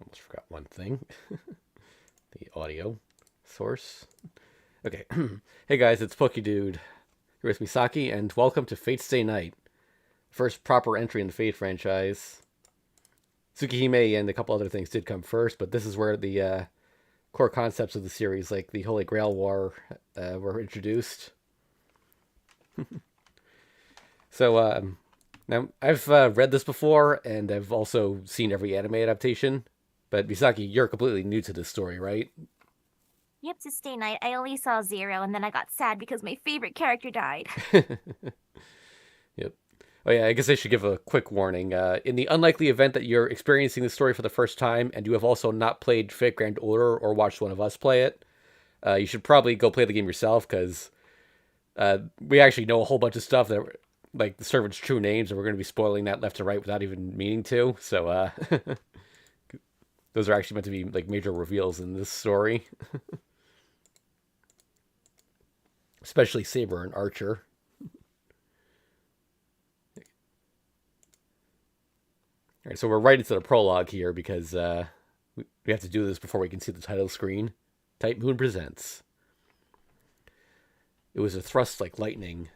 Almost forgot one thing. The audio source. Okay. Hey guys, it's Dude. Here with Misaki, and welcome to Fate Stay Night. First proper entry in the Fate franchise. Tsukihime and a couple other things did come first, but this is where the core concepts of the series, like the Holy Grail War, were introduced. So, now I've read this before, and I've also seen every anime adaptation. But Misaki, you're completely new to this story, right? Yep, to stay night. I only saw Zero, and then I got sad because my favorite character died. Yep. Oh yeah, I guess I should give a quick warning. In the unlikely event that you're experiencing this story for the first time, and you have also not played Fate Grand Order or watched one of us play it, you should probably go play the game yourself, because we actually know a whole bunch of stuff that, like the servants' true names, and we're going to be spoiling that left to right without even meaning to. So those are actually meant to be like major reveals in this story, especially Saber and Archer. All right, so we're right into the prologue here because we have to do this before we can see the title screen. Type Moon presents. It was a thrust like lightning.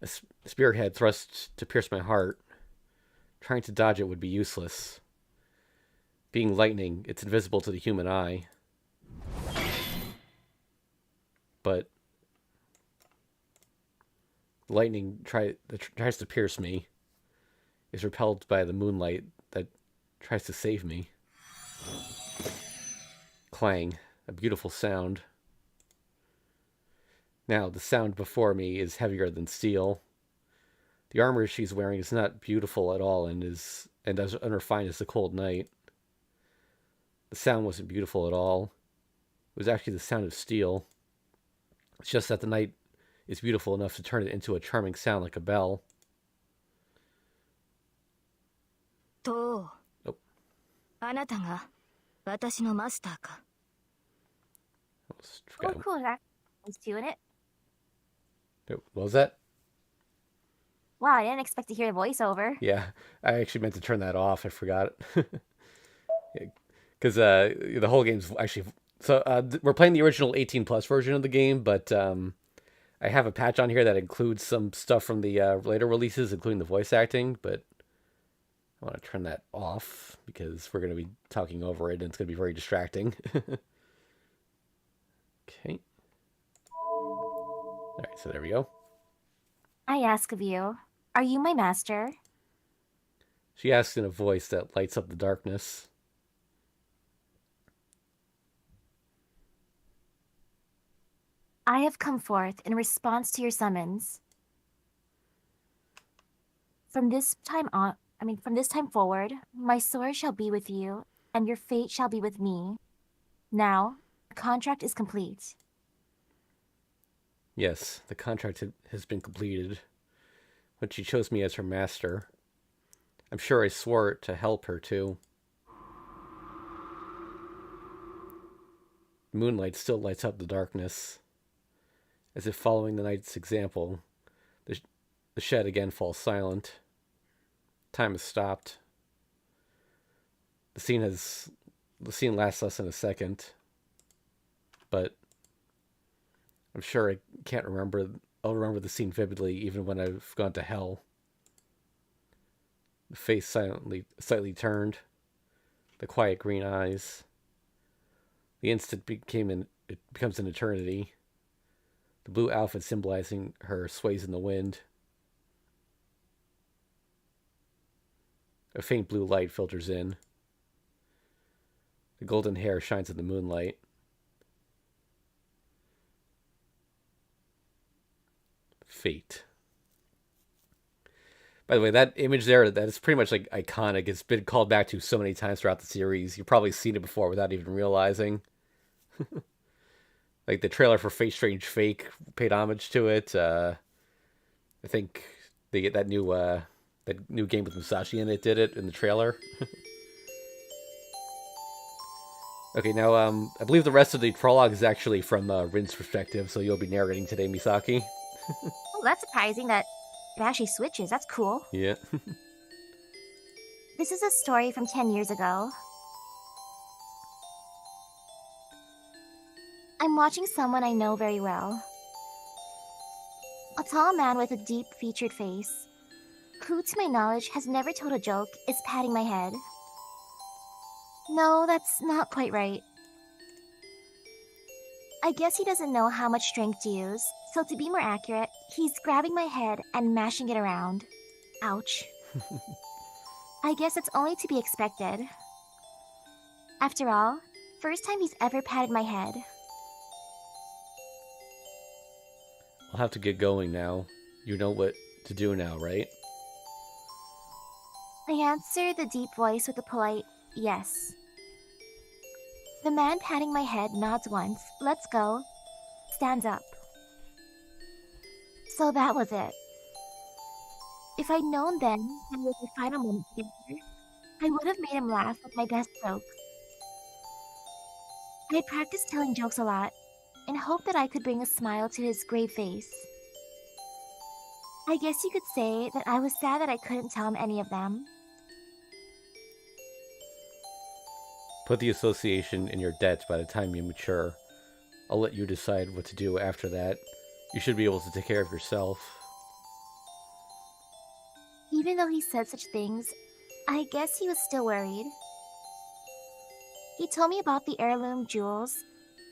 A spearhead thrust to pierce my heart. Trying to dodge it would be useless. Being lightning, it's invisible to the human eye. But lightning tries to pierce me is repelled by the moonlight that tries to save me. Clang, a beautiful sound. Now, the sound before me is heavier than steel. The armor she's wearing is not beautiful at all and is as unrefined as the cold night. The sound wasn't beautiful at all. It was actually the sound of steel. It's just that the night is beautiful enough to turn it into a charming sound like a bell. と、Oh, あなたが私のマスターか。almost Oh, forgot. cool. That was two in it. What was that? Wow, I didn't expect to hear the voiceover. Yeah, I actually meant to turn that off. I forgot it. Because the whole game's actually. So we're playing the original 18 plus version of the game, but I have a patch on here that includes some stuff from the later releases, including the voice acting, but I want to turn that off because we're going to be talking over it and it's going to be very distracting. Okay. All right, so there we go. I ask of you, are you my master? She asks in a voice that lights up the darkness. I have come forth in response to your summons. From this time forward, my sword shall be with you, and your fate shall be with me. Now, the contract is complete. Yes, the contract has been completed, but she chose me as her master. I'm sure I swore to help her too. Moonlight still lights up the darkness. As if following the night's example, the shed again falls silent. Time has stopped. The scene lasts less than a second, but I'm sure I can't remember. I'll remember the scene vividly, even when I've gone to hell. The face slightly turned, the quiet green eyes. The instant it becomes an eternity. The blue outfit symbolizing her sways in the wind. A faint blue light filters in. The golden hair shines in the moonlight. Fate. By the way, that image there, that is pretty much like iconic. It's been called back to so many times throughout the series. You've probably seen it before without even realizing. Like the trailer for Fate Strange Fake paid homage to it. I think they get that new game with Misaki in it did it in the trailer. Okay, now I believe the rest of the prologue is actually from Rin's perspective, so you'll be narrating today, Misaki. Oh, that's surprising that it actually switches. That's cool. Yeah. This is a story from 10 years ago. I'm watching someone I know very well. A tall man with a deep featured face, who to my knowledge has never told a joke, is patting my head. No, that's not quite right. I guess he doesn't know how much strength to use, so to be more accurate, he's grabbing my head and mashing it around. Ouch. I guess it's only to be expected. After all, first time he's ever patted my head. I'll have to get going now. You know what to do now, right? I answer the deep voice with a polite yes. The man patting my head nods once, lets go, stands up. So that was it. If I'd known then that it was our final moment together, I would have made him laugh with my best jokes. I had practiced telling jokes a lot, in hope that I could bring a smile to his grave face. I guess you could say that I was sad that I couldn't tell him any of them. Put the association in your debt by the time you mature. I'll let you decide what to do after that. You should be able to take care of yourself. Even though he said such things, I guess he was still worried. He told me about the heirloom jewels,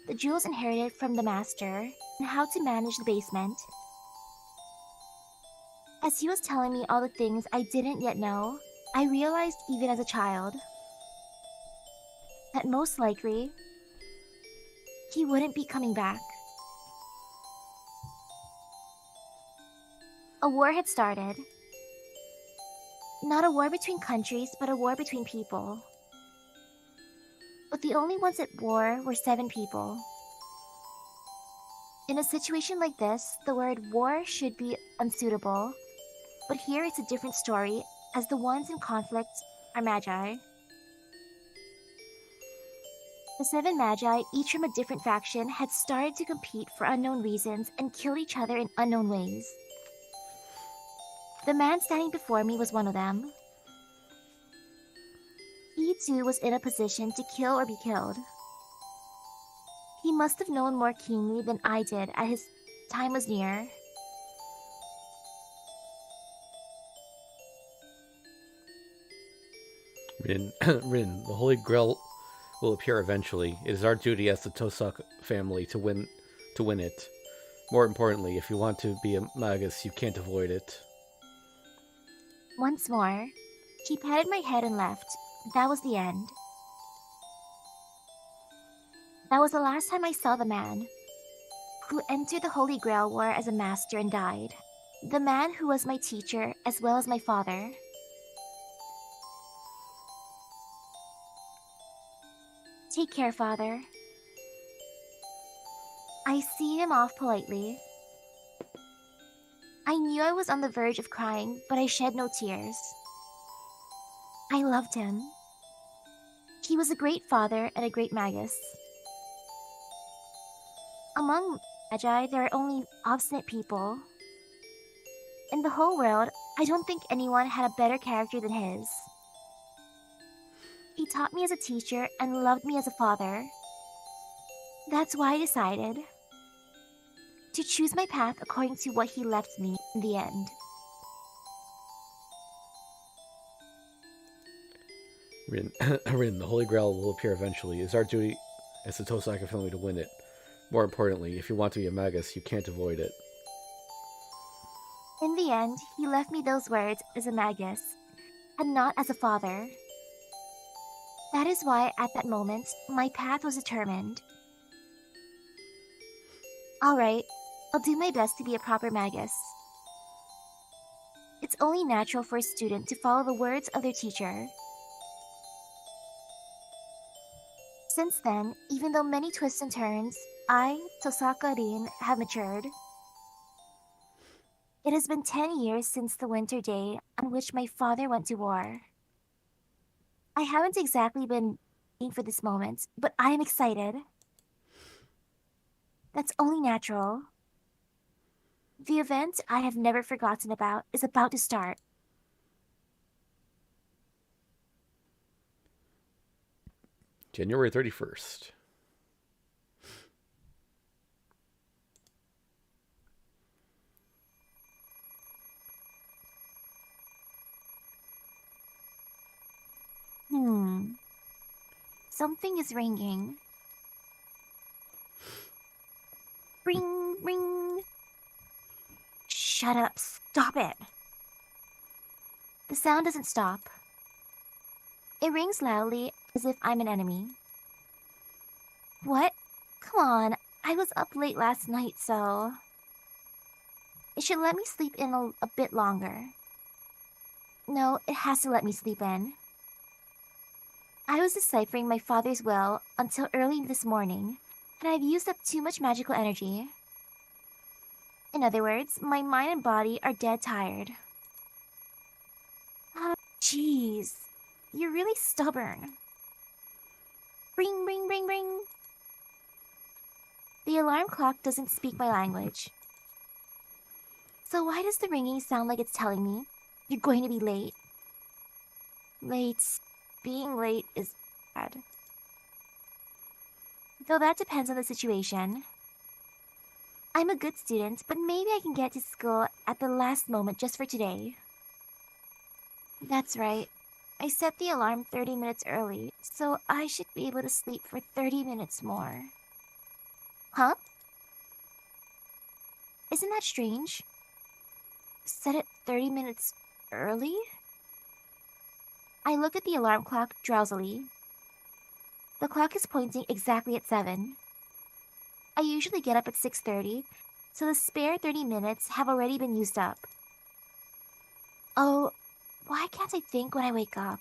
the jewels inherited from the master, and how to manage the basement. As he was telling me all the things I didn't yet know, I realized even as a child that most likely he wouldn't be coming back. A war had started. Not a war between countries, but a war between people. But the only ones at war were 7 people. In a situation like this, the word war should be unsuitable, but here it's a different story, as the ones in conflict are magi. The 7 magi, each from a different faction, had started to compete for unknown reasons and killed each other in unknown ways. The man standing before me was one of them. He too was in a position to kill or be killed. He must have known more keenly than I did as his time was near. Rin, Rin, the Holy Grail will appear eventually. It is our duty as the Tosak family to win it. More importantly, if you want to be a magus, you can't avoid it. Once more, he patted my head and left. That was the end. That was the last time I saw the man who entered the Holy Grail War as a master and died. The man who was my teacher as well as my father. Take care, father. I see him off politely. I knew I was on the verge of crying, but I shed no tears. I loved him. He was a great father and a great magus. Among magi, there are only obstinate people. In the whole world, I don't think anyone had a better character than his. He taught me as a teacher and loved me as a father. That's why I decided to choose my path according to what he left me in the end. Rin, the Holy Grail will appear eventually. It is our duty as the Tosaka family to win it. More importantly, if you want to be a magus, you can't avoid it. In the end, he left me those words as a magus, and not as a father. That is why, at that moment, my path was determined. Alright, I'll do my best to be a proper magus. It's only natural for a student to follow the words of their teacher. Since then, even though many twists and turns, I, Tosaka Rin, have matured. It has been 10 years since the winter day on which my father went to war. I haven't exactly been waiting for this moment, but I am excited. That's only natural. The event I have never forgotten about is about to start. January 31st. Something is ringing. Ring, ring. Shut up. Stop it. The sound doesn't stop. It rings loudly as if I'm an enemy. What? Come on. I was up late last night, so... It should let me sleep in a bit longer. No, it has to let me sleep in. I was deciphering my father's will until early this morning, and I've used up too much magical energy. In other words, my mind and body are dead tired. Oh, jeez. You're really stubborn. Ring, ring, ring, ring. The alarm clock doesn't speak my language. So why does the ringing sound like it's telling me, you're going to be late? Late. Being late is bad. Though that depends on the situation. I'm a good student, but maybe I can get to school at the last moment just for today. That's right. I set the alarm 30 minutes early, so I should be able to sleep for 30 minutes more. Huh? Isn't that strange? Set it 30 minutes early? I look at the alarm clock drowsily. The clock is pointing exactly at 7. I usually get up at 6:30, so the spare 30 minutes have already been used up. Oh, why can't I think when I wake up?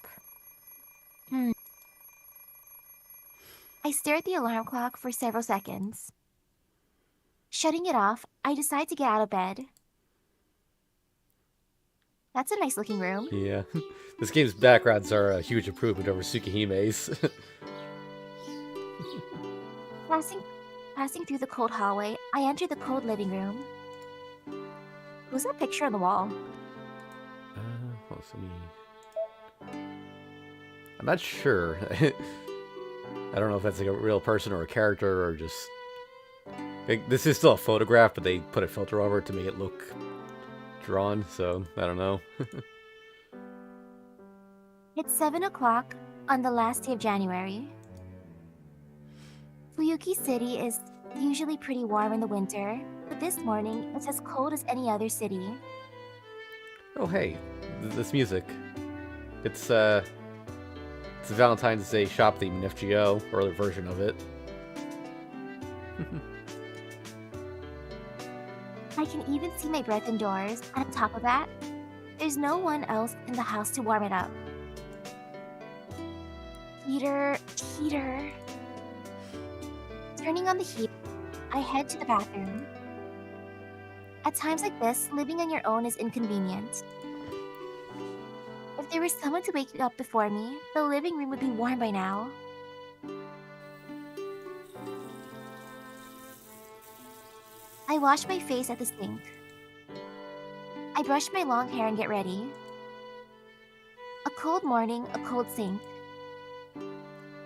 I stare at the alarm clock for several seconds. Shutting it off, I decide to get out of bed. That's a nice looking room. Yeah. This game's backgrounds are a huge improvement over Tsukihime's. Passing through the cold hallway, I enter the cold living room. Who's that picture on the wall? I'm not sure. I don't know if that's like a real person or a character or just... Like, this is still a photograph, but they put a filter over it to make it look drawn, so I don't know. It's 7 o'clock on the last day of January. Fuyuki City is usually pretty warm in the winter, but this morning it's as cold as any other city. Oh hey, this music. It's a Valentine's Day shop theme in FGO, early version of it. I can even see my breath indoors, and on top of that, there's no one else in the house to warm it up. Heater. Turning on the heat, I head to the bathroom. At times like this, living on your own is inconvenient. If there was someone to wake up before me, the living room would be warm by now. I wash my face at the sink. I brush my long hair and get ready. A cold morning, a cold sink.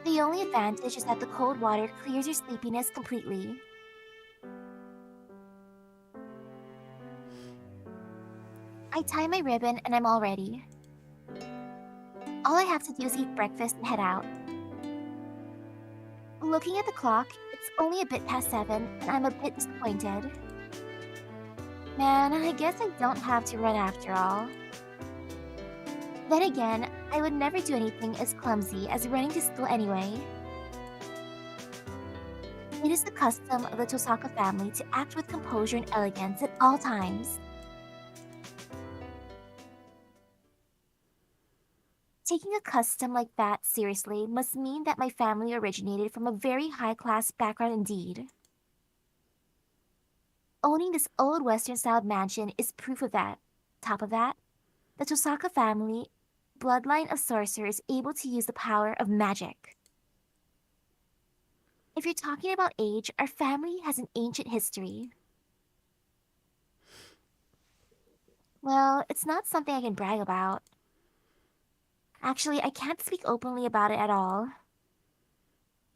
The only advantage is that the cold water clears your sleepiness completely. I tie my ribbon and I'm all ready. All I have to do is eat breakfast and head out. Looking at the clock, it's only a bit past 7 and I'm a bit disappointed. Man, I guess I don't have to run after all. Then again, I would never do anything as clumsy as running to school anyway. It is the custom of the Tosaka family to act with composure and elegance at all times. Taking a custom like that seriously must mean that my family originated from a very high-class background indeed. Owning this old Western-styled mansion is proof of that. Top of that, the Tosaka family bloodline of sorcerers able to use the power of magic. If you're talking about age, our family has an ancient history. Well, it's not something I can brag about. Actually, I can't speak openly about it at all.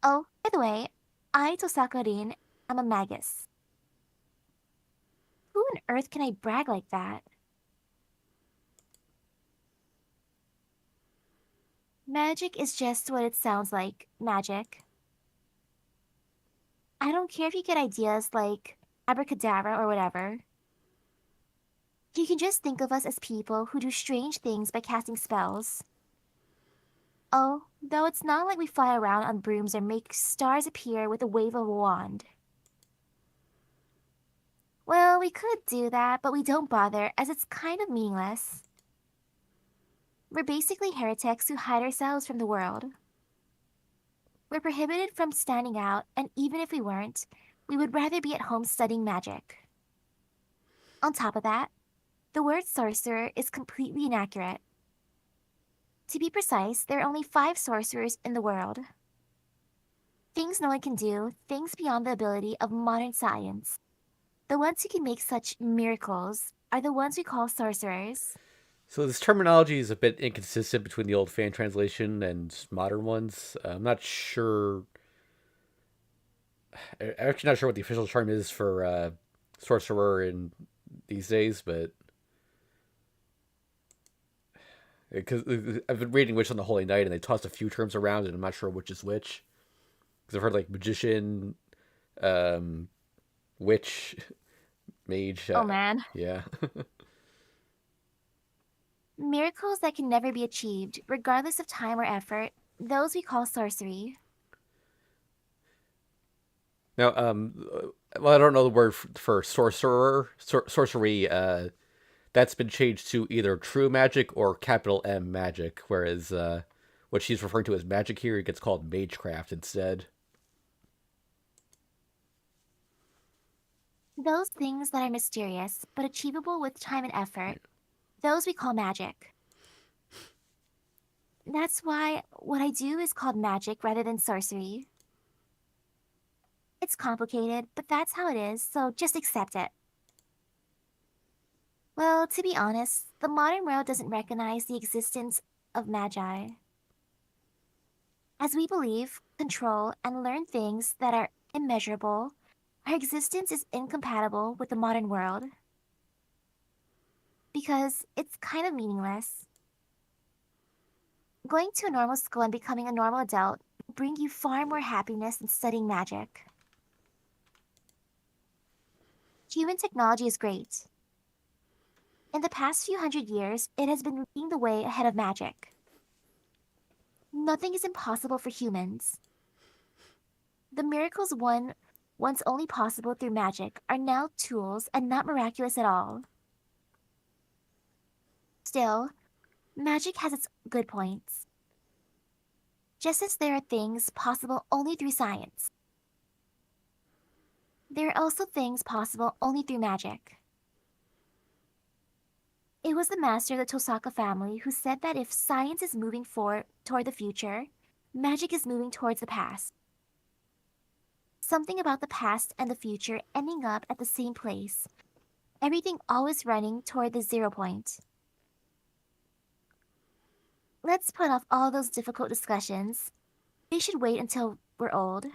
Oh, by the way, I, Tosaka-rin, am a magus. Who on earth can I brag like that? Magic is just what it sounds like, magic. I don't care if you get ideas like abracadabra or whatever. You can just think of us as people who do strange things by casting spells. Oh, though it's not like we fly around on brooms or make stars appear with a wave of a wand. Well, we could do that, but we don't bother as it's kind of meaningless. We're basically heretics who hide ourselves from the world. We're prohibited from standing out, and even if we weren't, we would rather be at home studying magic. On top of that, the word sorcerer is completely inaccurate. To be precise, there are only 5 sorcerers in the world. Things no one can do, things beyond the ability of modern science. The ones who can make such miracles are the ones we call sorcerers. So this terminology is a bit inconsistent between the old fan translation and modern ones. I'm not sure. I'm actually not sure what the official term is for sorcerer in these days, but because I've been reading Witch on the Holy Night, and they tossed a few terms around, and I'm not sure which is which. Because I've heard like magician, um, witch, mage. Oh man. Yeah. Miracles that can never be achieved, regardless of time or effort, those we call sorcery. Now, well, I don't know the word for sorcerer, sorcery. That's been changed to either true magic or capital M magic, whereas what she's referring to as magic here, it gets called magecraft instead. Those things that are mysterious, but achievable with time and effort, those we call magic. That's why what I do is called magic rather than sorcery. It's complicated, but that's how it is, so just accept it. Well, to be honest, the modern world doesn't recognize the existence of magi. As we believe, control, and learn things that are immeasurable, our existence is incompatible with the modern world. Because it's kind of meaningless. Going to a normal school and becoming a normal adult will bring you far more happiness than studying magic. Human technology is great. In the past few hundred years, it has been leading the way ahead of magic. Nothing is impossible for humans. The miracles once only possible through magic are now tools and not miraculous at all. Still, magic has its good points. Just as there are things possible only through science, there are also things possible only through magic. It was the master of the Tosaka family who said that if science is moving forward toward the future, magic is moving towards the past. Something about the past and the future ending up at the same place, everything always running toward the 0 point. Let's put off all those difficult discussions. They should wait until we're old.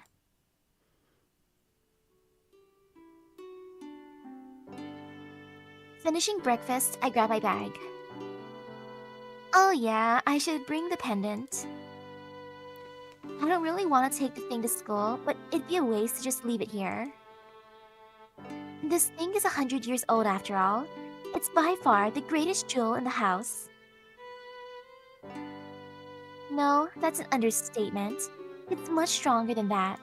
Finishing breakfast, I grab my bag. Oh yeah, I should bring the pendant. I don't really want to take the thing to school, but it'd be a waste to just leave it here. This thing is 100 years old after all. It's by far the greatest jewel in the house. No, that's an understatement. It's much stronger than that.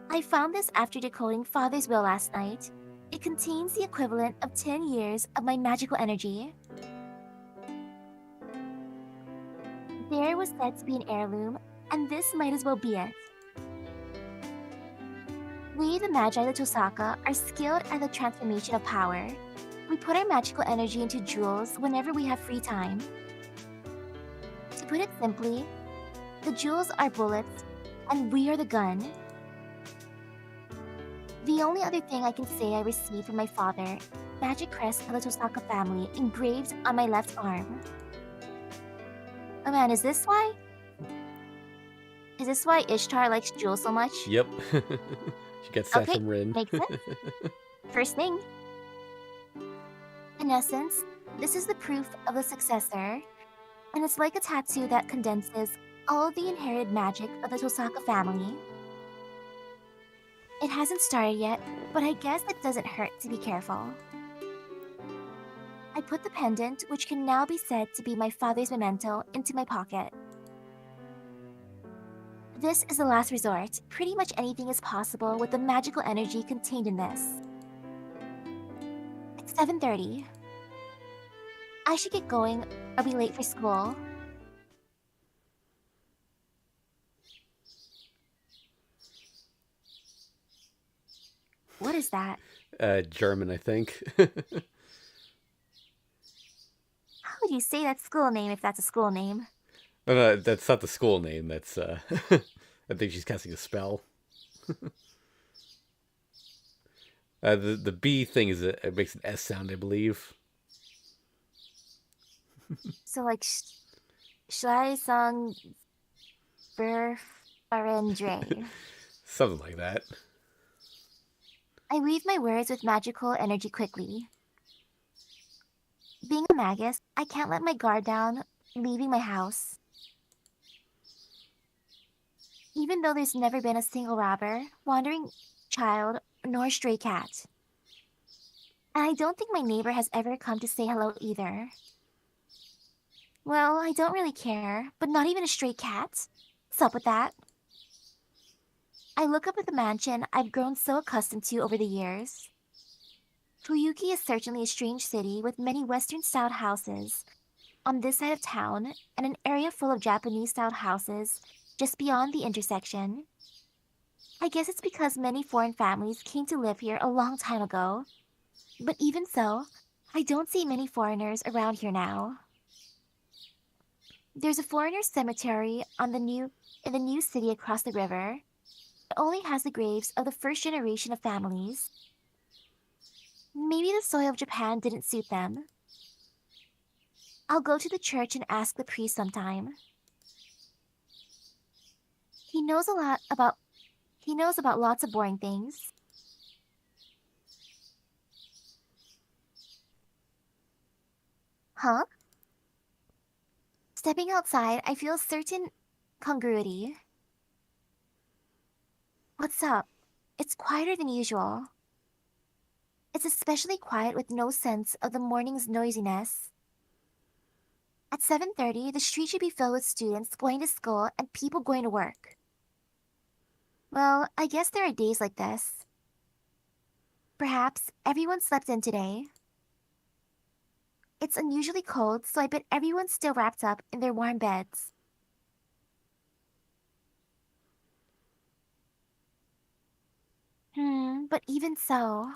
I found this after decoding Father's will last night. It contains the equivalent of 10 years of my magical energy. There was said to be an heirloom, and this might as well be it. We, the Magi of Tosaka, are skilled at the transformation of power. We put our magical energy into jewels whenever we have free time. To put it simply, the jewels are bullets, and we are the gun. The only other thing I can say I received from my father, magic crest of the Tosaka family engraved on my left arm. Oh man, is this why? Is this why Ishtar likes Jewel so much? Yep. She gets that Okay, from Rin. makes sense. First thing. In essence, this is the proof of the successor, and it's like a tattoo that condenses all of the inherited magic of the Tosaka family. It hasn't started yet, but I guess it doesn't hurt to be careful. I put the pendant, which can now be said to be my father's memento, into my pocket. This is the last resort. Pretty much anything is possible with the magical energy contained in this. It's 7:30. I should get going. I'll be late for school. What is that? German, I think. How would you say that school name if that's a school name? Oh, no, that's not the school name. That's I think she's casting a spell. The B thing is it makes an S sound, I believe. So like, Shlai Song Berfarendre. Something like that. I weave my words with magical energy quickly. Being a magus, I can't let my guard down, leaving my house. Even though there's never been a single robber, wandering child, nor stray cat. And I don't think my neighbor has ever come to say hello either. Well, I don't really care, but not even a stray cat? What's up with that? I look up at the mansion I've grown so accustomed to over the years. Fuyuki is certainly a strange city with many Western-styled houses on this side of town and an area full of Japanese-styled houses just beyond the intersection. I guess it's because many foreign families came to live here a long time ago. But even so, I don't see many foreigners around here now. There's a foreigner cemetery in the new city across the river. It only has the graves of the first generation of families. Maybe the soil of Japan didn't suit them. I'll go to the church and ask the priest sometime. He knows about lots of boring things. Huh? Stepping outside, I feel a certain congruity. What's up? It's quieter than usual. It's especially quiet with no sense of the morning's noisiness. At 7:30, the street should be filled with students going to school and people going to work. Well, I guess there are days like this. Perhaps everyone slept in today. It's unusually cold, so I bet everyone's still wrapped up in their warm beds. But even so,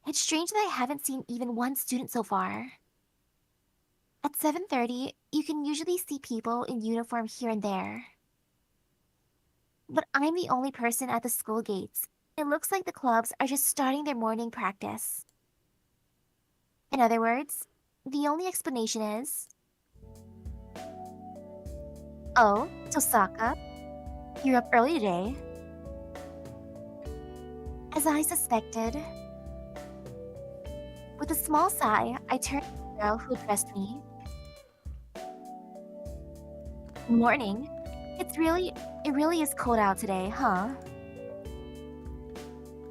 it's strange that I haven't seen even one student so far. At 7:30, you can usually see people in uniform here and there. But I'm the only person at the school gates. It looks like the clubs are just starting their morning practice. In other words, the only explanation is... Oh, Tosaka, you're up early today. As I suspected. With a small sigh, I turned to the girl who addressed me. Morning. It really is cold out today, huh?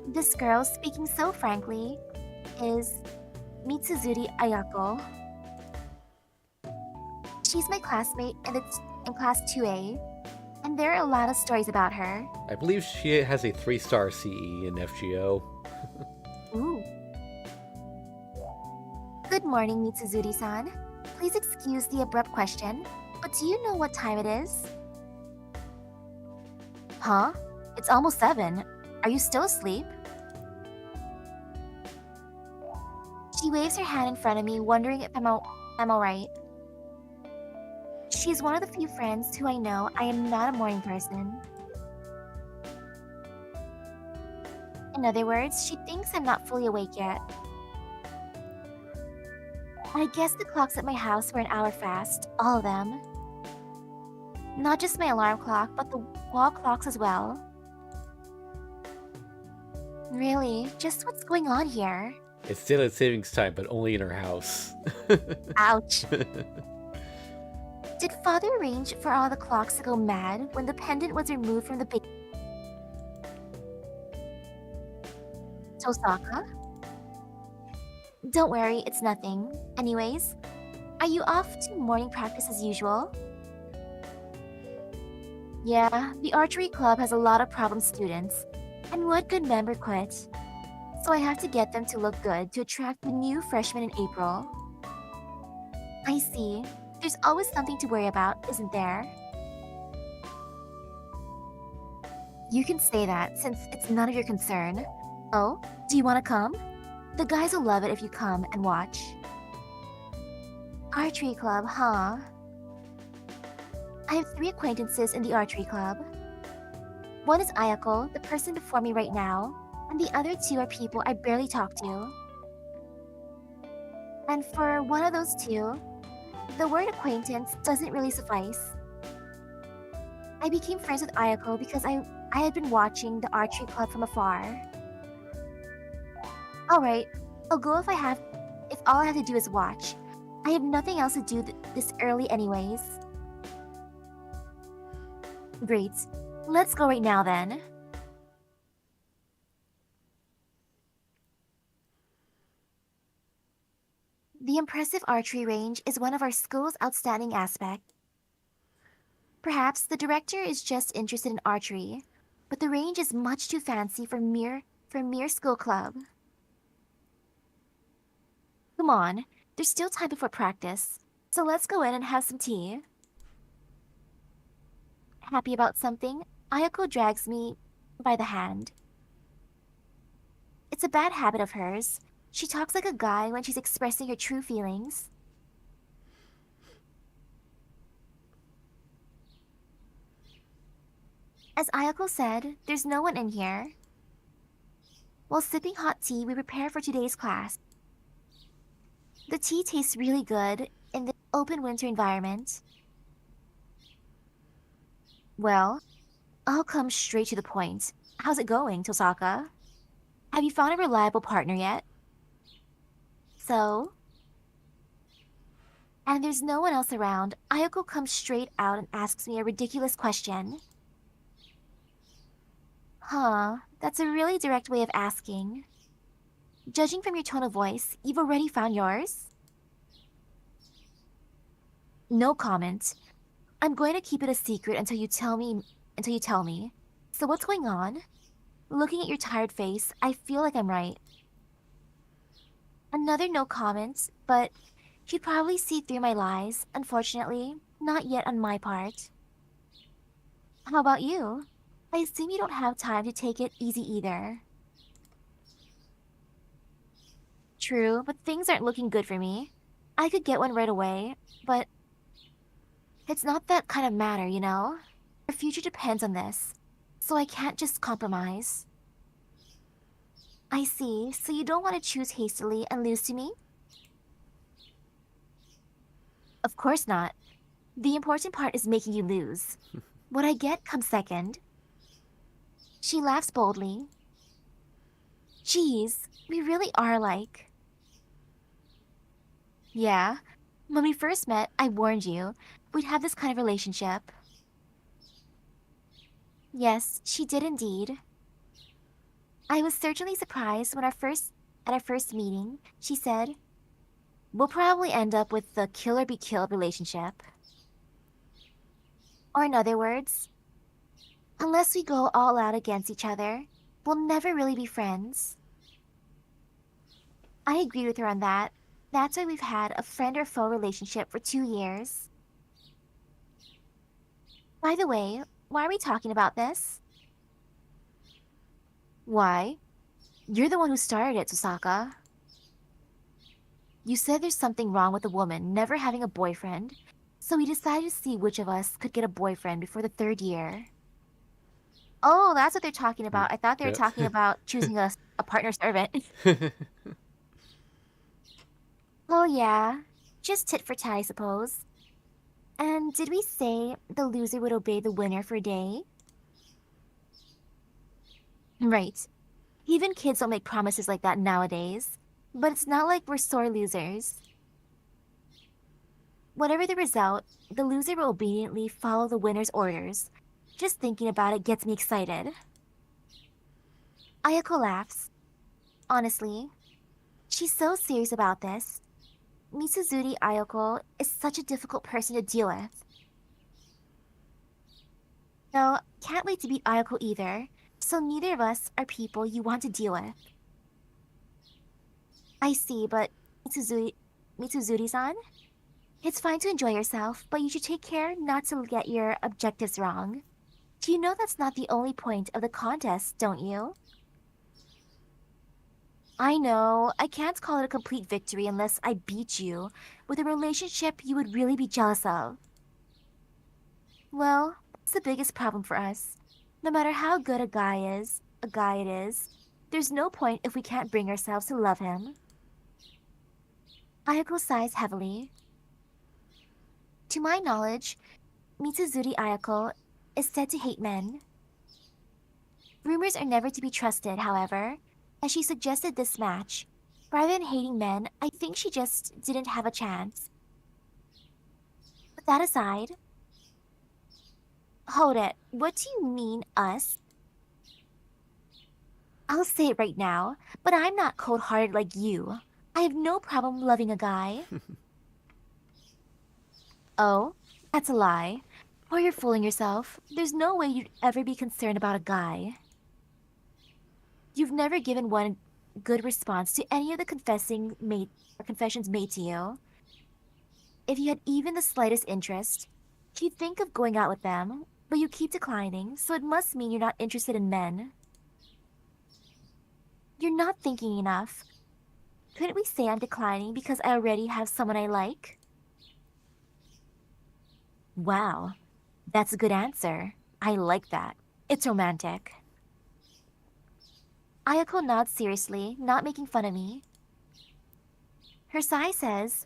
This girl, speaking so frankly, is Mitsuzuri Ayako. She's my classmate in class 2A, and there are a lot of stories about her. I believe she has a 3-star CE in FGO. Ooh. Good morning, Mitsuzuri-san. Please excuse the abrupt question, but do you know what time it is? Huh? It's almost 7. Are you still asleep? She waves her hand in front of me, wondering if I'm alright. She's one of the few friends who I know I am not a morning person. In other words, she thinks I'm not fully awake yet. I guess the clocks at my house were an hour fast, all of them. Not just my alarm clock, but the wall clocks as well. Really? Just what's going on here? It's daylight savings time, but only in her house. Ouch. Did father arrange for all the clocks to go mad when the pendant was removed from the big Tosaka? Don't worry, it's nothing. Anyways, are you off to morning practice as usual? Yeah, the archery club has a lot of problem students. And what good member quit? So I have to get them to look good to attract the new freshmen in April. I see. There's always something to worry about, isn't there? You can say that since it's none of your concern. Oh, do you want to come? The guys will love it if you come and watch. Archery club, huh? I have 3 acquaintances in the archery club. One is Ayako, the person before me right now, and the other 2 are people I barely talk to. And for one of those 2, the word acquaintance doesn't really suffice. I became friends with Ayako because I had been watching the archery club from afar. Alright, I'll go if all I have to do is watch. I have nothing else to do this early anyways. Great. Let's go right now then. The impressive archery range is one of our school's outstanding aspects. Perhaps the director is just interested in archery, but the range is much too fancy for mere school club. Come on, there's still time before practice, so let's go in and have some tea. Happy about something, Ayako drags me by the hand. It's a bad habit of hers. She talks like a guy when she's expressing her true feelings. As Ayako said, there's no one in here. While sipping hot tea, we prepare for today's class. The tea tastes really good in the open winter environment. Well, I'll come straight to the point. How's it going, Tosaka? Have you found a reliable partner yet? So? And there's no one else around. Ayako comes straight out and asks me a ridiculous question. Huh, that's a really direct way of asking. Judging from your tone of voice, you've already found yours? No comment. I'm going to keep it a secret until you tell me. So what's going on? Looking at your tired face, I feel like I'm right. Another no comment, but you'd probably see through my lies, unfortunately. Not yet on my part. How about you? I assume you don't have time to take it easy either. True, but things aren't looking good for me. I could get one right away, but it's not that kind of matter, you know? Our future depends on this, so I can't just compromise. I see, so you don't want to choose hastily and lose to me? Of course not. The important part is making you lose. What I get comes second. She laughs boldly. Geez, we really are alike. Yeah, when we first met, I warned you we'd have this kind of relationship. Yes, she did indeed. I was certainly surprised when at our first meeting, she said, "We'll probably end up with the kill or be killed relationship." Or in other words, unless we go all out against each other, we'll never really be friends. I agreed with her on that. That's why we've had a friend or foe relationship for 2 years. By the way, why are we talking about this? Why? You're the one who started it, Susaka. You said there's something wrong with a woman never having a boyfriend, so we decided to see which of us could get a boyfriend before the 3rd year. Oh, that's what they're talking about. I thought they were Yep. talking about choosing a partner servant. Oh yeah, just tit for tat, I suppose. And did we say the loser would obey the winner for a day? Right. Even kids don't make promises like that nowadays. But it's not like we're sore losers. Whatever the result, the loser will obediently follow the winner's orders. Just thinking about it gets me excited. Ayako laughs. Honestly, she's so serious about this. Mitsuzuri Ayako is such a difficult person to deal with. No, can't wait to beat Ayako either, so neither of us are people you want to deal with. I see, but Mitsuzuri-san? It's fine to enjoy yourself, but you should take care not to get your objectives wrong. You know that's not the only point of the contest, don't you? I know, I can't call it a complete victory unless I beat you, with a relationship you would really be jealous of. Well, that's the biggest problem for us. No matter how good a guy it is, there's no point if we can't bring ourselves to love him. Ayako sighs heavily. To my knowledge, Mitsuzuri Ayako is said to hate men. Rumors are never to be trusted, however, as she suggested this match. Rather than hating men, I think she just didn't have a chance. But that aside... Hold it, what do you mean, us? I'll say it right now, but I'm not cold-hearted like you. I have no problem loving a guy. Oh, that's a lie. Or you're fooling yourself. There's no way you'd ever be concerned about a guy. You've never given one good response to any of the confessions made to you. If you had even the slightest interest, you'd think of going out with them, but you keep declining, so it must mean you're not interested in men. You're not thinking enough. Couldn't we say I'm declining because I already have someone I like? Wow, that's a good answer. I like that. It's romantic. Ayako nods seriously, not making fun of me. Her sigh says,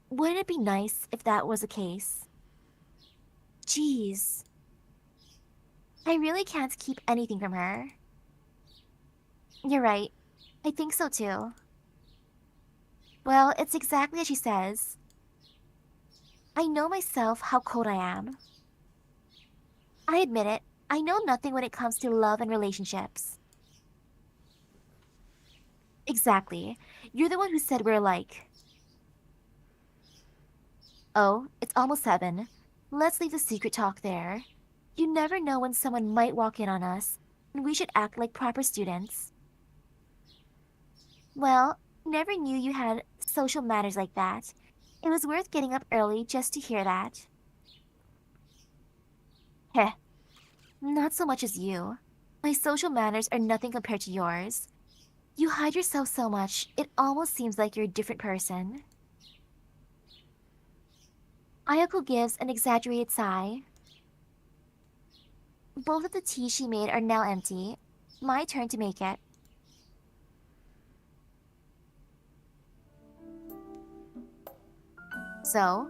wouldn't it be nice if that was the case? Jeez. I really can't keep anything from her. You're right. I think so too. Well, it's exactly as she says. I know myself how cold I am. I admit it, I know nothing when it comes to love and relationships. Exactly. You're the one who said we're alike. Oh, it's almost 7. Let's leave the secret talk there. You never know when someone might walk in on us, and we should act like proper students. Well, never knew you had social manners like that. It was worth getting up early just to hear that. Heh, not so much as you. My social manners are nothing compared to yours. You hide yourself so much, it almost seems like you're a different person. Ayako gives an exaggerated sigh. Both of the teas she made are now empty. My turn to make it. So,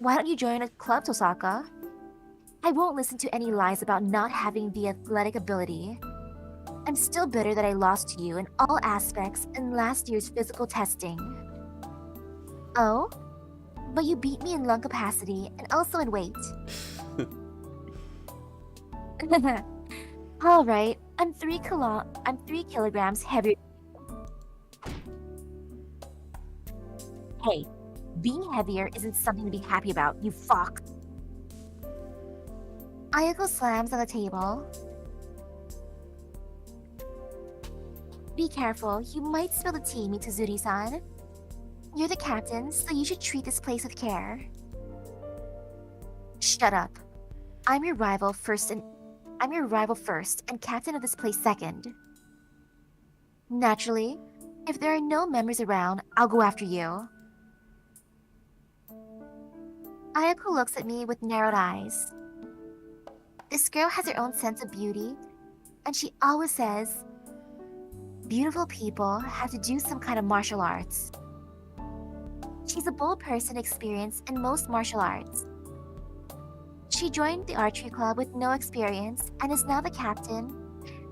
why don't you join a club, Tosaka? I won't listen to any lies about not having the athletic ability. I'm still bitter that I lost to you in all aspects in last year's physical testing. Oh? But you beat me in lung capacity and also in weight. Alright, I'm 3 kilograms heavier. Hey, being heavier isn't something to be happy about, you fuck. Ayako slams on the table. Be careful, you might spill the tea, Mitsuzuri-san. You're the captain, so you should treat this place with care. Shut up. I'm your rival first and captain of this place second. Naturally, if there are no members around, I'll go after you. Ayako looks at me with narrowed eyes. This girl has her own sense of beauty, and she always says, beautiful people have to do some kind of martial arts. She's a bold person experienced in most martial arts. She joined the archery club with no experience and is now the captain,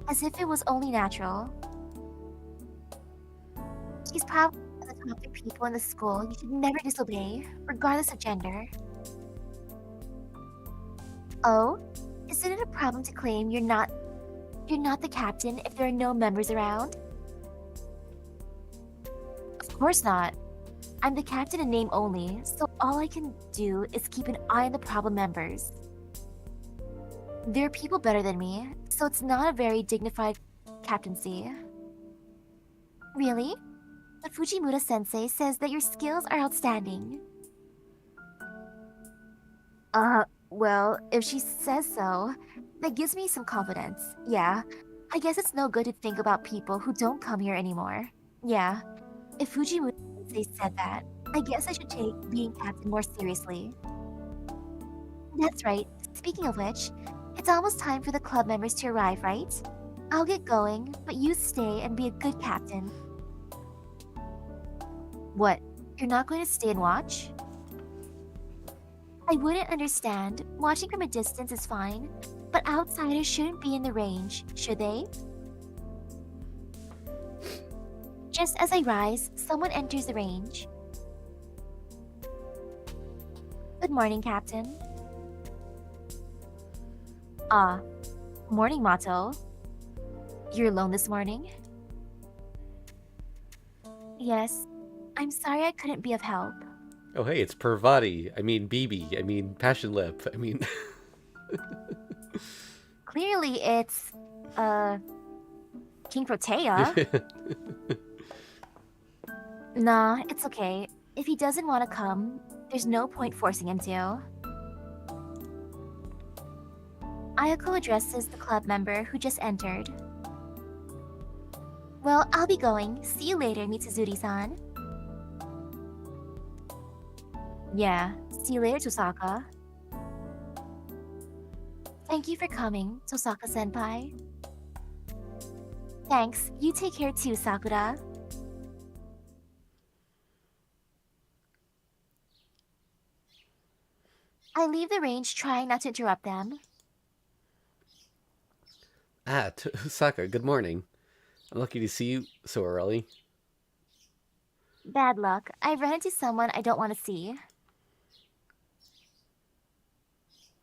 as if it was only natural. She's probably one of the top 3 people in the school you should never disobey, regardless of gender. Oh, isn't it a problem to claim you're not the captain if there are no members around? Of course not. I'm the captain in name only, so all I can do is keep an eye on the problem members. There are people better than me, so it's not a very dignified captaincy. Really? But Fujimura-sensei says that your skills are outstanding. Well, if she says so, that gives me some confidence. Yeah, I guess it's no good to think about people who don't come here anymore. Yeah, if Fujimura-sensei said that, I guess I should take being captain more seriously. That's right. Speaking of which, it's almost time for the club members to arrive, right? I'll get going, but you stay and be a good captain. What? You're not going to stay and watch? I wouldn't understand. Watching from a distance is fine, but outsiders shouldn't be in the range, should they? Just as I rise, someone enters the range. Good morning, Captain. Ah, morning, Mato. You're alone this morning? Yes. I'm sorry I couldn't be of help. Oh, hey, it's Parvati. I mean, BB. I mean, Passion Lip. I mean... Clearly it's, King Protea. Nah, it's okay. If he doesn't want to come, there's no point forcing him to. Ayako addresses the club member who just entered. Well, I'll be going. See you later, Mitsuzuri-san. Yeah, see you later, Tosaka. Thank you for coming, Tosaka-senpai. Thanks. You take care too, Sakura. I leave the range trying not to interrupt them. Ah, Tosaka, good morning. I'm lucky to see you so early. Bad luck. I've run into someone I don't want to see.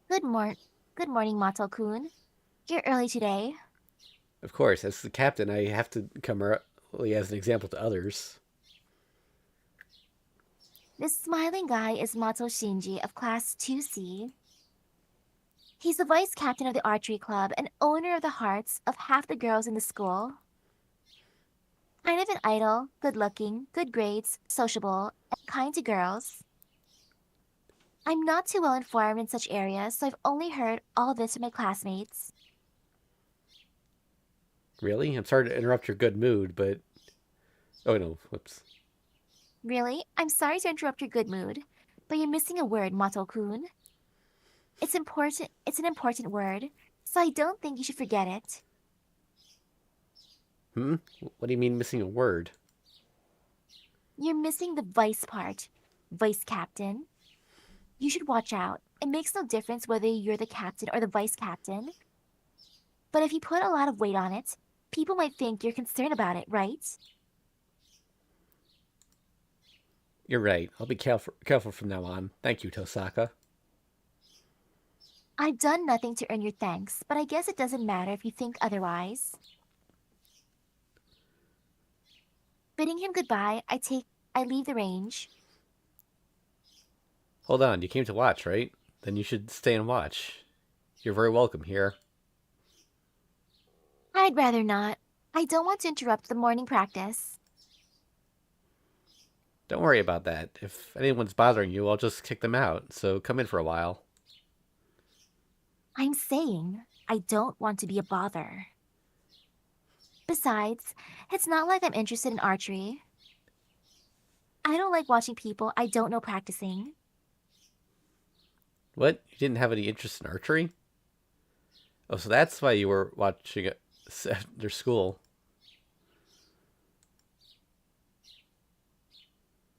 Good morning, Mato-kun. You're early today. Of course, as the captain, I have to come early as an example to others. This smiling guy is Mato Shinji of Class 2C. He's the vice captain of the archery club and owner of the hearts of half the girls in the school. Kind of an idol, good-looking, good grades, sociable, and kind to girls. I'm not too well informed in such areas, so I've only heard all this from my classmates. Really? I'm sorry to interrupt your good mood, but... Oh, no. Whoops. Really? I'm sorry to interrupt your good mood, but you're missing a word, Mato-kun. It's an important word, so I don't think you should forget it. What do you mean missing a word? You're missing the vice part. Vice captain. You should watch out. It makes no difference whether you're the captain or the vice captain. But if you put a lot of weight on it, people might think you're concerned about it, right? You're right. I'll be careful from now on. Thank you, Tosaka. I've done nothing to earn your thanks, but I guess it doesn't matter if you think otherwise. Bidding him goodbye, I leave the range. Hold on, you came to watch, right? Then you should stay and watch. You're very welcome here. I'd rather not. I don't want to interrupt the morning practice. Don't worry about that. If anyone's bothering you, I'll just kick them out, so come in for a while. I'm saying I don't want to be a bother. Besides, it's not like I'm interested in archery. I don't like watching people I don't know practicing. What? You didn't have any interest in archery? Oh, so that's why you were watching it after school.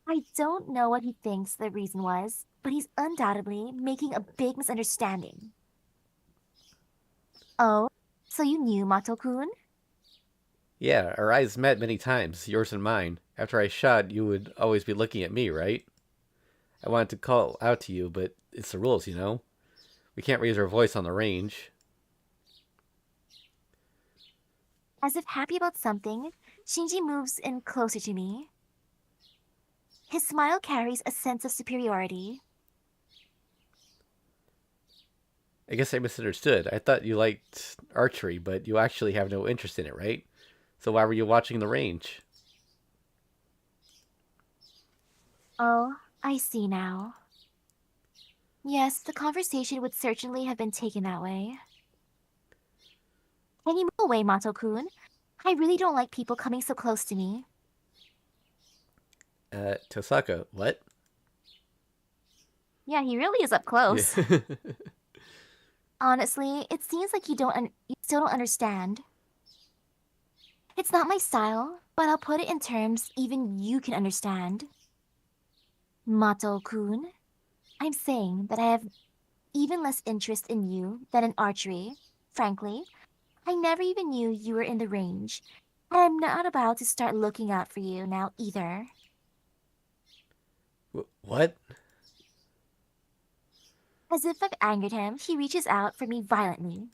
I don't know what he thinks the reason was, but he's undoubtedly making a big misunderstanding. Oh, so you knew Mato-kun? Yeah, our eyes met many times, yours and mine. After I shot, you would always be looking at me, right? I wanted to call out to you, but it's the rules, you know? We can't raise our voice on the range. As if happy about something, Shinji moves in closer to me. His smile carries a sense of superiority. I guess I misunderstood. I thought you liked archery, but you actually have no interest in it, right? So why were you watching the range? Oh, I see now. Yes, the conversation would certainly have been taken that way. Can you move away, Mato-kun? I really don't like people coming so close to me. Tosaka, what? Yeah, he really is up Yeah. close. Honestly, it seems like you still don't understand. It's not my style, but I'll put it in terms even you can understand. Mato-kun, I'm saying that I have even less interest in you than in archery. Frankly, I never even knew you were in the range, and I'm not about to start looking out for you now either. What? As if I've angered him, he reaches out for me violently.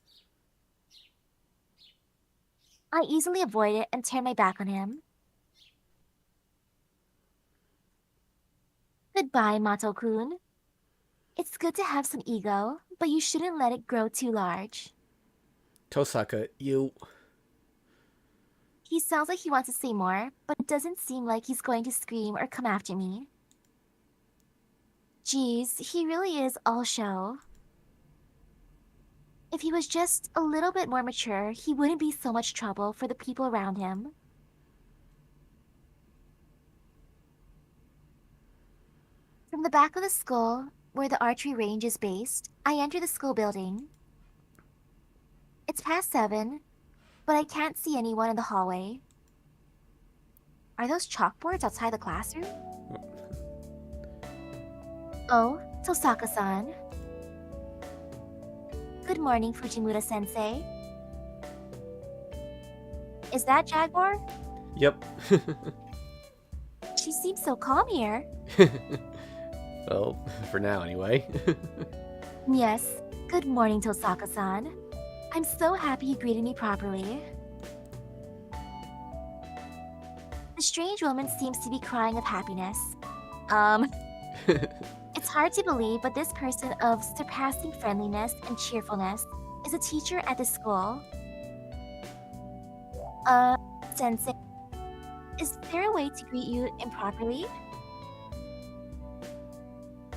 I easily avoid it and turn my back on him. Goodbye, Mato-kun. It's good to have some ego, but you shouldn't let it grow too large. Tosaka, you. He sounds like he wants to say more, but it doesn't seem like he's going to scream or come after me. Geez, he really is all show. If he was just a little bit more mature, he wouldn't be so much trouble for the people around him. From the back of the school, where the archery range is based, I enter the school building. It's past 7, but I can't see anyone in the hallway. Are those chalkboards outside the classroom? Oh, Tosaka-san. Good morning, Fujimura-sensei. Is that Jaguar? Yep. She seems so calm here. Well, for now anyway. Yes, good morning, Tosaka-san. I'm so happy you greeted me properly. The strange woman seems to be crying of happiness. It's hard to believe, but this person of surpassing friendliness and cheerfulness is a teacher at this school. Sensei, is there a way to greet you improperly?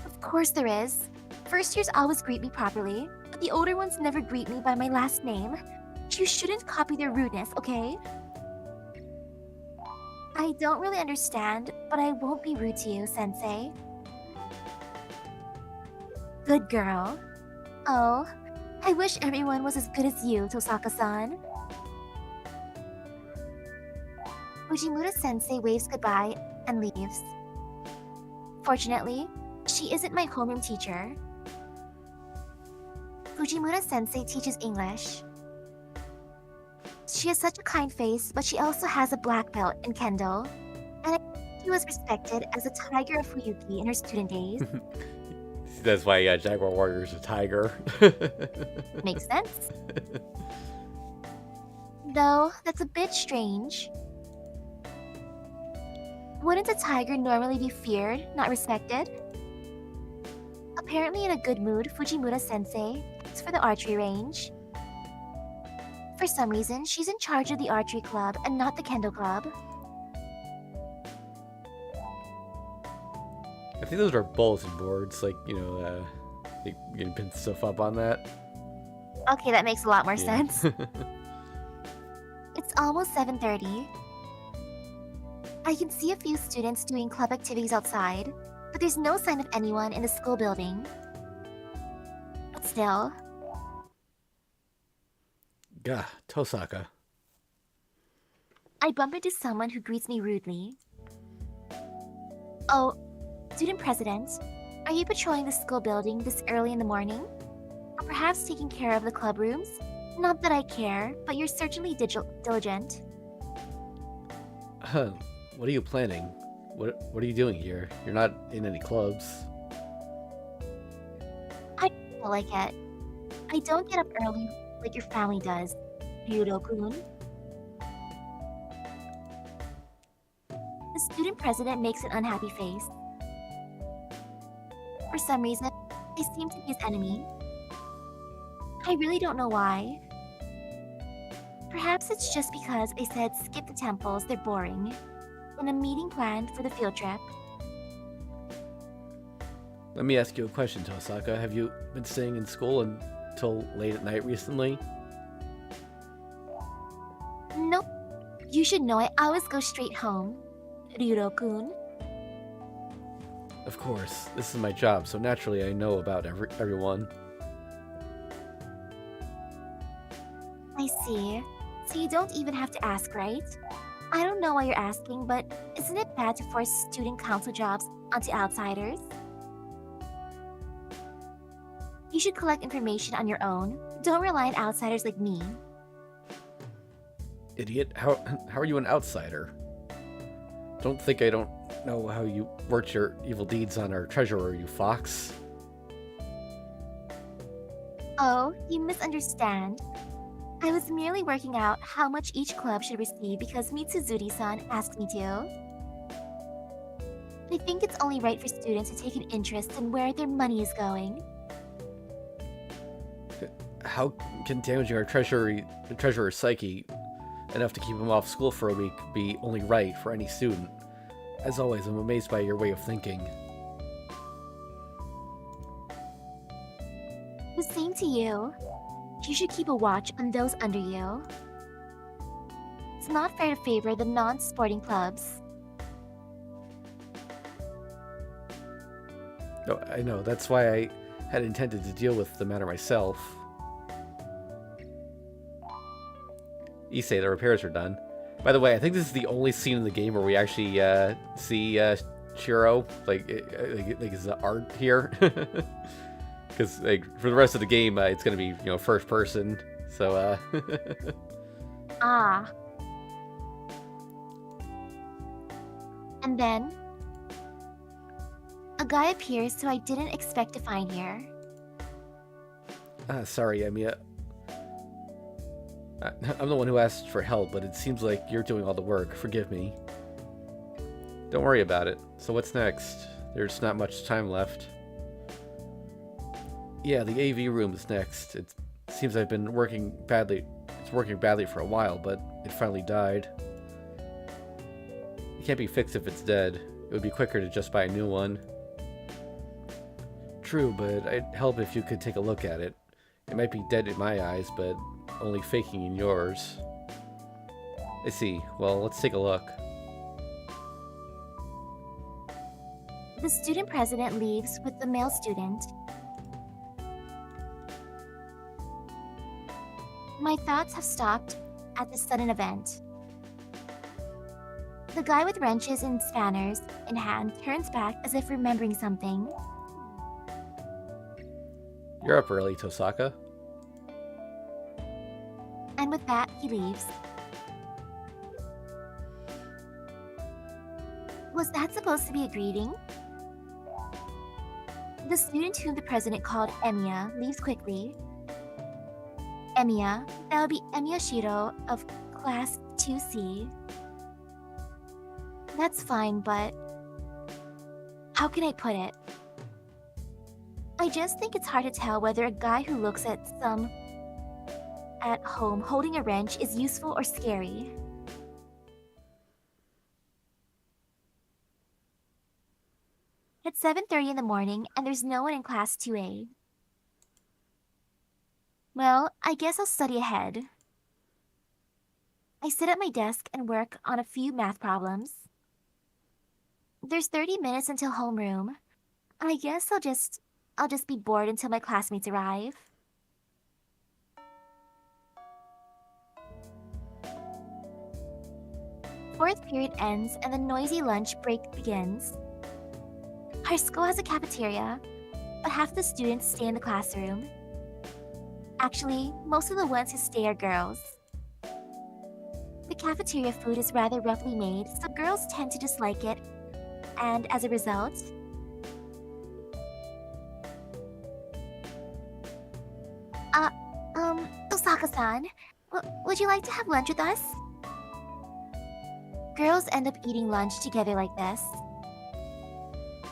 Of course there is. First years always greet me properly, but the older ones never greet me by my last name. You shouldn't copy their rudeness, okay? I don't really understand, but I won't be rude to you, Sensei. Good girl. Oh, I wish everyone was as good as you, Tosaka-san. Fujimura-sensei waves goodbye and leaves. Fortunately, she isn't my homeroom teacher. Fujimura-sensei teaches English. She has such a kind face, but she also has a black belt in Kendo. And I think she was respected as a tiger of Fuyuki in her student days. That's why Jaguar Warrior is a tiger. Makes sense. Though, that's a bit strange. Wouldn't a tiger normally be feared, not respected? Apparently in a good mood, Fujimura-sensei heads for the archery range. For some reason, she's in charge of the archery club and not the kendo club. I think those are bulletin boards, like, you can pin stuff up on that. Okay, that makes a lot more Yeah. sense. It's almost 7:30. I can see a few students doing club activities outside, but there's no sign of anyone in the school building. But still, Gah, Tosaka. I bump into someone who greets me rudely. Oh, student president, are you patrolling the school building this early in the morning? Or perhaps taking care of the club rooms? Not that I care, but you're certainly diligent. Huh, what are you planning? What are you doing here? You're not in any clubs. I don't feel like it. I don't get up early like your family does, Ryuro-kun. The student president makes an unhappy face. For some reason, I seem to be his enemy. I really don't know why. Perhaps it's just because I said skip the temples, they're boring, in a meeting planned for the field trip. Let me ask you a question, Tosaka. Have you been staying in school until late at night recently? Nope. You should know I always go straight home, Ryuro-kun. Of course, this is my job, so naturally I know about everyone. I see. So you don't even have to ask, right? I don't know why you're asking, but isn't it bad to force student council jobs onto outsiders? You should collect information on your own. Don't rely on outsiders like me. Idiot, how are you an outsider? Don't think I don't know how you worked your evil deeds on our treasurer, you fox. Oh, you misunderstand. I was merely working out how much each club should receive because Mitsuzuri-san asked me to. I think it's only right for students to take an interest in where their money is going. How can damaging our treasurer's psyche enough to keep him off school for a week be only right for any student? As always, I'm amazed by your way of thinking. The same to you. You should keep a watch on those under you. It's not fair to favor the non-sporting clubs. No, I know, that's why I had intended to deal with the matter myself. Issei, the repairs are done. By the way, I think this is the only scene in the game where we actually see Shiro, like his art here. Because like for the rest of the game, it's gonna be first person. So Ah. And then a guy appears who I didn't expect to find here. sorry, Emiya. I'm the one who asked for help, but it seems like you're doing all the work. Forgive me. Don't worry about it. So what's next? There's not much time left. Yeah, the AV room is next. It seems I've been working badly. It's working badly for a while, but it finally died. It can't be fixed if it's dead. It would be quicker to just buy a new one. True, but I'd help if you could take a look at it. It might be dead in my eyes, but only faking in yours. I see. Well, let's take a look. The student president leaves with the male student. My thoughts have stopped at this sudden event. The guy with wrenches and spanners in hand turns back as if remembering something. You're up early, Tosaka. And with that, he leaves. Was that supposed to be a greeting? The student whom the president called Emiya leaves quickly. Emiya, that would be Emiya Shiro of Class 2C. That's fine, but how can I put it? I just think it's hard to tell whether a guy who looks at home holding a wrench is useful or scary. It's 7:30 in the morning and there's no one in Class 2A. Well, I guess I'll study ahead. I sit at my desk and work on a few math problems. There's 30 minutes until homeroom. I guess I'll just be bored until my classmates arrive. Fourth period ends and the noisy lunch break begins. Our school has a cafeteria, but half the students stay in the classroom. Actually, most of the ones who stay are girls. The cafeteria food is rather roughly made, so girls tend to dislike it, and as a result, uh, Osaka-san, would you like to have lunch with us? Girls end up eating lunch together like this.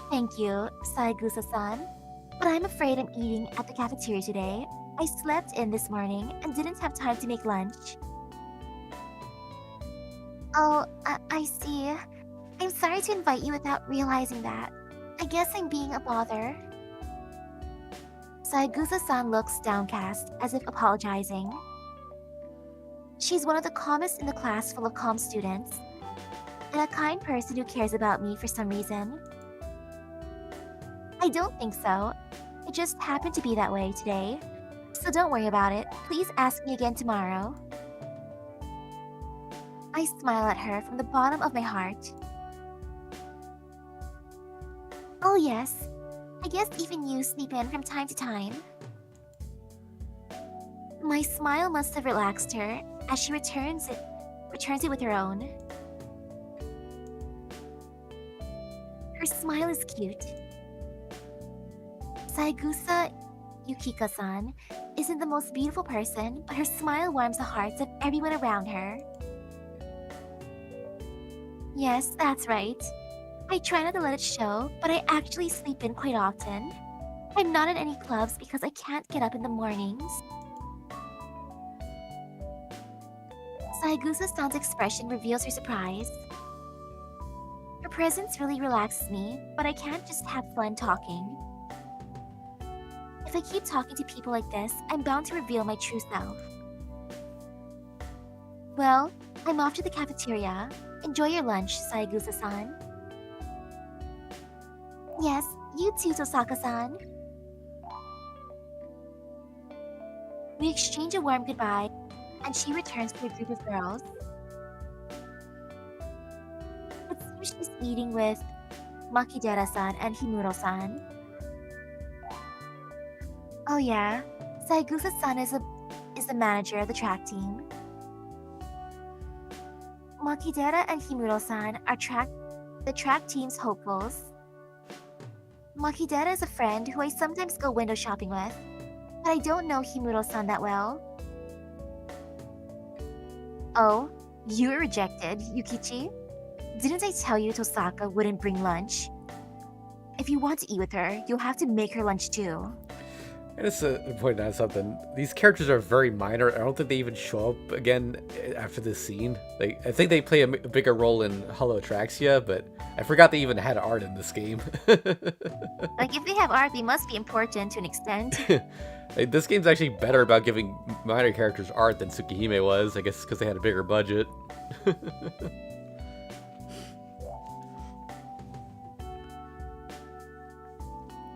Thank you, Saigusa-san, but I'm afraid I'm eating at the cafeteria today. I slept in this morning and didn't have time to make lunch. Oh, I see. I'm sorry to invite you without realizing that. I guess I'm being a bother. Saigusa-san looks downcast, as if apologizing. She's one of the calmest in the class full of calm students, and a kind person who cares about me for some reason. I don't think so. It just happened to be that way today. So don't worry about it. Please ask me again tomorrow. I smile at her from the bottom of my heart. Oh yes, I guess even you sleep in from time to time. My smile must have relaxed her as she returns it with her own. Her smile is cute. Saigusa Yukika-san isn't the most beautiful person, but her smile warms the hearts of everyone around her. Yes, that's right. I try not to let it show, but I actually sleep in quite often. I'm not in any clubs because I can't get up in the mornings. Saigusa-san's expression reveals her surprise. Her presence really relaxes me, but I can't just have fun talking. If I keep talking to people like this, I'm bound to reveal my true self. Well, I'm off to the cafeteria. Enjoy your lunch, Saigusa-san. Yes, you too, Tosaka-san. We exchange a warm goodbye, and she returns to a group of girls. It seems she's eating with Makidera-san and Himuro-san. Oh yeah, Saigusa-san is the manager of the track team. Makidera and Himuro-san are the track team's hopefuls. Makidera is a friend who I sometimes go window shopping with, but I don't know Himuro-san that well. Oh, you were rejected, Yukichi? Didn't I tell you Tosaka wouldn't bring lunch? If you want to eat with her, you'll have to make her lunch too. And it's a point out something. These characters are very minor. I don't think they even show up again after this scene. I think they play a bigger role in Hollow Atraxia, but I forgot they even had art in this game. Like, if they have art, they must be important to an extent. This game's actually better about giving minor characters art than Tsukihime was. I guess because they had a bigger budget.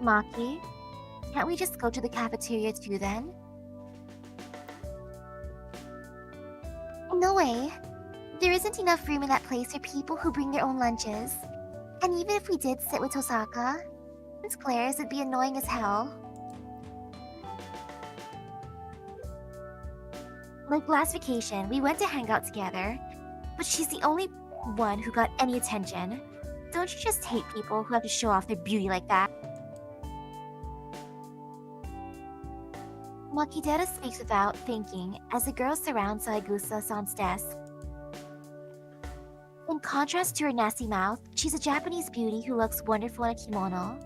Maki, can't we just go to the cafeteria too then? No way. There isn't enough room in that place for people who bring their own lunches. And even if we did sit with Tosaka, Miss Claire's would be annoying as hell. Like last vacation, we went to hang out together, but she's the only one who got any attention. Don't you just hate people who have to show off their beauty like that? Makidera speaks without thinking as the girls surround Saigusa-san's desk. In contrast to her nasty mouth, she's a Japanese beauty who looks wonderful in a kimono.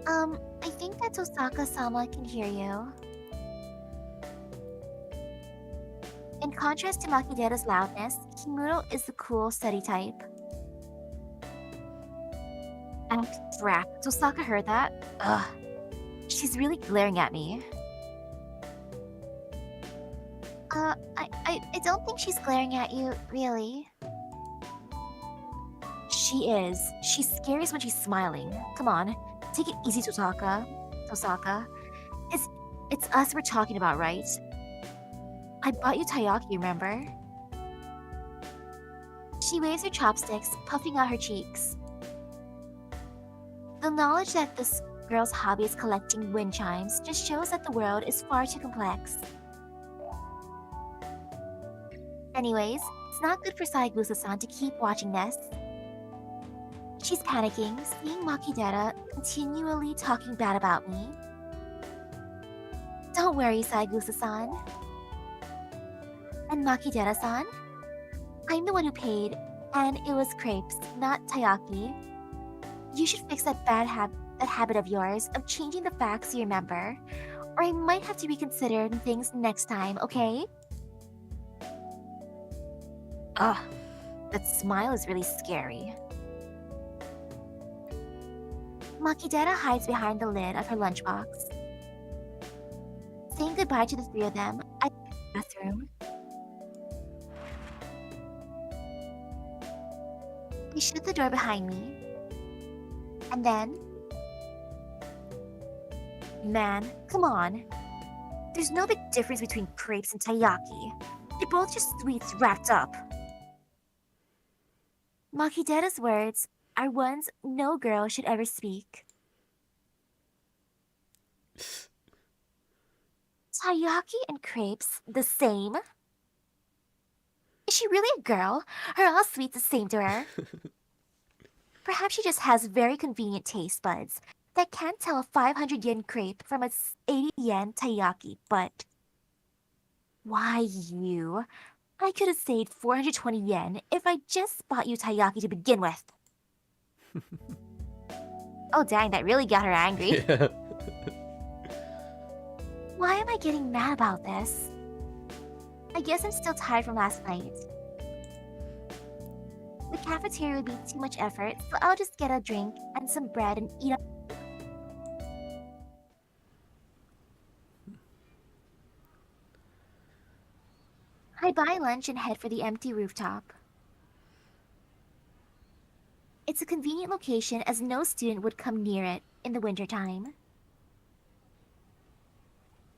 I think that Tosaka-sama can hear you. In contrast to Makidera's loudness, Kimuro is the cool, steady type. Ah, crap. Tosaka heard that? Ugh. She's really glaring at me. I don't think she's glaring at you, really. She is. She scares when she's smiling. Come on, take it easy, Tosaka. It's us we're talking about, right? I bought you taiyaki, remember? She waves her chopsticks, puffing out her cheeks. The knowledge that this girl's hobby is collecting wind chimes just shows that the world is far too complex. Anyways, it's not good for Saigusa-san to keep watching this. She's panicking, seeing Makidera continually talking bad about me. Don't worry, Saigusa-san. And Makidera-san? I'm the one who paid, and it was crepes, not taiyaki. You should fix that habit of yours of changing the facts you remember, or I might have to reconsider things next time, okay? Ugh, that smile is really scary. Makidera hides behind the lid of her lunchbox. Saying goodbye to the three of them, I go to the bathroom. I shut the door behind me. And then... Man, come on. There's no big difference between crepes and taiyaki. They're both just sweets wrapped up. Makidera's words are ones no girl should ever speak. Taiyaki and crepes the same? Is she really a girl? Are all sweets the same to her? Perhaps she just has very convenient taste buds that can't tell a 500 yen crepe from a 80 yen taiyaki, but... Why you? I could have saved 420 yen if I just bought you taiyaki to begin with. Oh dang, that really got her angry. Yeah. Why am I getting mad about this? I guess I'm still tired from last night. The cafeteria would be too much effort, so I'll just get a drink and some bread and eat up. I buy lunch and head for the empty rooftop. It's a convenient location as no student would come near it in the wintertime.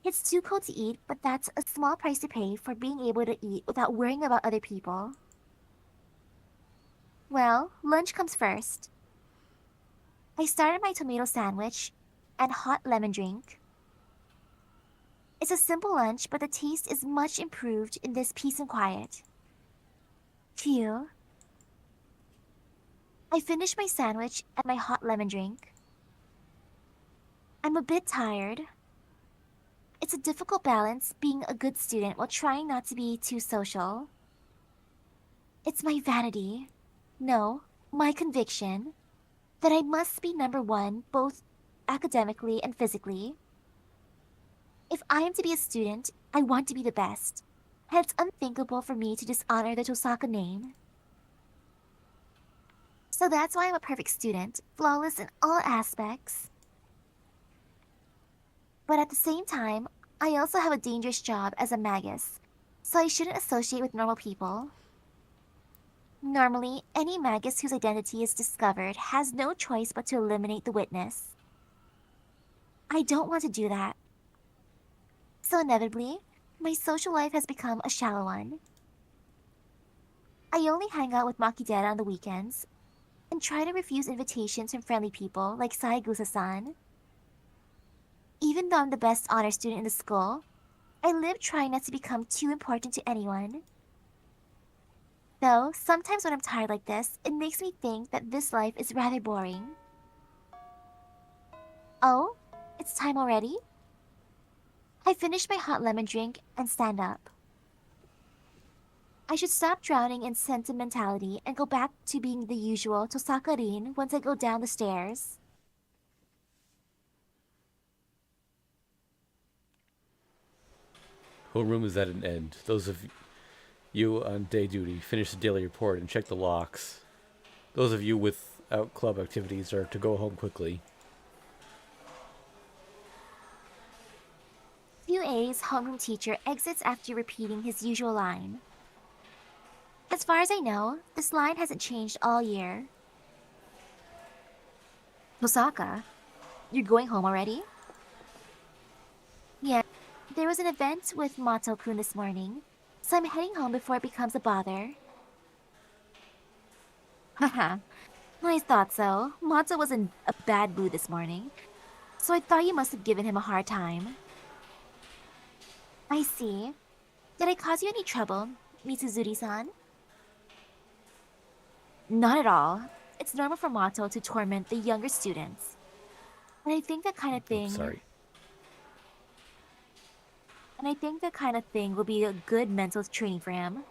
It's too cold to eat, but that's a small price to pay for being able to eat without worrying about other people. Well, lunch comes first. I started my tomato sandwich and hot lemon drink. It's a simple lunch, but the taste is much improved in this peace and quiet. Phew. I finished my sandwich and my hot lemon drink. I'm a bit tired. It's a difficult balance being a good student while trying not to be too social. It's my vanity, no, my conviction, that I must be number one both academically and physically. If I am to be a student, I want to be the best, and it's unthinkable for me to dishonor the Tosaka name. So that's why I'm a perfect student, flawless in all aspects. But at the same time, I also have a dangerous job as a magus, so I shouldn't associate with normal people. Normally, any magus whose identity is discovered has no choice but to eliminate the witness. I don't want to do that. So inevitably, my social life has become a shallow one. I only hang out with Makidera on the weekends, and try to refuse invitations from friendly people like Saigusa-san. Even though I'm the best honor student in the school, I live trying not to become too important to anyone. Though, sometimes when I'm tired like this, it makes me think that this life is rather boring. Oh, it's time already? I finish my hot lemon drink and stand up. I should stop drowning in sentimentality and go back to being the usual Tosaka-rin once I go down the stairs. Homeroom is at an end. Those of you on day duty finish the daily report and check the locks. Those of you without club activities are to go home quickly. 2A's homeroom teacher exits after repeating his usual line. As far as I know, this line hasn't changed all year. Osaka, you're going home already? Yeah, there was an event with Mato-kun this morning, so I'm heading home before it becomes a bother. Haha, I thought so. Matzo was in a bad mood this morning, so I thought you must have given him a hard time. I see. Did I cause you any trouble, Mitsuzuri-san? Not at all. It's normal for Matzo to torment the younger students. And I think that kind of Oops, thing sorry. and I think that kind of thing will be a good mental training for him.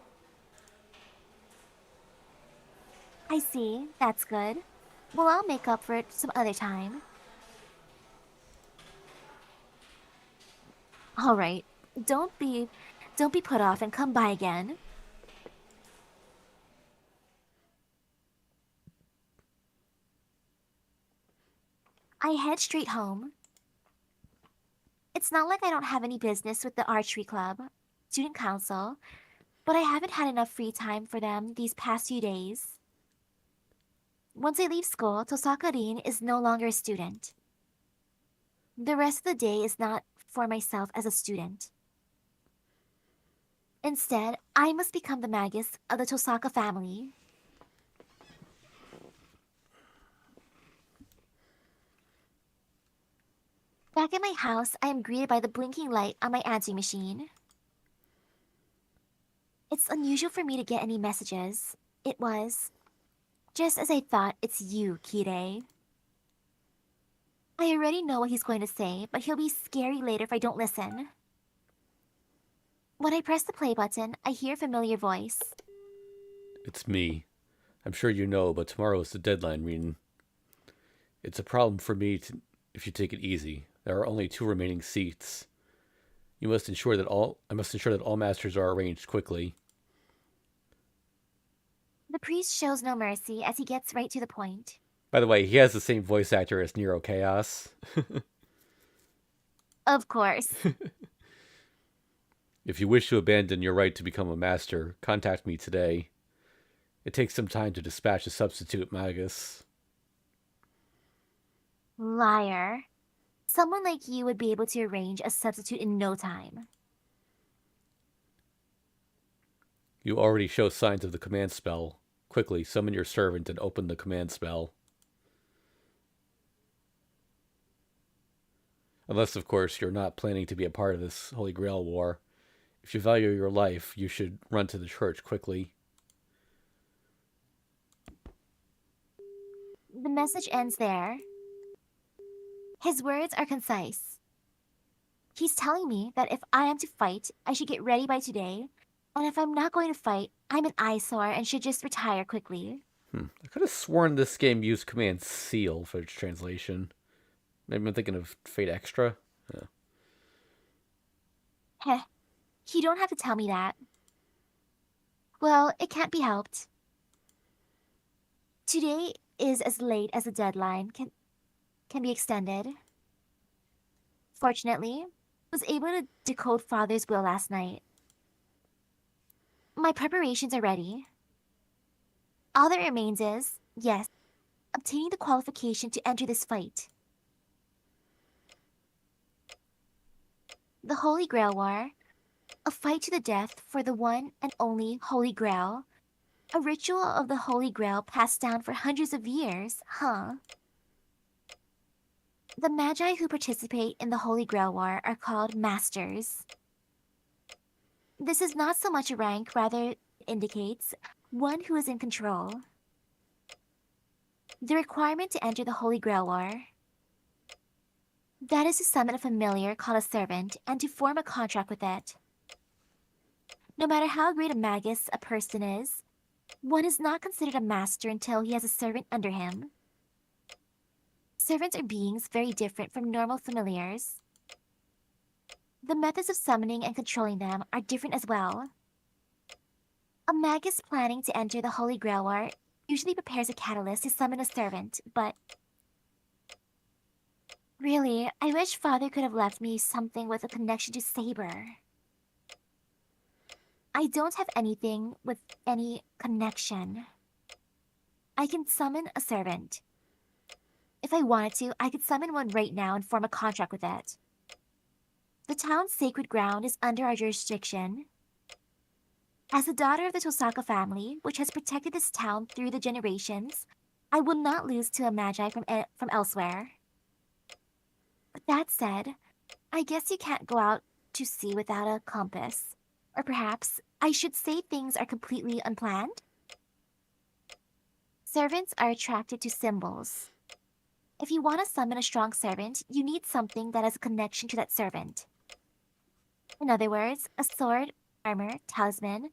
I see. That's good. Well, I'll make up for it some other time. All right. Don't be put off and come by again. I head straight home. It's not like I don't have any business with the archery club, student council, but I haven't had enough free time for them these past few days. Once I leave school, Tosaka-rin is no longer a student. The rest of the day is not for myself as a student. Instead, I must become the magus of the Tosaka family. Back at my house, I am greeted by the blinking light on my answering machine. It's unusual for me to get any messages. It was. Just as I thought, it's you, Kirei. I already know what he's going to say, but he'll be scary later if I don't listen. When I press the play button, I hear a familiar voice. It's me. I'm sure you know, but tomorrow is the deadline, Rin. It's a problem for me if you take it easy. There are only 2 remaining seats. I must ensure that all masters are arranged quickly. The priest shows no mercy as he gets right to the point. By the way, he has the same voice actor as Nero Chaos. Of course. If you wish to abandon your right to become a master, contact me today. It takes some time to dispatch a substitute magus. Liar. Someone like you would be able to arrange a substitute in no time. You already show signs of the command spell. Quickly, summon your servant and open the command spell. Unless, of course, you're not planning to be a part of this Holy Grail War. If you value your life, you should run to the church quickly. The message ends there. His words are concise. He's telling me that if I am to fight, I should get ready by today, and if I'm not going to fight, I'm an eyesore and should just retire quickly. I could have sworn this game used Command Seal for its translation. Maybe I'm thinking of Fate Extra. Yeah. Heh, you don't have to tell me that. Well, it can't be helped. Today is as late as the deadline can be extended. Fortunately, I was able to decode Father's will last night. My preparations are ready. All that remains is, yes, obtaining the qualification to enter this fight. The Holy Grail War, a fight to the death for the one and only Holy Grail, a ritual of the Holy Grail passed down for hundreds of years, huh? The Magi who participate in the Holy Grail War are called Masters. This is not so much a rank, rather it indicates one who is in control. The requirement to enter the Holy Grail War. That is to summon a familiar called a servant and to form a contract with it. No matter how great a magus a person is, one is not considered a master until he has a servant under him. Servants are beings very different from normal familiars. The methods of summoning and controlling them are different as well. A magus planning to enter the Holy Grail War usually prepares a catalyst to summon a servant, but... Really, I wish Father could have left me something with a connection to Saber. I don't have anything with any connection. I can summon a servant. If I wanted to, I could summon one right now and form a contract with it. The town's sacred ground is under our jurisdiction. As the daughter of the Tosaka family, which has protected this town through the generations, I will not lose to a magi from elsewhere. But that said, I guess you can't go out to sea without a compass. Or perhaps I should say things are completely unplanned? Servants are attracted to symbols. If you want to summon a strong servant, you need something that has a connection to that servant. In other words, a sword, armor, talisman,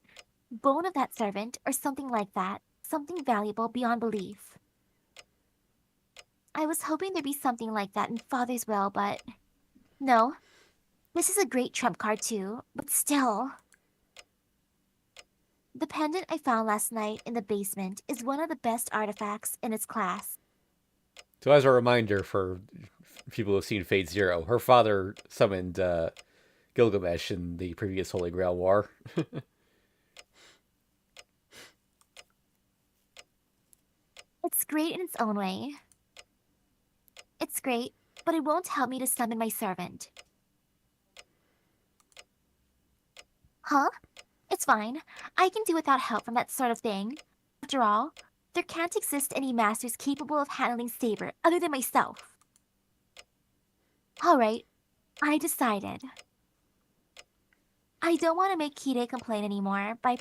bone of that servant, or something like that, something valuable beyond belief. I was hoping there'd be something like that in Father's will, but no. This is a great trump card too, but still. The pendant I found last night in the basement is one of the best artifacts in its class. So, as a reminder for people who have seen Fate Zero, her father summoned Gilgamesh in the previous Holy Grail War. It's great in its own way. It's great, but it won't help me to summon my servant. Huh? It's fine. I can do without help from that sort of thing. After all, there can't exist any masters capable of handling Saber other than myself. Alright, I decided. I don't want to make Kide complain anymore by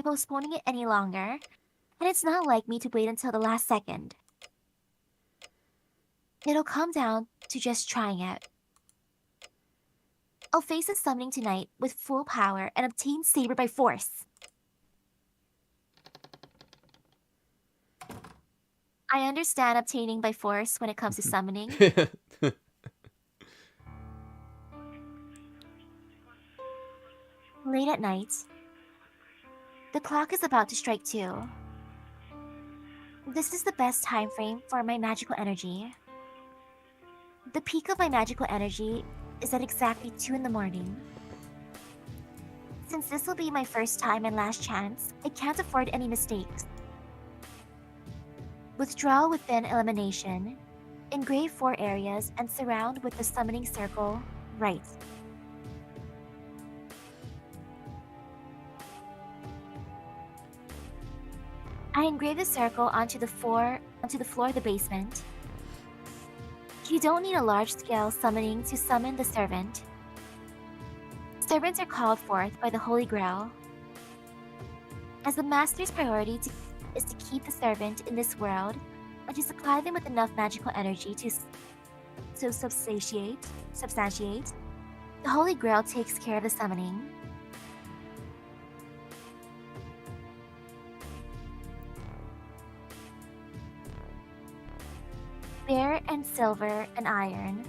postponing it any longer, and it's not like me to wait until the last second. It'll come down to just trying it. I'll face a summoning tonight with full power and obtain Saber by force. I understand obtaining by force when it comes to summoning. Late at night. The clock is about to strike 2. This is the best time frame for my magical energy. The peak of my magical energy is at exactly 2 in the morning. Since this will be my first time and last chance, I can't afford any mistakes. Withdraw within elimination. Engrave 4 areas and surround with the summoning circle right. I engrave the circle onto the floor of the basement. You don't need a large-scale summoning to summon the servant. Servants are called forth by the Holy Grail. As the Master's priority is to keep the servant in this world and to supply them with enough magical energy to substantiate, the Holy Grail takes care of the summoning. Bear and silver and iron,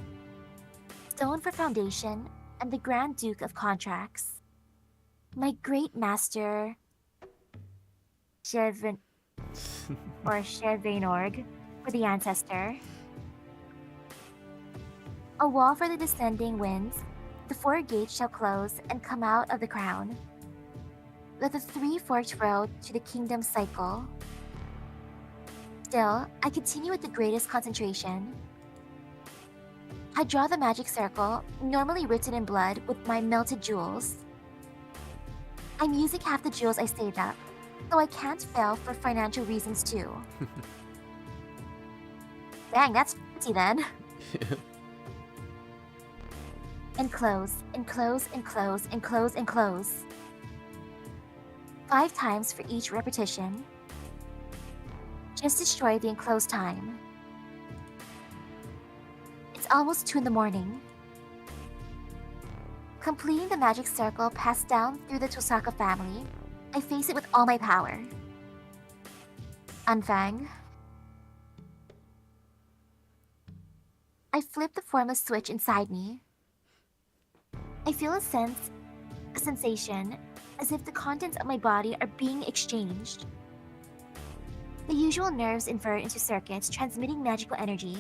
stone for foundation, and the Grand Duke of Contracts. My great master, Shervainorg, for the ancestor. A wall for the descending winds, the 4 gates shall close and come out of the crown. Let the 3-forked road to the kingdom cycle. Still, I continue with the greatest concentration. I draw the magic circle, normally written in blood, with my melted jewels. I'm using half the jewels I saved up, so I can't fail for financial reasons too. Dang, that's fancy then. And close, and close, and close, and close, and close. 5 times for each repetition. Just destroy the enclosed time. It's almost 2 in the morning. Completing the magic circle passed down through the Tosaka family, I face it with all my power. Unfang. I flip the formless switch inside me. I feel a sensation, as if the contents of my body are being exchanged. The usual nerves invert into circuits transmitting magical energy.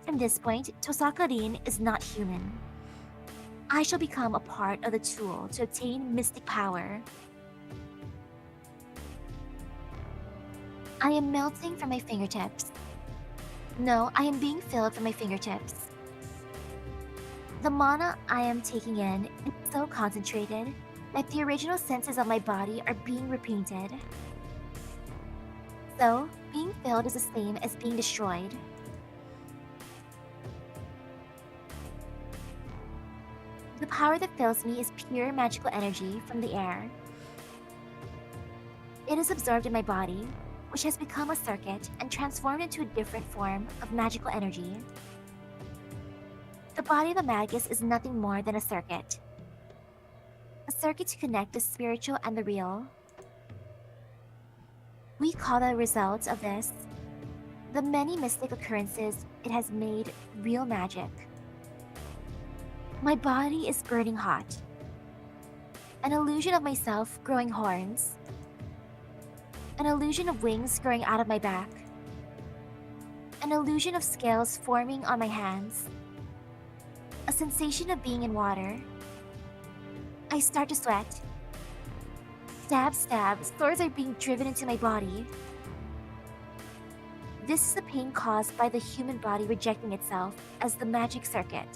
From this point, Tosaka-rin is not human. I shall become a part of the tool to obtain mystic power. I am melting from my fingertips. No, I am being filled from my fingertips. The mana I am taking in is so concentrated that the original senses of my body are being repainted. So, being filled is the same as being destroyed. The power that fills me is pure magical energy from the air. It is absorbed in my body, which has become a circuit and transformed into a different form of magical energy. The body of a magus is nothing more than a circuit. A circuit to connect the spiritual and the real. We call the results of this the many mystic occurrences it has made real magic. My body is burning hot. An illusion of myself growing horns. An illusion of wings growing out of my back. An illusion of scales forming on my hands. A sensation of being in water. I start to sweat. Stab, stab, swords are being driven into my body. This is the pain caused by the human body rejecting itself as the magic circuit.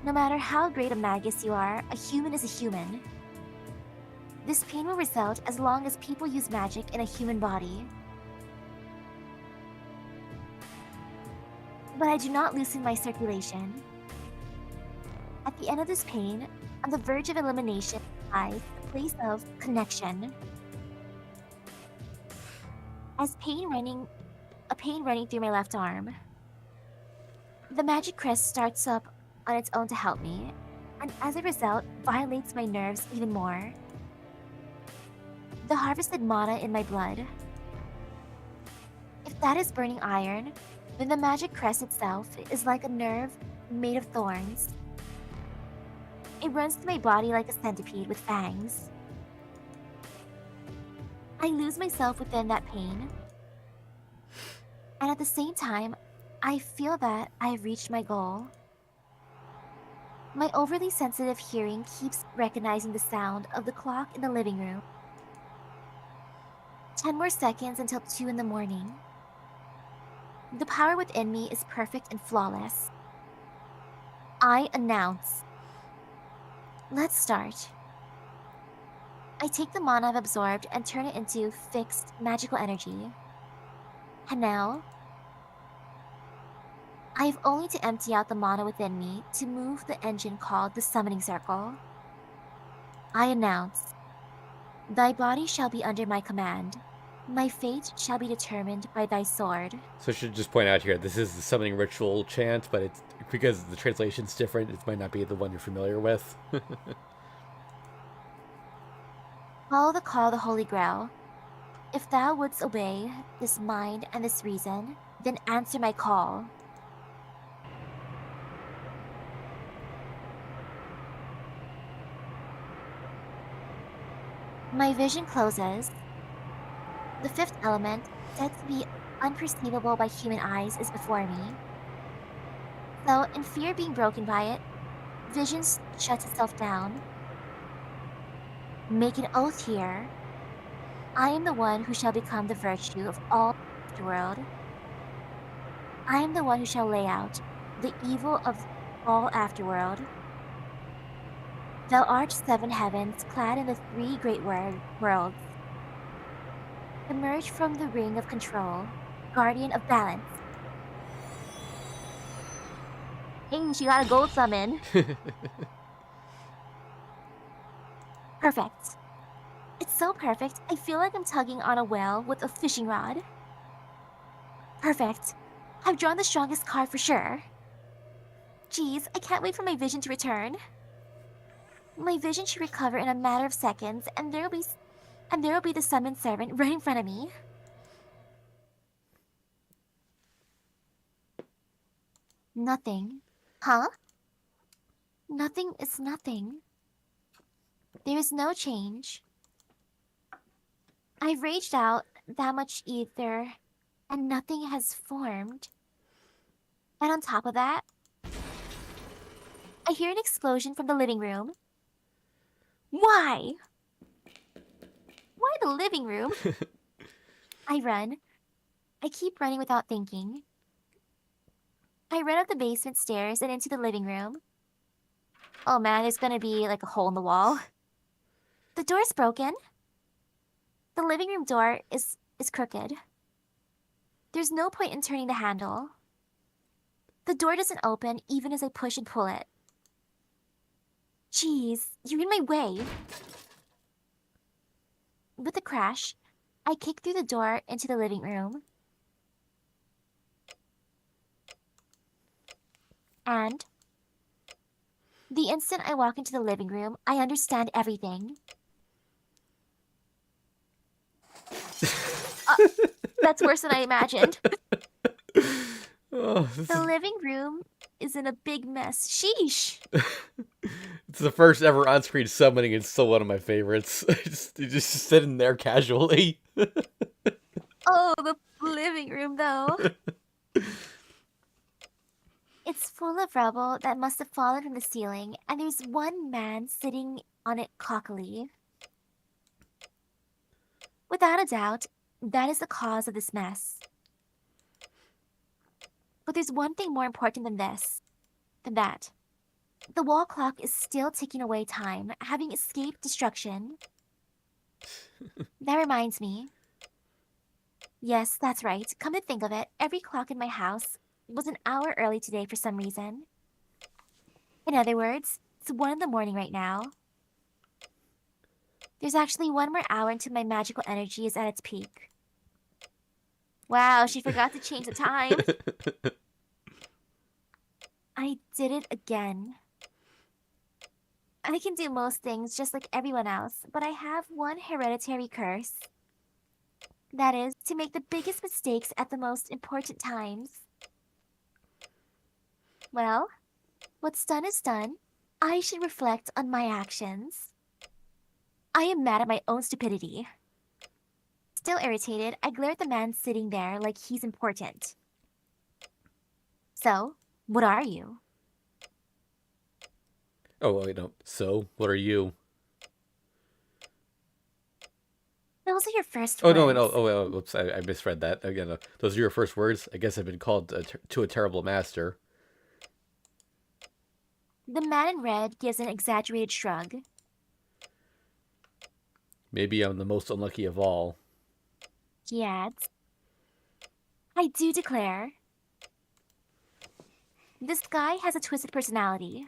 No matter how great a magus you are, a human is a human. This pain will result as long as people use magic in a human body. But I do not loosen my circulation. At the end of this pain, on the verge of elimination, lies the place of connection. As a pain running through my left arm. The magic crest starts up on its own to help me, and as a result, violates my nerves even more. The harvested mana in my blood. If that is burning iron, then the magic crest itself is like a nerve made of thorns. It runs through my body like a centipede with fangs. I lose myself within that pain. And at the same time, I feel that I have reached my goal. My overly sensitive hearing keeps recognizing the sound of the clock in the living room. 10 more seconds until 2 in the morning. The power within me is perfect and flawless. I announce. Let's start. I take the mana I've absorbed and turn it into fixed magical energy. And now, I have only to empty out the mana within me to move the engine called the summoning circle. I announce. Thy body shall be under my command. My fate shall be determined by thy sword. So I should just point out here, this is the summoning ritual chant, but it's because the translation's different, it might not be the one you're familiar with. Follow the call of the Holy Grail. If thou wouldst obey this mind and this reason, then answer my call. My vision closes. The fifth element, said to be unperceivable by human eyes, is before me. So, in fear of being broken by it, vision shuts itself down. Make an oath here. I am the one who shall become the virtue of all the world. I am the one who shall lay out the evil of all afterworld. Thou art 7 heavens clad in the 3 great worlds. Emerge from the ring of control, guardian of balance. Hey, she got a gold summon. Perfect. It's so perfect, I feel like I'm tugging on a whale with a fishing rod. Perfect. I've drawn the strongest card for sure. Geez, I can't wait for my vision to return. My vision should recover in a matter of seconds, and there will be the summoned servant right in front of me. Nothing. Huh? Nothing is nothing. There is no change. I've raged out that much ether, and nothing has formed. And on top of that, I hear an explosion from the living room. Why? Why the living room? I run. I keep running without thinking. I run up the basement stairs and into the living room. Oh man, there's gonna be like a hole in the wall. The door's broken. The living room door is is crooked. There's no point in turning the handle. The door doesn't open even as I push and pull it. Jeez, you're in my way. With a crash, I kick through the door into the living room. And the instant I walk into the living room, I understand everything. That's worse than I imagined. Oh, The living room is in a big mess. Sheesh. it's the first ever on-screen summoning. It's still one of my favorites. Just sitting there casually. Oh, the living room, though. It's full of rubble that must have fallen from the ceiling, and there's one man sitting on it cockily. Without a doubt, that is the cause of this mess. But there's one thing more important than that. The wall clock is still ticking away time, having escaped destruction. That reminds me. Yes, that's right. Come to think of it, every clock in my house was an hour early today for some reason. In other words, it's 1 in the morning right now. There's actually 1 more hour until my magical energy is at its peak. Wow, she forgot to change the time. I did it again. I can do most things just like everyone else, but I have one hereditary curse. That is, to make the biggest mistakes at the most important times. Well, what's done is done. I should reflect on my actions. I am mad at my own stupidity. Still irritated, I glare at the man sitting there like he's important. So, what are you? Oh, wait, no. So, what are you? Those are your first Oh, words. no, no. Oh, whoops. I misread that. Again, those are your first words? I guess I've been called to a terrible master. The man in red gives an exaggerated shrug. Maybe I'm the most unlucky of all. He adds, I do declare. This guy has a twisted personality.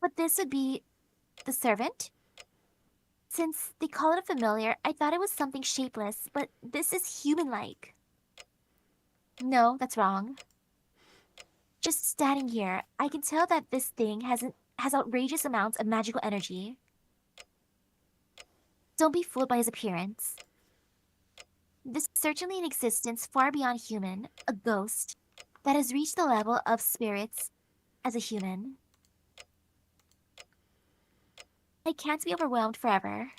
But this would be the servant? Since they call it a familiar, I thought it was something shapeless, but this is human-like. No, that's wrong. Just standing here, I can tell that this thing has outrageous amounts of magical energy. Don't be fooled by his appearance. This is certainly an existence far beyond human, a ghost, that has reached the level of spirits as a human. I can't be overwhelmed forever.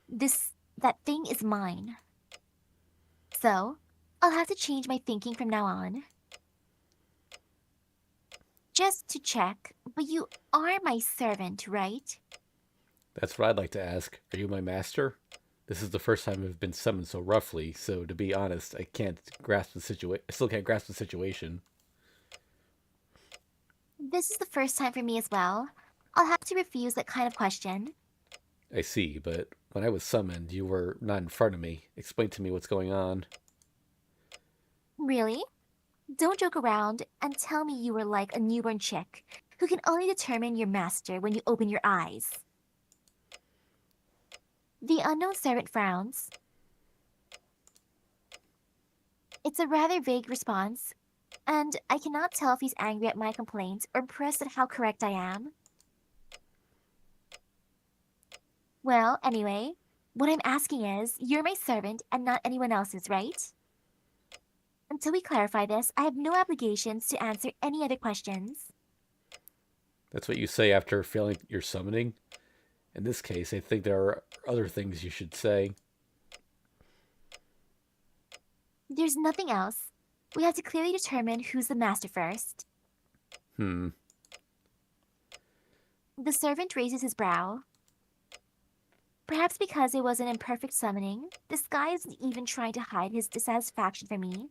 That thing is mine. So, I'll have to change my thinking from now on. Just to check, but you are my servant, right? That's what I'd like to ask. Are you my master? This is the first time I've been summoned so roughly, so to be honest, I still can't grasp the situation. This is the first time for me as well. I'll have to refuse that kind of question. I see, but when I was summoned, you were not in front of me. Explain to me what's going on. Really? Don't joke around and tell me you were like a newborn chick who can only determine your master when you open your eyes. The unknown servant frowns. It's a rather vague response, and I cannot tell if he's angry at my complaints or impressed at how correct I am. Well, anyway, what I'm asking is, you're my servant and not anyone else's, right? Until we clarify this, I have no obligations to answer any other questions. That's what you say after failing your summoning? In this case, I think there are other things you should say. There's nothing else. We have to clearly determine who's the master first. The servant raises his brow. Perhaps because it was an imperfect summoning, this guy isn't even trying to hide his dissatisfaction from me.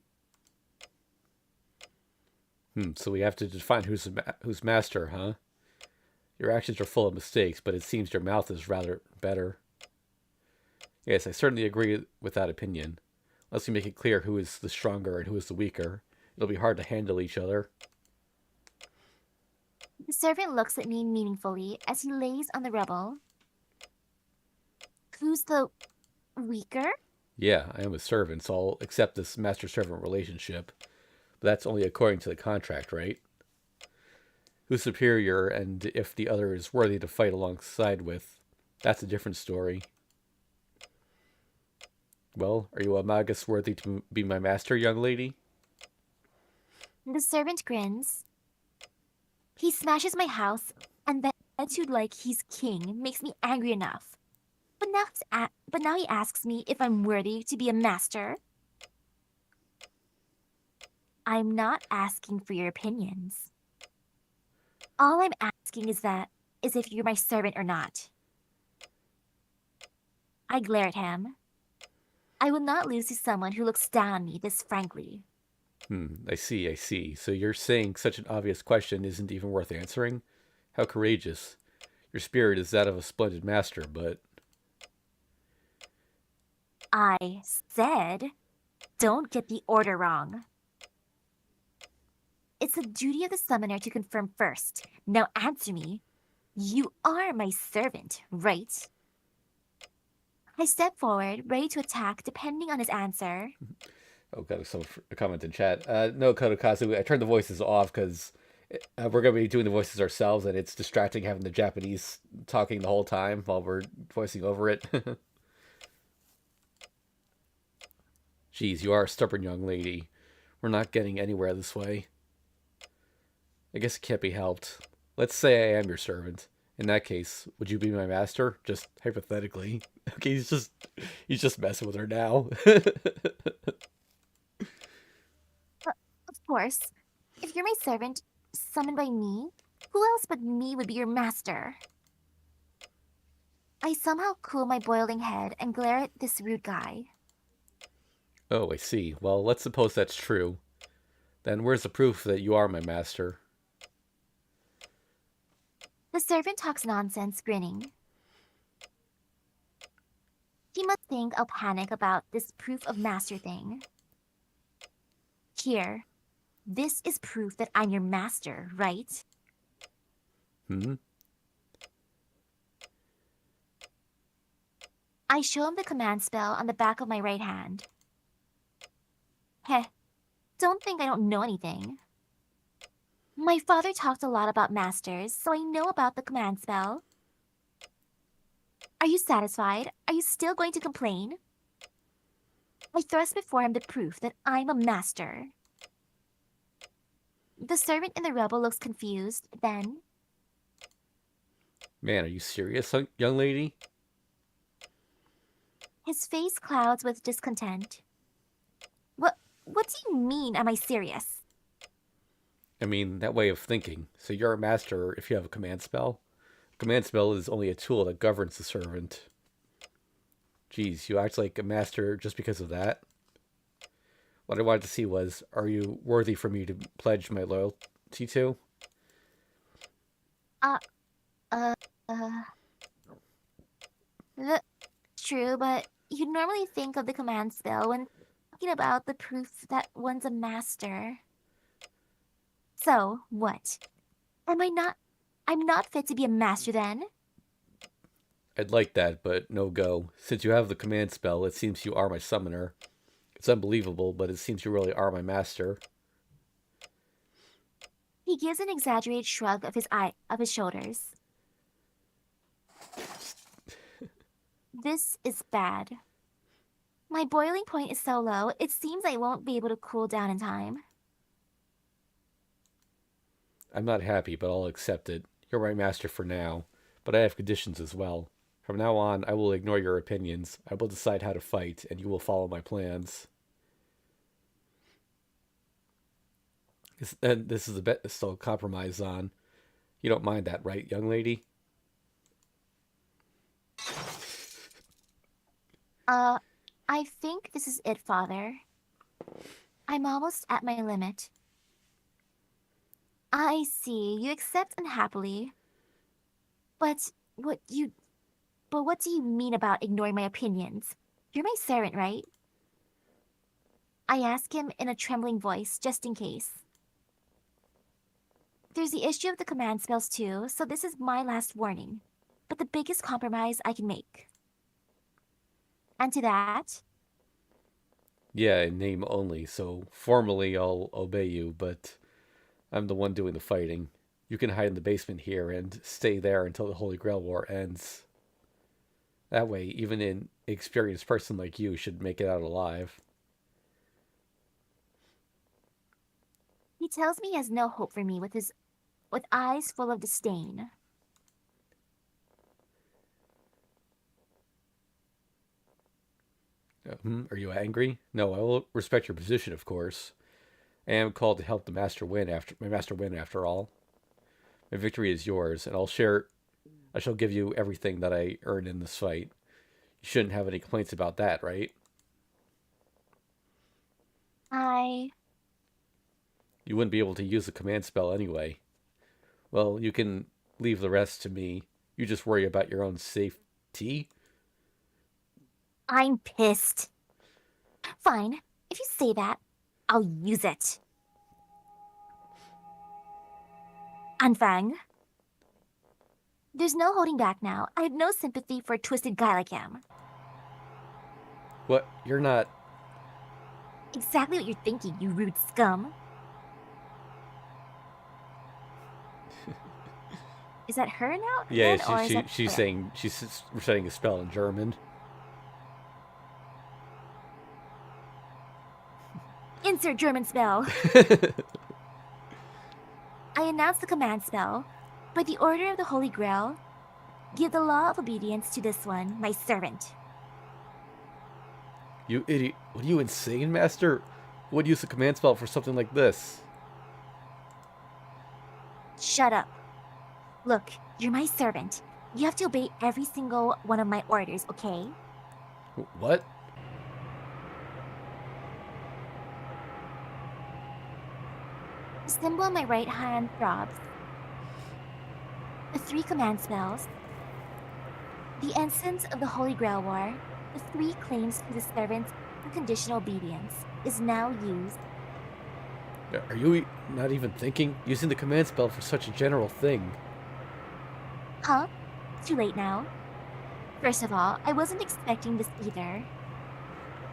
So we have to define who's master, huh? Your actions are full of mistakes, but it seems your mouth is rather better. Yes, I certainly agree with that opinion. Unless we make it clear who is the stronger and who is the weaker, it'll be hard to handle each other. The servant looks at me meaningfully as he lays on the rubble. Who's the weaker? Yeah, I am a servant, so I'll accept this master servant relationship. But that's only according to the contract, right? Who's superior and if the other is worthy to fight alongside with, that's a different story. Well, are you a magus worthy to be my master, young lady? The servant grins. He smashes my house, and that attitude like he's king makes me angry enough. But now he asks me if I'm worthy to be a master. I'm not asking for your opinions. All I'm asking is if you're my servant or not. I glare at him. I will not lose to someone who looks down on me this frankly. I see, I see. So you're saying such an obvious question isn't even worth answering? How courageous. Your spirit is that of a splendid master, but I said, don't get the order wrong. It's the duty of the summoner to confirm first. Now answer me. You are my servant, right? I step forward, ready to attack depending on his answer. oh, got a comment in chat. No, Kotokazu, I turned the voices off because we're going to be doing the voices ourselves, and it's distracting having the Japanese talking the whole time while we're voicing over it. Geez, you are a stubborn young lady. We're not getting anywhere this way. I guess it can't be helped. Let's say I am your servant. In that case, would you be my master? Just hypothetically. Okay, he's just messing with her now. Of course, if you're my servant, summoned by me, who else but me would be your master? I somehow cool my boiling head and glare at this rude guy. Oh, I see. Well, let's suppose that's true. Then where's the proof that you are my master? The servant talks nonsense, grinning. He must think I'll panic about this proof of master thing. Here, this is proof that I'm your master, right? Hmm? I show him the command spell on the back of my right hand. Heh, don't think I don't know anything. My father talked a lot about masters, so I know about the command spell. Are you satisfied? Are you still going to complain? I thrust before him the proof that I'm a master. The servant in the rubble looks confused, then... Man, are you serious, young lady? His face clouds with discontent. What do you mean, am I serious? I mean, that way of thinking. So you're a master if you have a command spell? A command spell is only a tool that governs the servant. Geez, you act like a master just because of that? What I wanted to see was, are you worthy for me to pledge my loyalty to? Uh, uh, uh... That's true, but you'd normally think of the command spell when talking about the proof that one's a master. So, what? Am I not... I'm not fit to be a master then? I'd like that, but no go. Since you have the command spell, it seems you are my summoner. It's unbelievable, but it seems you really are my master. He gives an exaggerated shrug of his shoulders. This is bad. My boiling point is so low, it seems I won't be able to cool down in time. I'm not happy, but I'll accept it. You're my master for now, but I have conditions as well. From now on, I will ignore your opinions. I will decide how to fight, and you will follow my plans. And this is a bit still a compromise on. You don't mind that, right, young lady? I think this is it, Father. I'm almost at my limit. I see, you accept unhappily. But what you But what do you mean about ignoring my opinions? You're my servant, right? I ask him in a trembling voice, just in case. There's the issue of the command spells too, so this is my last warning. But the biggest compromise I can make. And to that, Yeah, in name only, so formally I'll obey you, but I'm the one doing the fighting. You can hide in the basement here and stay there until the Holy Grail War ends. That way, even an experienced person like you should make it out alive. he tells me he has no hope for me with eyes full of disdain. Are you angry? No, I will respect your position, of course. I am called to help the master win after all. My victory is yours, and I shall give you everything that I earn in this fight. You shouldn't have any complaints about that, right? I You wouldn't be able to use the command spell anyway. Well, you can leave the rest to me. You just worry about your own safety. I'm pissed. Fine, if you say that, I'll use it. Anfang. There's no holding back now. I have no sympathy for a twisted guy like him. What? You're not. Exactly what you're thinking, you rude scum. Is that her now? Yeah, Then, or is that she's okay. saying she's reciting a spell in German. Insert German spell. I announce the command spell. By the order of the Holy Grail, give the law of obedience to this one, my servant. You idiot! What are you insane, Master? Who would use the command spell for something like this? Shut up. Look, you're my servant. You have to obey every single one of my orders, okay? What? The symbol on my right hand throbs. The 3 command spells. The essence of the Holy Grail War. The 3 claims to the servant's unconditional obedience is now used. Are you not even thinking? Using the command spell for such a general thing. Huh? Too late now. First of all, I wasn't expecting this either.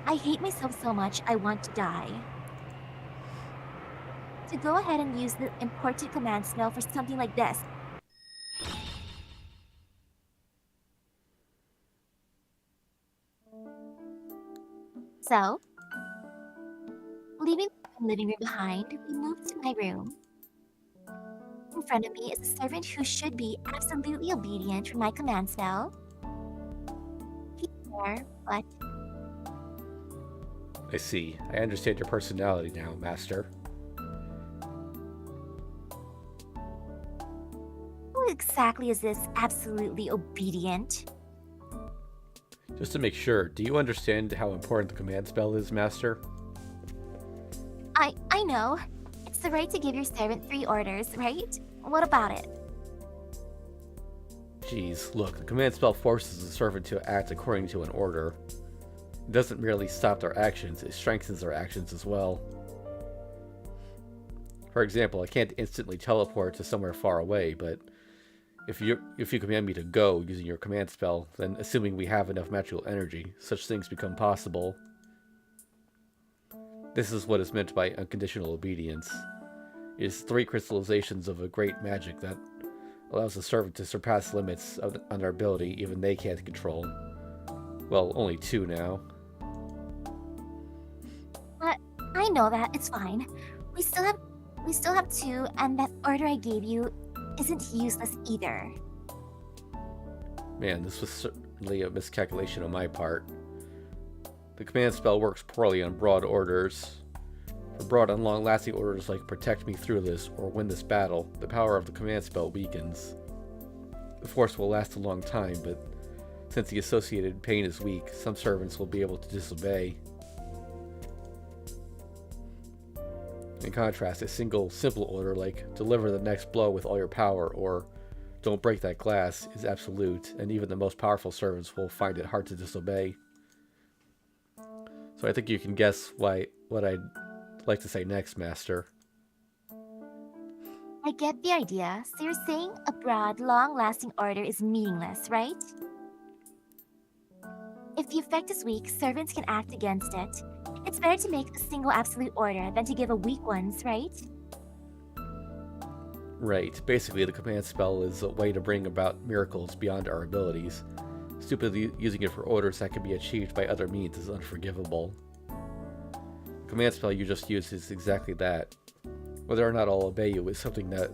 I hate myself so much I want to die. To go ahead and use the important command spell for something like this. So, leaving the living room behind, we move to my room. In front of me is a servant who should be absolutely obedient for my command spell. He's there, but I see. I understand your personality now, Master. who exactly is this absolutely obedient? Just to make sure, do you understand how important the command spell is, Master? I know. It's the right to give your servant 3 orders, right? What about it? Jeez, look, the command spell forces the servant to act according to an order. It doesn't merely stop their actions, it strengthens their actions as well. For example, I can't instantly teleport to somewhere far away, but if you command me to go using your command spell, then assuming we have enough magical energy, such things become possible. This is what is meant by unconditional obedience. It is 3 crystallizations of a great magic that allows the servant to surpass limits on their ability even they can't control. Well, only 2 now. I know that. It's fine. We still have 2, and that order I gave you isn't useless either. Man, this was certainly a miscalculation on my part. The command spell works poorly on broad orders. For broad and long-lasting orders like protect me through this or win this battle, the power of the command spell weakens. The force will last a long time, but since the associated pain is weak, some servants will be able to disobey. In contrast, a single, simple order like deliver the next blow with all your power or "Don't break that glass" is absolute, and even the most powerful servants will find it hard to disobey. So I think you can guess what I'd like to say next, Master. I get the idea. So you're saying a broad, long-lasting order is meaningless, right? If the effect is weak, servants can act against it. It's better to make a single absolute order than to give a weak ones, right? Right. Basically, the command spell is a way to bring about miracles beyond our abilities. Stupidly using it for orders that can be achieved by other means is unforgivable. The command spell you just used is exactly that. Whether or not I'll obey you is something that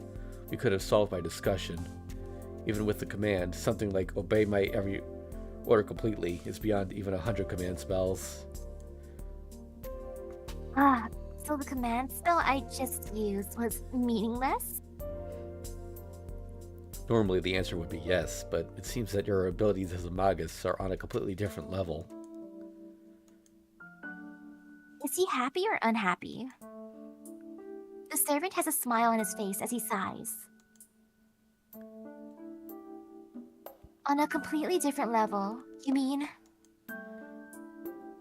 we could have solved by discussion. Even with the command, something like obey my every order completely is beyond even 100 command spells. Ah, so the command spell I just used was meaningless? Normally the answer would be yes, but it seems that your abilities as a magus are on a completely different level. Is he happy or unhappy? The servant has a smile on his face as he sighs. On a completely different level, you mean?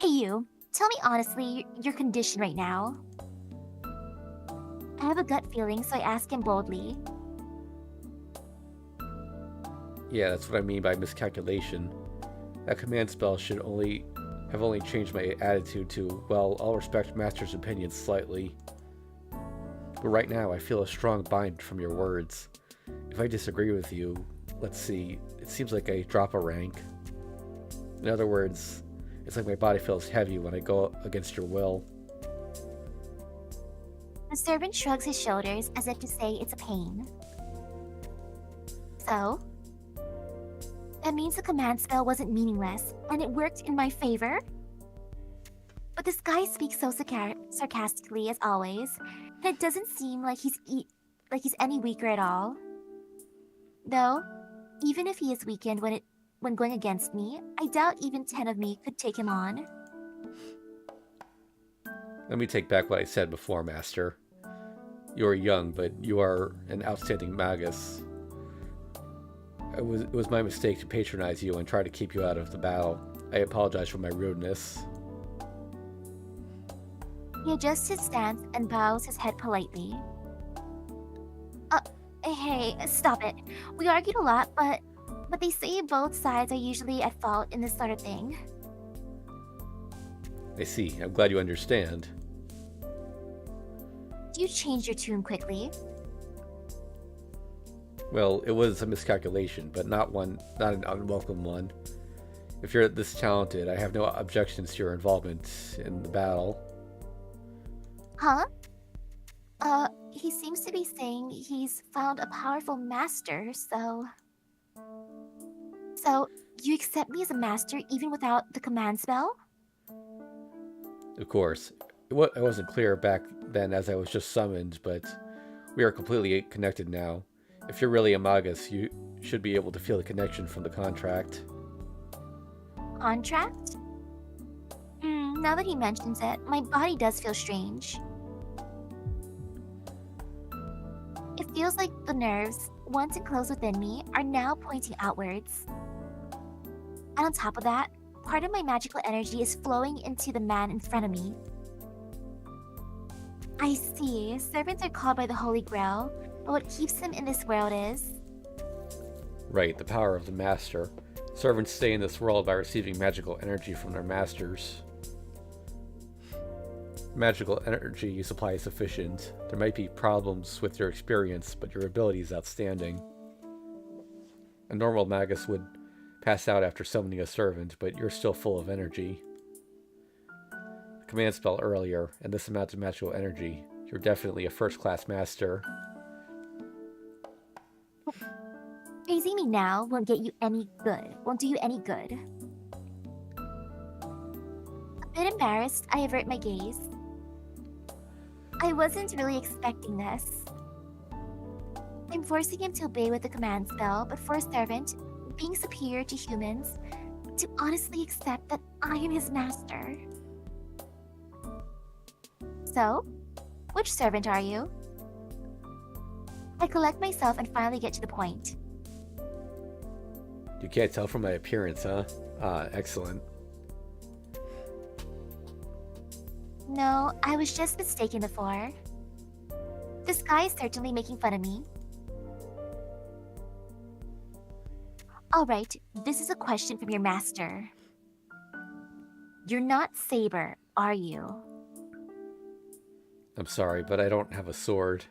Hey you, tell me honestly your condition right now. I have a gut feeling, so I ask him boldly. Yeah, that's what I mean by miscalculation. That command spell should have only changed my attitude to, well, I'll respect Master's opinions slightly. But right now, I feel a strong bind from your words. If I disagree with you, let's see, it seems like I drop a rank. In other words, it's like my body feels heavy when I go against your will. The servant shrugs his shoulders as if to say it's a pain. So? That means the command spell wasn't meaningless, and it worked in my favor? But this guy speaks so sarcastically as always, and it doesn't seem like he's any weaker at all. Though, even if he is weakened when going against me, I doubt even 10 of me could take him on. Let me take back what I said before, Master. You are young, but you are an outstanding magus. It was my mistake to patronize you and try to keep you out of the battle. I apologize for my rudeness. He adjusts his stance and bows his head politely. Hey, stop it. We argued a lot, but they say both sides are usually at fault in this sort of thing. I see. I'm glad you understand. Do you change your tune quickly? Well, it was a miscalculation, but not an unwelcome one. If you're this talented, I have no objections to your involvement in the battle. Huh? He seems to be saying he's found a powerful master, so... So, you accept me as a master even without the command spell? Of course. I wasn't clear back then as I was just summoned, but we are completely connected now. If you're really a magus, you should be able to feel the connection from the contract. Contract? Now that he mentions it, my body does feel strange. It feels like the nerves, once enclosed within me, are now pointing outwards. And on top of that, part of my magical energy is flowing into the man in front of me. I see. Servants are called by the Holy Grail, but what keeps them in this world is... Right, the power of the master. Servants stay in this world by receiving magical energy from their masters. Magical energy supply is sufficient. There might be problems with your experience, but your ability is outstanding. A normal magus would pass out after summoning a servant, but you're still full of energy. The command spell earlier, and this amount of magical energy. You're definitely a first-class master. Praising me now won't get you any good. Won't do you any good. A bit embarrassed, I avert my gaze. I wasn't really expecting this. I'm forcing him to obey with the command spell, but for a servant, being superior to humans, to honestly accept that I am his master. So, which servant are you? I collect myself and finally get to the point. You can't tell from my appearance, huh? Ah, excellent. No, I was just mistaken before. The sky is certainly making fun of me. Alright, this is a question from your master. You're not Saber, are you? I'm sorry, but I don't have a sword.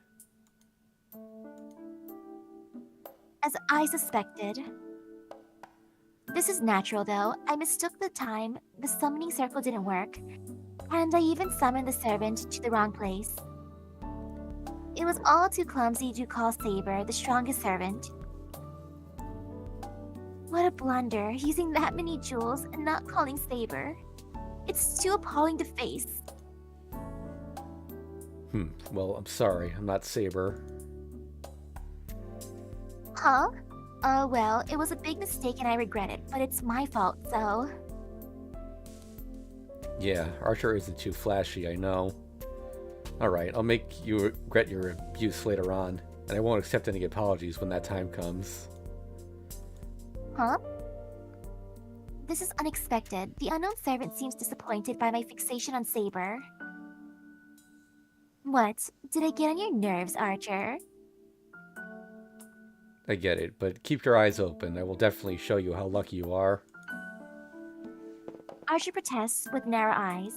As I suspected. This is natural though. I mistook the time, the summoning circle didn't work, and I even summoned the servant to the wrong place. It was all too clumsy to call Saber the strongest servant. What a blunder, using that many jewels and not calling Saber. It's too appalling to face. Well, I'm sorry. I'm not Saber. Huh? Well, it was a big mistake and I regret it, but it's my fault, so... Yeah, Archer isn't too flashy, I know. Alright, I'll make you regret your abuse later on, and I won't accept any apologies when that time comes. Huh? This is unexpected. The unknown servant seems disappointed by my fixation on Saber. What? Did I get on your nerves, Archer? I get it, but keep your eyes open. I will definitely show you how lucky you are. Archer protests with narrow eyes.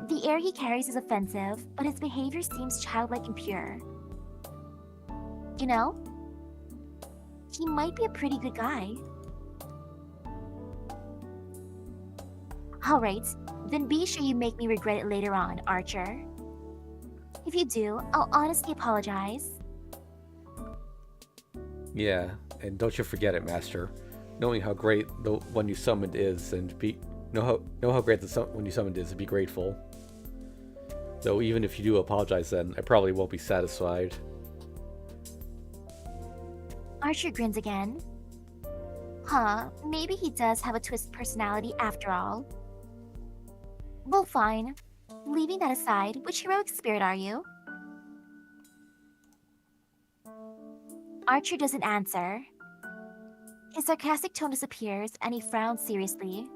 The air he carries is offensive, but his behavior seems childlike and pure. You know, he might be a pretty good guy. Alright, then be sure you make me regret it later on, Archer. If you do, I'll honestly apologize. Yeah, and don't you forget it, Master. Knowing how great the one you summoned is, and know how great the one you summoned is, and be grateful. Though even if you do apologize, then I probably won't be satisfied. Archer grins again. Huh, maybe he does have a twisted personality after all. Well, fine. Leaving that aside, which heroic spirit are you? Archer doesn't answer. His sarcastic tone disappears and he frowns seriously.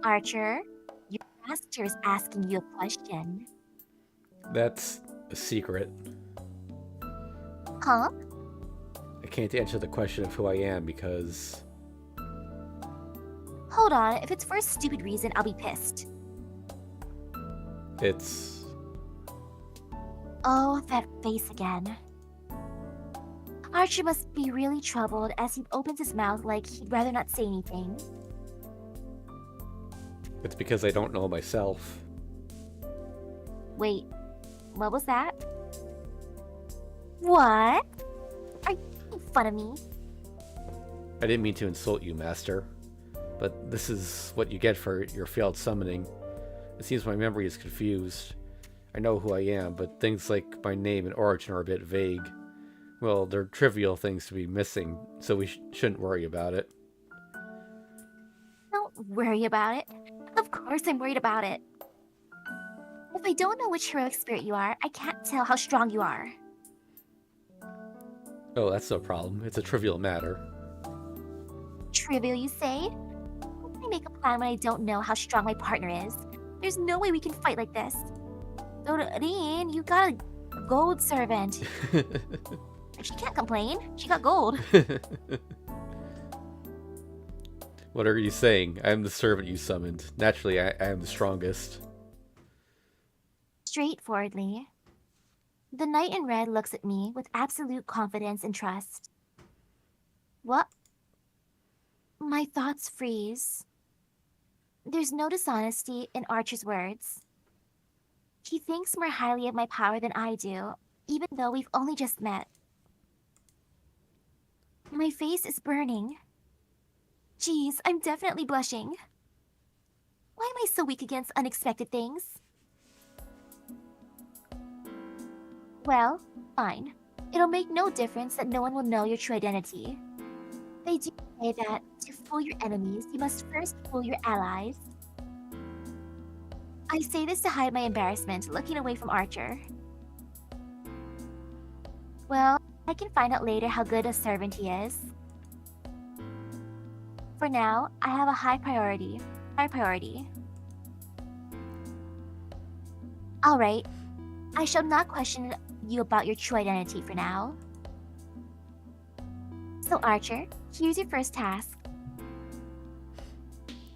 Archer, your master is asking you a question. That's a secret. Huh? I can't answer the question of who I am because... Hold on, if it's for a stupid reason, I'll be pissed. It's... Oh, that face again. Archer must be really troubled as he opens his mouth like he'd rather not say anything. It's because I don't know myself. Wait, what was that? What? Are you making fun of me? I didn't mean to insult you, Master. But this is what you get for your failed summoning. It seems my memory is confused. I know who I am, but things like my name and origin are a bit vague. Well, they're trivial things to be missing, so we shouldn't worry about it. Don't worry about it. Of course I'm worried about it. If I don't know which heroic spirit you are, I can't tell how strong you are. Oh, that's no problem. It's a trivial matter. Trivial, you say? How can I make a plan when I don't know how strong my partner is? There's no way we can fight like this. Doreen, you got a gold servant. She can't complain. She got gold. What are you saying? I am the servant you summoned. Naturally, I am the strongest. Straightforwardly. The knight in red looks at me with absolute confidence and trust. What? My thoughts freeze. There's no dishonesty in Archer's words. He thinks more highly of my power than I do, even though we've only just met. My face is burning. Geez, I'm definitely blushing. Why am I so weak against unexpected things? Well, fine. It'll make no difference that no one will know your true identity. They do say that to fool your enemies, you must first fool your allies. I say this to hide my embarrassment, looking away from Archer. Well, I can find out later how good a servant he is. For now, I have a high priority. High priority. Alright, I shall not question you about your true identity for now. So Archer, here's your first task.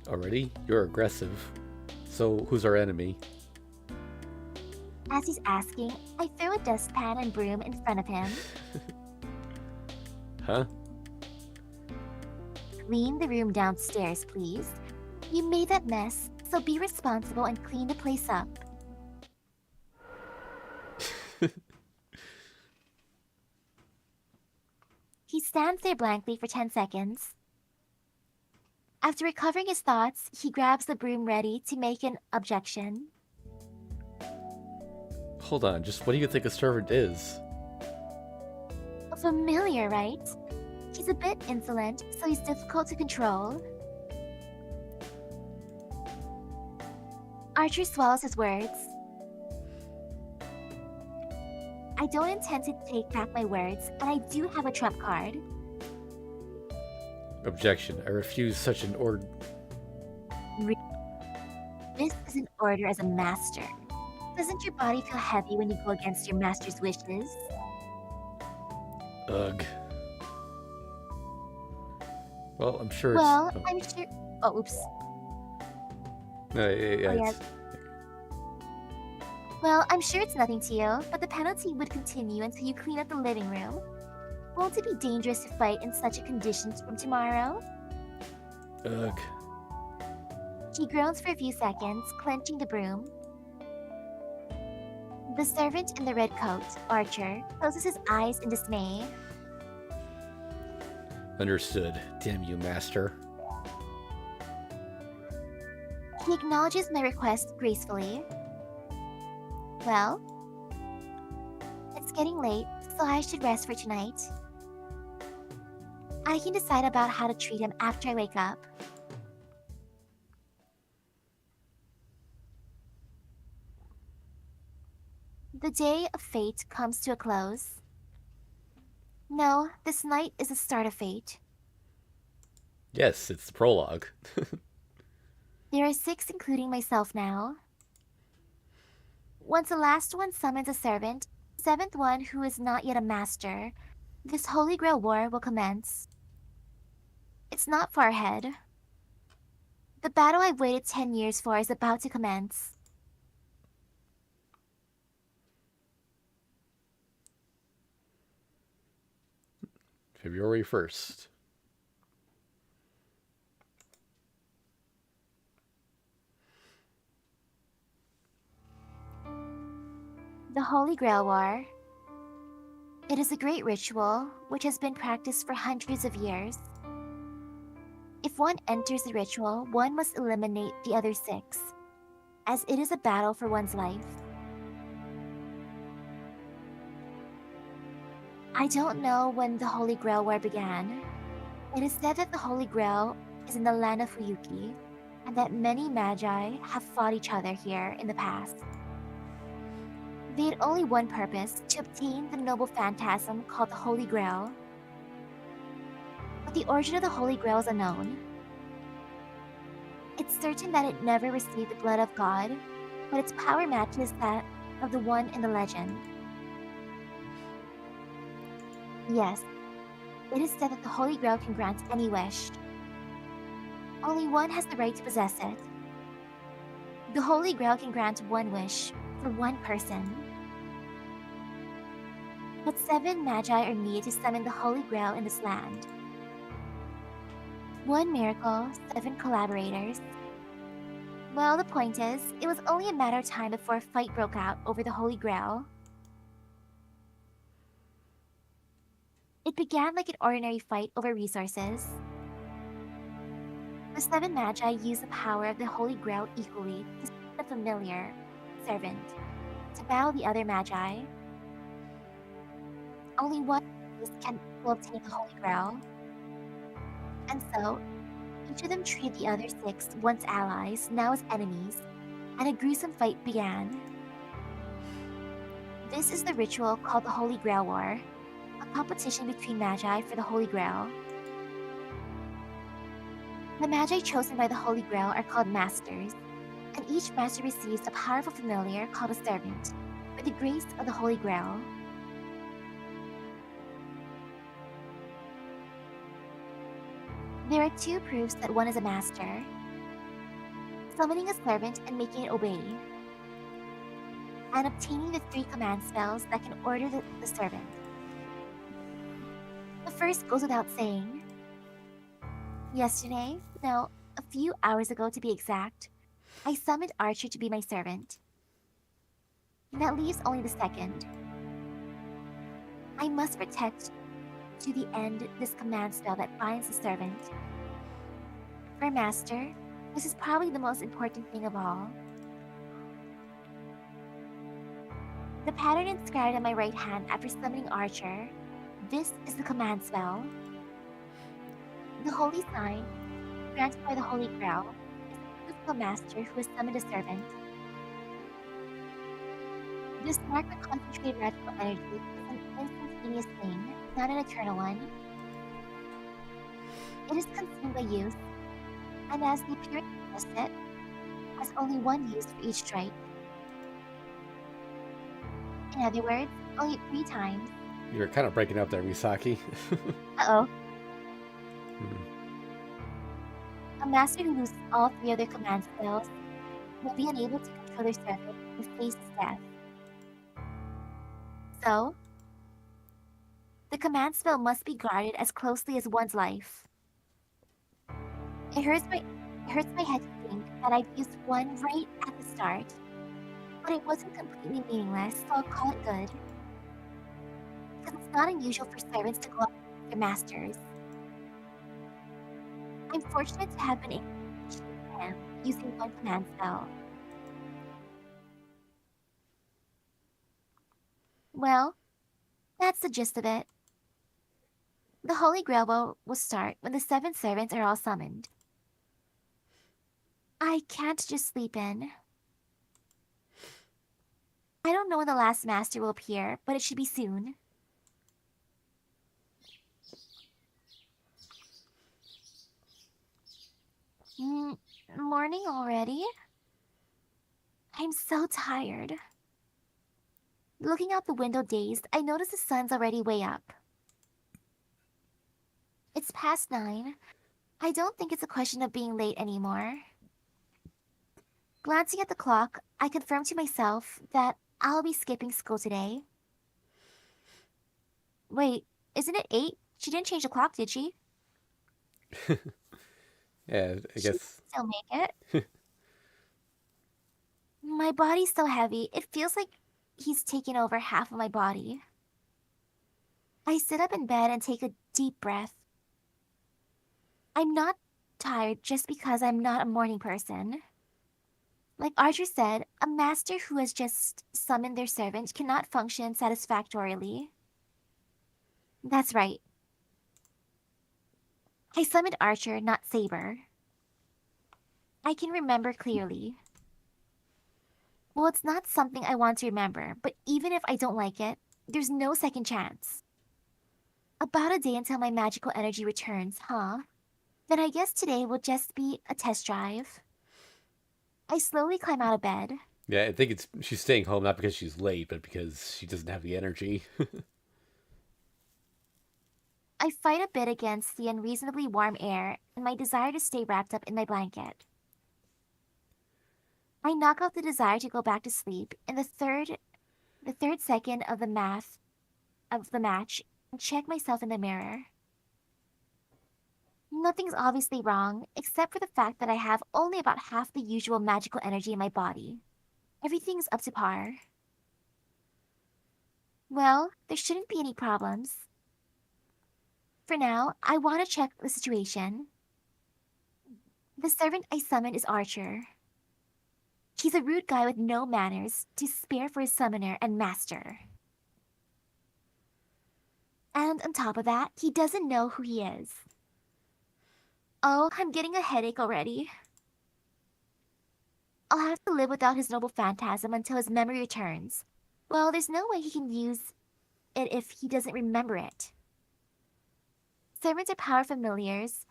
Already? You're aggressive. So, who's our enemy? As he's asking, I throw a dustpan and broom in front of him. Huh? Clean the room downstairs, please. You made that mess, so be responsible and clean the place up. He stands there blankly for 10 seconds. After recovering his thoughts, he grabs the broom ready to make an objection. Hold on, just what do you think a servant is? Familiar, right? He's a bit insolent, so he's difficult to control. Archer swallows his words. I don't intend to take back my words, and I do have a trump card. Objection. I refuse such an order. This is an order as a master. Doesn't your body feel heavy when you go against your master's wishes? Ugh. Well, I'm sure it's... Well, oh. I'm sure... Oh, oops. No, yeah, Oh, yeah. it's... Well, I'm sure it's nothing to you, but the penalty would continue until you clean up the living room. Won't it be dangerous to fight in such a condition from tomorrow? Ugh. He groans for a few seconds, clenching the broom. The servant in the red coat, Archer, closes his eyes in dismay. Understood. Damn you, master. He acknowledges my request gracefully. Well, it's getting late, so I should rest for tonight. I can decide about how to treat him after I wake up. The day of fate comes to a close. No, this night is the start of fate. Yes, it's the prologue. There are 6, including myself now. Once the last one summons a servant, the 7th one who is not yet a master, this Holy Grail War will commence. It's not far ahead. The battle I've waited 10 years for is about to commence. February 1st. The Holy Grail War. It is a great ritual which has been practiced for hundreds of years. If one enters the ritual, one must eliminate the other 6, as it is a battle for one's life. I don't know when the Holy Grail War began. It is said that the Holy Grail is in the land of Fuyuki, and that many magi have fought each other here in the past. They had only one purpose, to obtain the noble phantasm called the Holy Grail. But the origin of the Holy Grail is unknown. It's certain that it never received the blood of God, but its power matches that of the one in the legend. Yes, it is said that the Holy Grail can grant any wish. Only one has the right to possess it. The Holy Grail can grant one wish for one person. But 7 magi are needed to summon the Holy Grail in this land. One miracle, 7 collaborators. Well, the point is, it was only a matter of time before a fight broke out over the Holy Grail. It began like an ordinary fight over resources. The 7 magi used the power of the Holy Grail equally to summon a familiar servant to battle the other magi. Only one will obtain the Holy Grail. And so, each of them treated the other 6, once allies, now as enemies, and a gruesome fight began. This is the ritual called the Holy Grail War, a a competition between Magi for the Holy Grail. The Magi chosen by the Holy Grail are called Masters, and each Master receives a powerful familiar called a Servant, with the grace of the Holy Grail. There are two proofs that one is a Master: summoning a servant and making it obey, and obtaining the 3 command spells that can order the servant. The first goes without saying. Yesterday, no, a few hours ago to be exact, I summoned Archer to be my servant. That leaves only the second. I must protect to the end this command spell that binds the servant. For Master, this is probably the most important thing of all. The pattern inscribed on my right hand after summoning Archer, this is the command spell. The holy sign, granted by the Holy Grail, is proof of a Master who has summoned a servant. This mark of concentrated magical energy is an instantaneous thing, not an eternal one. It is consumed by use, and as the appearance suggests it, has only one use for each strike. In other words, only 3 times. You were kind of breaking up there, Misaki. Uh-oh. Hmm. A Master who loses all 3 of their command spells will be unable to control their servant and face death. So, the command spell must be guarded as closely as one's life. It hurts my head to think that I've used one right at the start, but it wasn't completely meaningless, so I'll call it good. Because it's not unusual for servants to go up against their masters. I'm fortunate to have been able to achieve him using one command spell. Well, that's the gist of it. The Holy Grail War will start when the 7 servants are all summoned. I can't just sleep in. I don't know when the last master will appear, but it should be soon. Morning already? I'm so tired. Looking out the window dazed, I notice the sun's already way up. It's past 9. I don't think it's a question of being late anymore. Glancing at the clock, I confirm to myself that I'll be skipping school today. Wait, isn't it 8? She didn't change the clock, did she? Yeah, I She can guess. still make it. My body's so heavy, it feels like he's taken over half of my body. I sit up in bed and take a deep breath. I'm not tired just because I'm not a morning person. Like Archer said, a master who has just summoned their servant cannot function satisfactorily. That's right. I summoned Archer, not Saber. I can remember clearly. Well, it's not something I want to remember, but even if I don't like it, there's no second chance. About a day until my magical energy returns, huh? Then I guess today will just be a test drive. I slowly climb out of bed. Yeah, I think she's staying home not because she's late, but because she doesn't have the energy. I fight a bit against the unreasonably warm air and my desire to stay wrapped up in my blanket. I knock out the desire to go back to sleep in the third second of the match and check myself in the mirror. Nothing's obviously wrong, except for the fact that I have only about half the usual magical energy in my body. Everything's up to par. Well, there shouldn't be any problems. For now, I want to check the situation. The servant I summoned is Archer. He's a rude guy with no manners to spare for his summoner and master. And on top of that, he doesn't know who he is. Oh, I'm getting a headache already. I'll have to live without his noble phantasm until his memory returns. Well, there's no way he can use it if he doesn't remember it. Servants are power familiars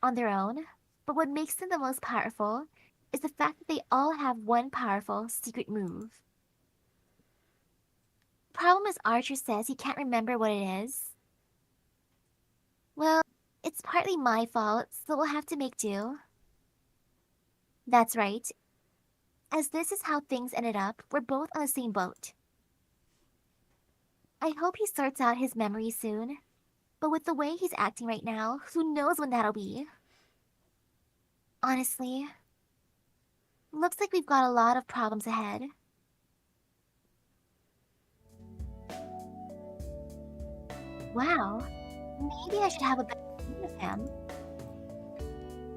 on their own, but what makes them the most powerful is the fact that they all have one powerful secret move. The problem is Archer says he can't remember what it is. Well, it's partly my fault, so we'll have to make do. That's right. As this is how things ended up, we're both on the same boat. I hope he sorts out his memory soon, but with the way he's acting right now, who knows when that'll be? Honestly, looks like we've got a lot of problems ahead. Wow, maybe I should have a better view of him.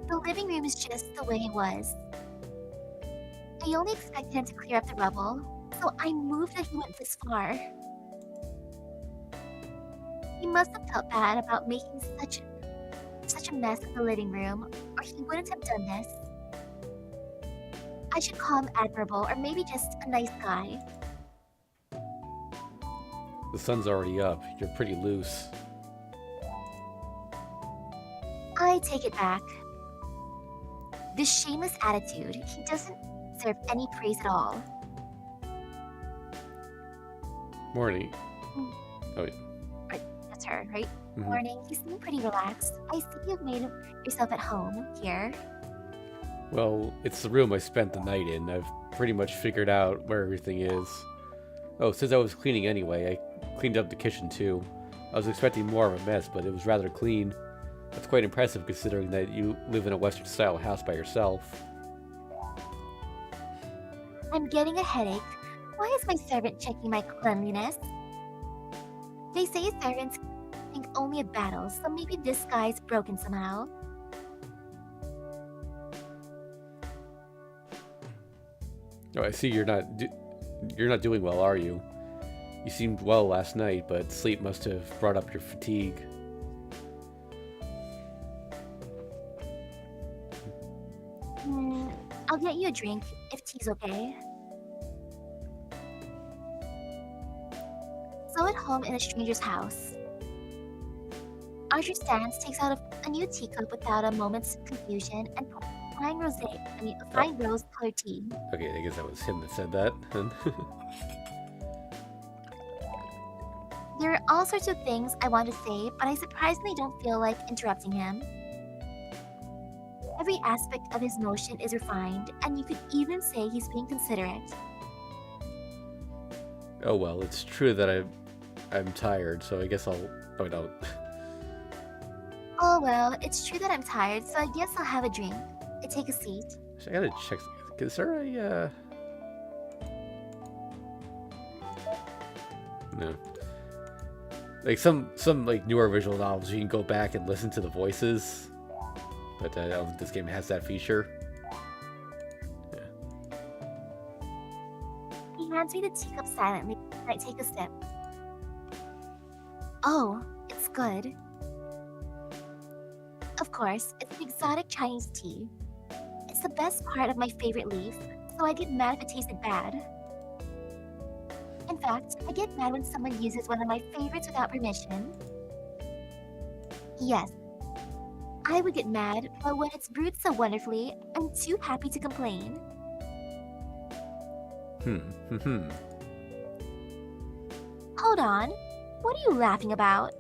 The living room is just the way it was. I only expected him to clear up the rubble, so I'm moved that he went this far. He must have felt bad about making such a mess of the living room, or he wouldn't have done this. I should call him admirable, or maybe just a nice guy. The sun's already up. You're pretty loose. I take it back. This shameless attitude, he doesn't deserve any praise at all. Morning. Mm. Oh, yeah. Right, that's her, right? Mhm. Morning. You seem pretty relaxed. I see you've made yourself at home here. Well, it's the room I spent the night in. I've pretty much figured out where everything is. Oh, since I was cleaning anyway, I cleaned up the kitchen too. I was expecting more of a mess, but it was rather clean. That's quite impressive considering that you live in a Western-style house by yourself. I'm getting a headache. Why is my servant checking my cleanliness? They say servants think only of battles, so maybe this guy's broken somehow. Oh, I see you're not doing well, are you? You seemed well last night, but sleep must have brought up your fatigue. I'll get you a drink, if tea's okay. So at home in a stranger's house. Archer stands, takes out a new teacup without a moment's confusion, and pours fine rose-colored tea. Okay, I guess that was him that said that. There are all sorts of things I want to say, but I surprisingly don't feel like interrupting him. Every aspect of his motion is refined, and you could even say he's being considerate. Oh well, it's true that I'm tired, so I guess I'll... Oh, no. Oh well, it's true that I'm tired, so I guess I'll have a drink. Take a seat. I gotta check... Is there a, No. Like, some like, newer visual novels, you can go back and listen to the voices. But I don't think this game has that feature. Yeah. He hands me the teacup silently, and I take a sip. Oh, it's good. Of course, it's an exotic Chinese tea. It's the best part of my favorite leaf, so I'd get mad if it tasted bad. In fact, I get mad when someone uses one of my favorites without permission. Yes, I would get mad, but when it's brewed so wonderfully, I'm too happy to complain. Hold on, what are you laughing about?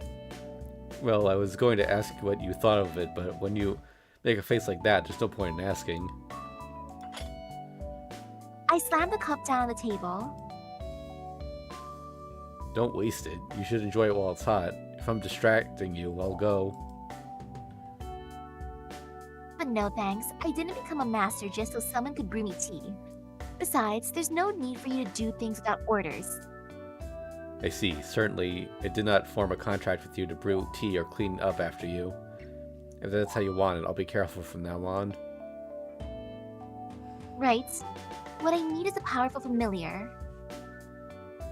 Well, I was going to ask what you thought of it, but when you make a face like that, there's no point in asking. I slam the cup down on the table. Don't waste it. You should enjoy it while it's hot. If I'm distracting you, I'll go. But no thanks, I didn't become a master just so someone could brew me tea. Besides, there's no need for you to do things without orders. I see. Certainly, it did not form a contract with you to brew tea or clean up after you. If that's how you want it, I'll be careful from now on. Right. What I need is a powerful familiar.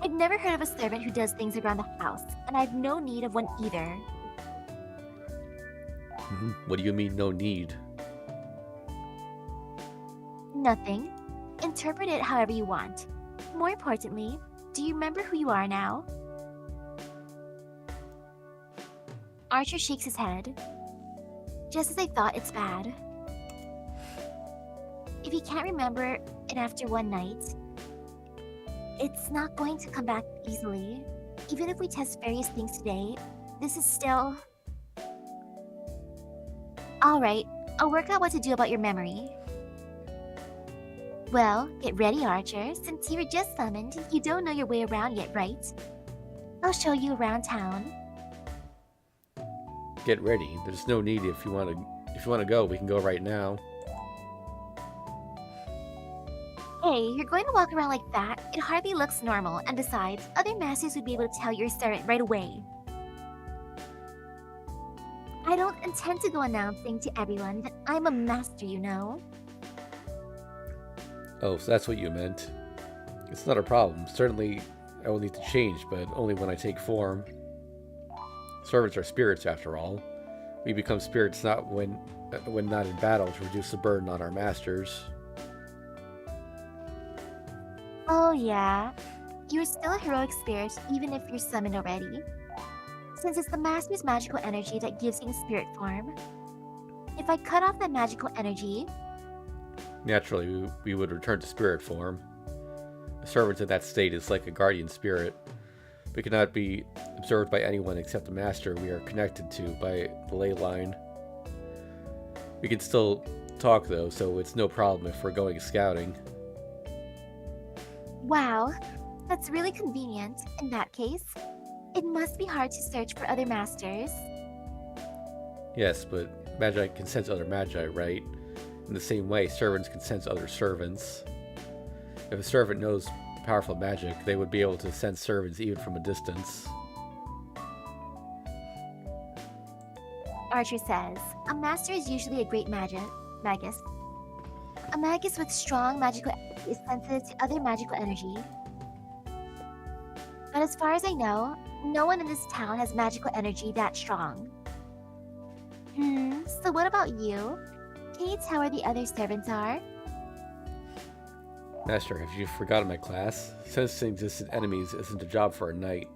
I've never heard of a servant who does things around the house, and I've no need of one either. What do you mean, no need? Nothing. Interpret it however you want. More importantly, do you remember who you are now? Archer shakes his head. Just as I thought, it's bad. If he can't remember it after one night, it's not going to come back easily. Even if we test various things today, this is still... Alright, I'll work out what to do about your memory. Well, get ready, Archer. Since you were just summoned, you don't know your way around yet, right? I'll show you around town. Get ready. There's no need if you want to go, we can go right now. Hey, you're going to walk around like that? It hardly looks normal, and besides, other masters would be able to tell you're a servant right away. I don't intend to go announcing to everyone that I'm a master, you know. Oh, so that's what you meant. It's not a problem. Certainly, I will need to change, but only when I take form. Servants are spirits, after all. We become spirits not when not in battle to reduce the burden on our masters. Oh yeah, you're still a heroic spirit even if you're summoned already. Since it's the master's magical energy that gives you spirit form. If I cut off that magical energy... Naturally, we would return to spirit form. A servant in that state is like a guardian spirit. We cannot be observed by anyone except the master we are connected to by the ley line. We can still talk though, so it's no problem if we're going scouting. Wow, that's really convenient. In that case, it must be hard to search for other masters. Yes, but Magi can sense other Magi, right? In the same way, servants can sense other servants. If a servant knows powerful magic, they would be able to sense servants even from a distance. Archer says, a master is usually a great magus. A magus with strong magical energy is sensitive to other magical energy. But as far as I know, no one in this town has magical energy that strong. So what about you? Can you tell where the other servants are? Master, have you forgotten my class? Sensing distant enemies isn't a job for a knight.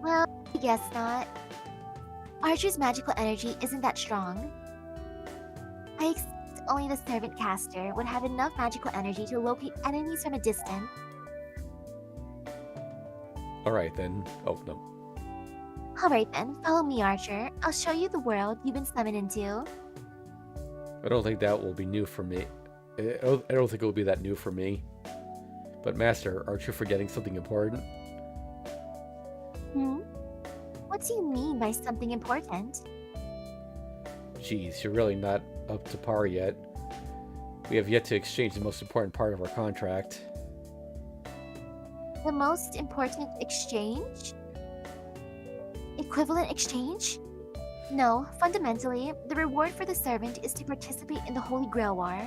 Well, I guess not. Archer's magical energy isn't that strong. I expect only the servant caster would have enough magical energy to locate enemies from a distance. Alright then. Oh, no. Alright then, follow me, Archer. I'll show you the world you've been summoned into. I don't think that will be new for me. I don't think it will be that new for me. But Master, aren't you forgetting something important? What do you mean by something important? Geez, you're really not up to par yet. We have yet to exchange the most important part of our contract. The most important exchange? Equivalent exchange? No, fundamentally, the reward for the servant is to participate in the Holy Grail War.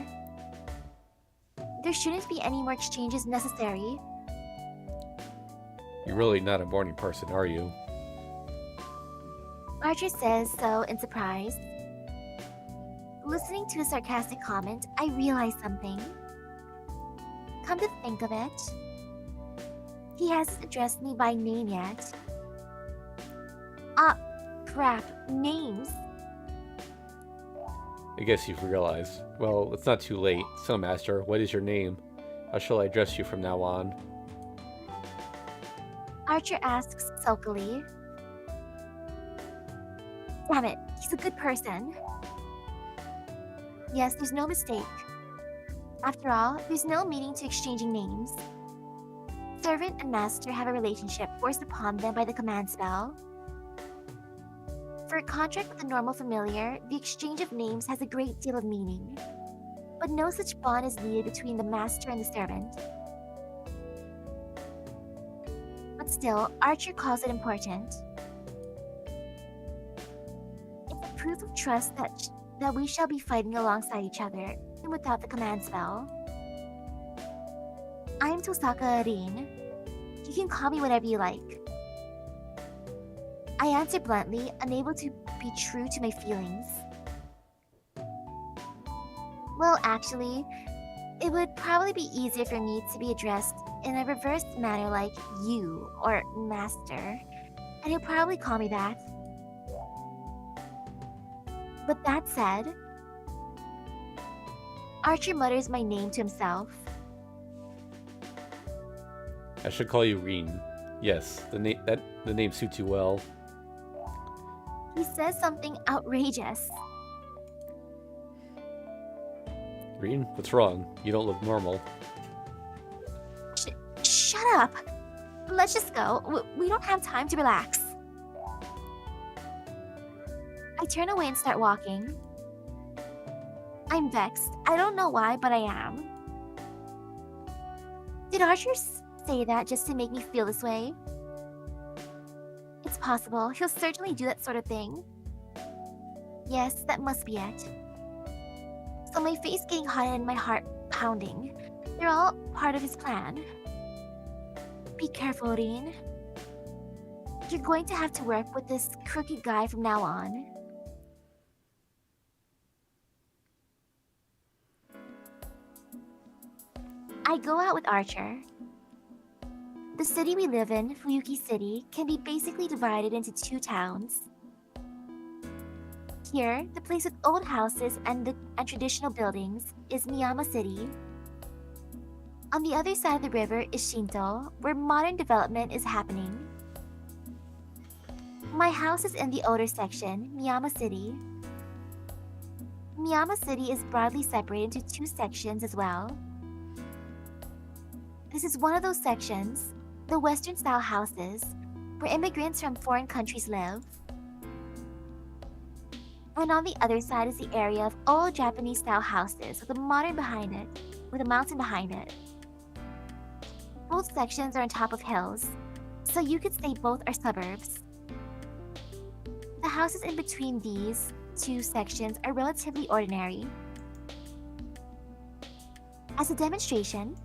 There shouldn't be any more exchanges necessary. You're really not a morning person, are you? Archer says so in surprise. Listening to a sarcastic comment, I realized something. Come to think of it, he hasn't addressed me by name yet. Crap, names. I guess you've realized. Well, it's not too late. So, Master, what is your name? How shall I address you from now on? Archer asks sulkily. Damn it, he's a good person. Yes, there's no mistake. After all, there's no meaning to exchanging names. Servant and master have a relationship forced upon them by the command spell. For a contract with a normal familiar, the exchange of names has a great deal of meaning. But no such bond is needed between the master and the servant. But still, Archer calls it important. It's a proof of trust that we shall be fighting alongside each other, even without the command spell. I'm Tosaka Rin. You can call me whatever you like. I answer bluntly, unable to be true to my feelings. Well, actually, it would probably be easier for me to be addressed in a reversed manner like you or master. and he'll probably call me that. But that said, Archer mutters my name to himself. I should call you Reen. Yes, the name suits you well. He says something outrageous. Reen, what's wrong? You don't look normal. Shut up! Let's just go. We don't have time to relax. I turn away and start walking. I'm vexed. I don't know why, but I am. Did Archer say that just to make me feel this way? It's possible. He'll certainly do that sort of thing. Yes, that must be it. So my face getting hot and my heart pounding. They're all part of his plan. Be careful, Reen. You're going to have to work with this crooked guy from now on. I go out with Archer. The city we live in, Fuyuki City, can be basically divided into two towns. Here, the place with old houses and traditional buildings is Miyama City. On the other side of the river is Shinto, where modern development is happening. My house is in the older section, Miyama City. Miyama City is broadly separated into two sections as well. This is one of those sections, the Western-style houses, where immigrants from foreign countries live. And on the other side is the area of old Japanese-style houses with a mountain behind it. Both sections are on top of hills, so you could say both are suburbs. The houses in between these two sections are relatively ordinary. As a demonstration,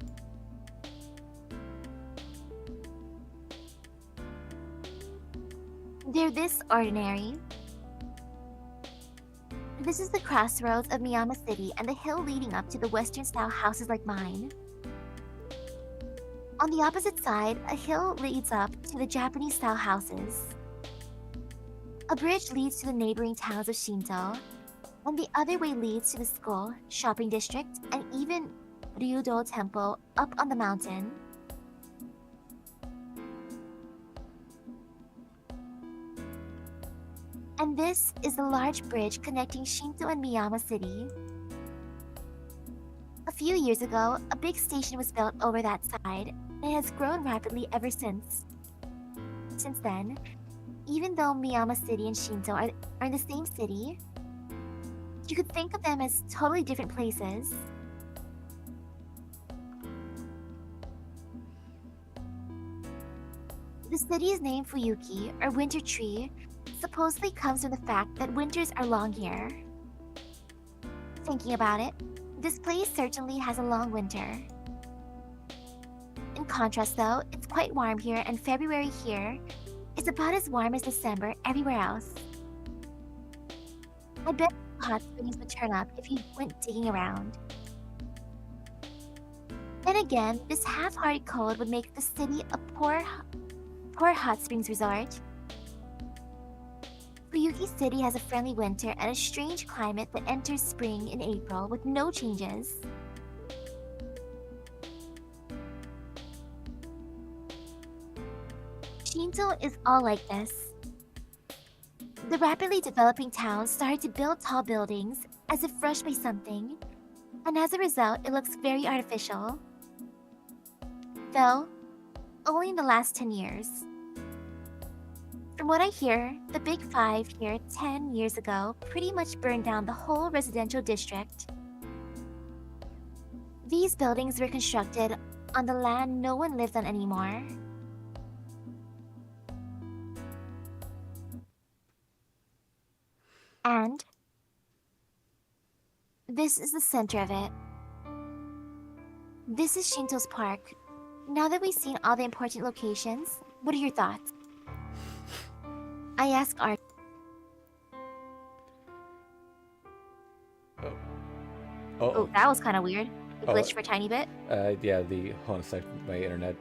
they're this ordinary. This is the crossroads of Miyama City and the hill leading up to the Western-style houses like mine. On the opposite side, a hill leads up to the Japanese-style houses. A bridge leads to the neighboring towns of Shinto, and the other way leads to the school, shopping district, and even Ryudo Temple up on the mountain. And this is the large bridge connecting Shinto and Miyama City. A few years ago, a big station was built over that side, and it has grown rapidly ever since. Since then, even though Miyama City and Shinto are in the same city, you could think of them as totally different places. The city's name Fuyuki, or Winter Tree, supposedly comes from the fact that winters are long here. Thinking about it, this place certainly has a long winter. In contrast though, it's quite warm here, and February here is about as warm as December everywhere else. I bet hot springs would turn up if you went digging around. Then again, this half-hearted cold would make the city a poor hot springs resort. Fuyuki City has a friendly winter and a strange climate that enters spring in April with no changes. Shinto is all like this. The rapidly developing town started to build tall buildings as if rushed by something, and as a result, it looks very artificial. Though, only in the last 10 years. From what I hear, the Big Five here 10 years ago pretty much burned down the whole residential district. These buildings were constructed on the land no one lived on anymore. And this is the center of it. This is Shinto's park. Now that we've seen all the important locations, what are your thoughts? I ask Art. Oh, that was kind of weird. It glitched for a tiny bit. Yeah, hold on a second. My internet,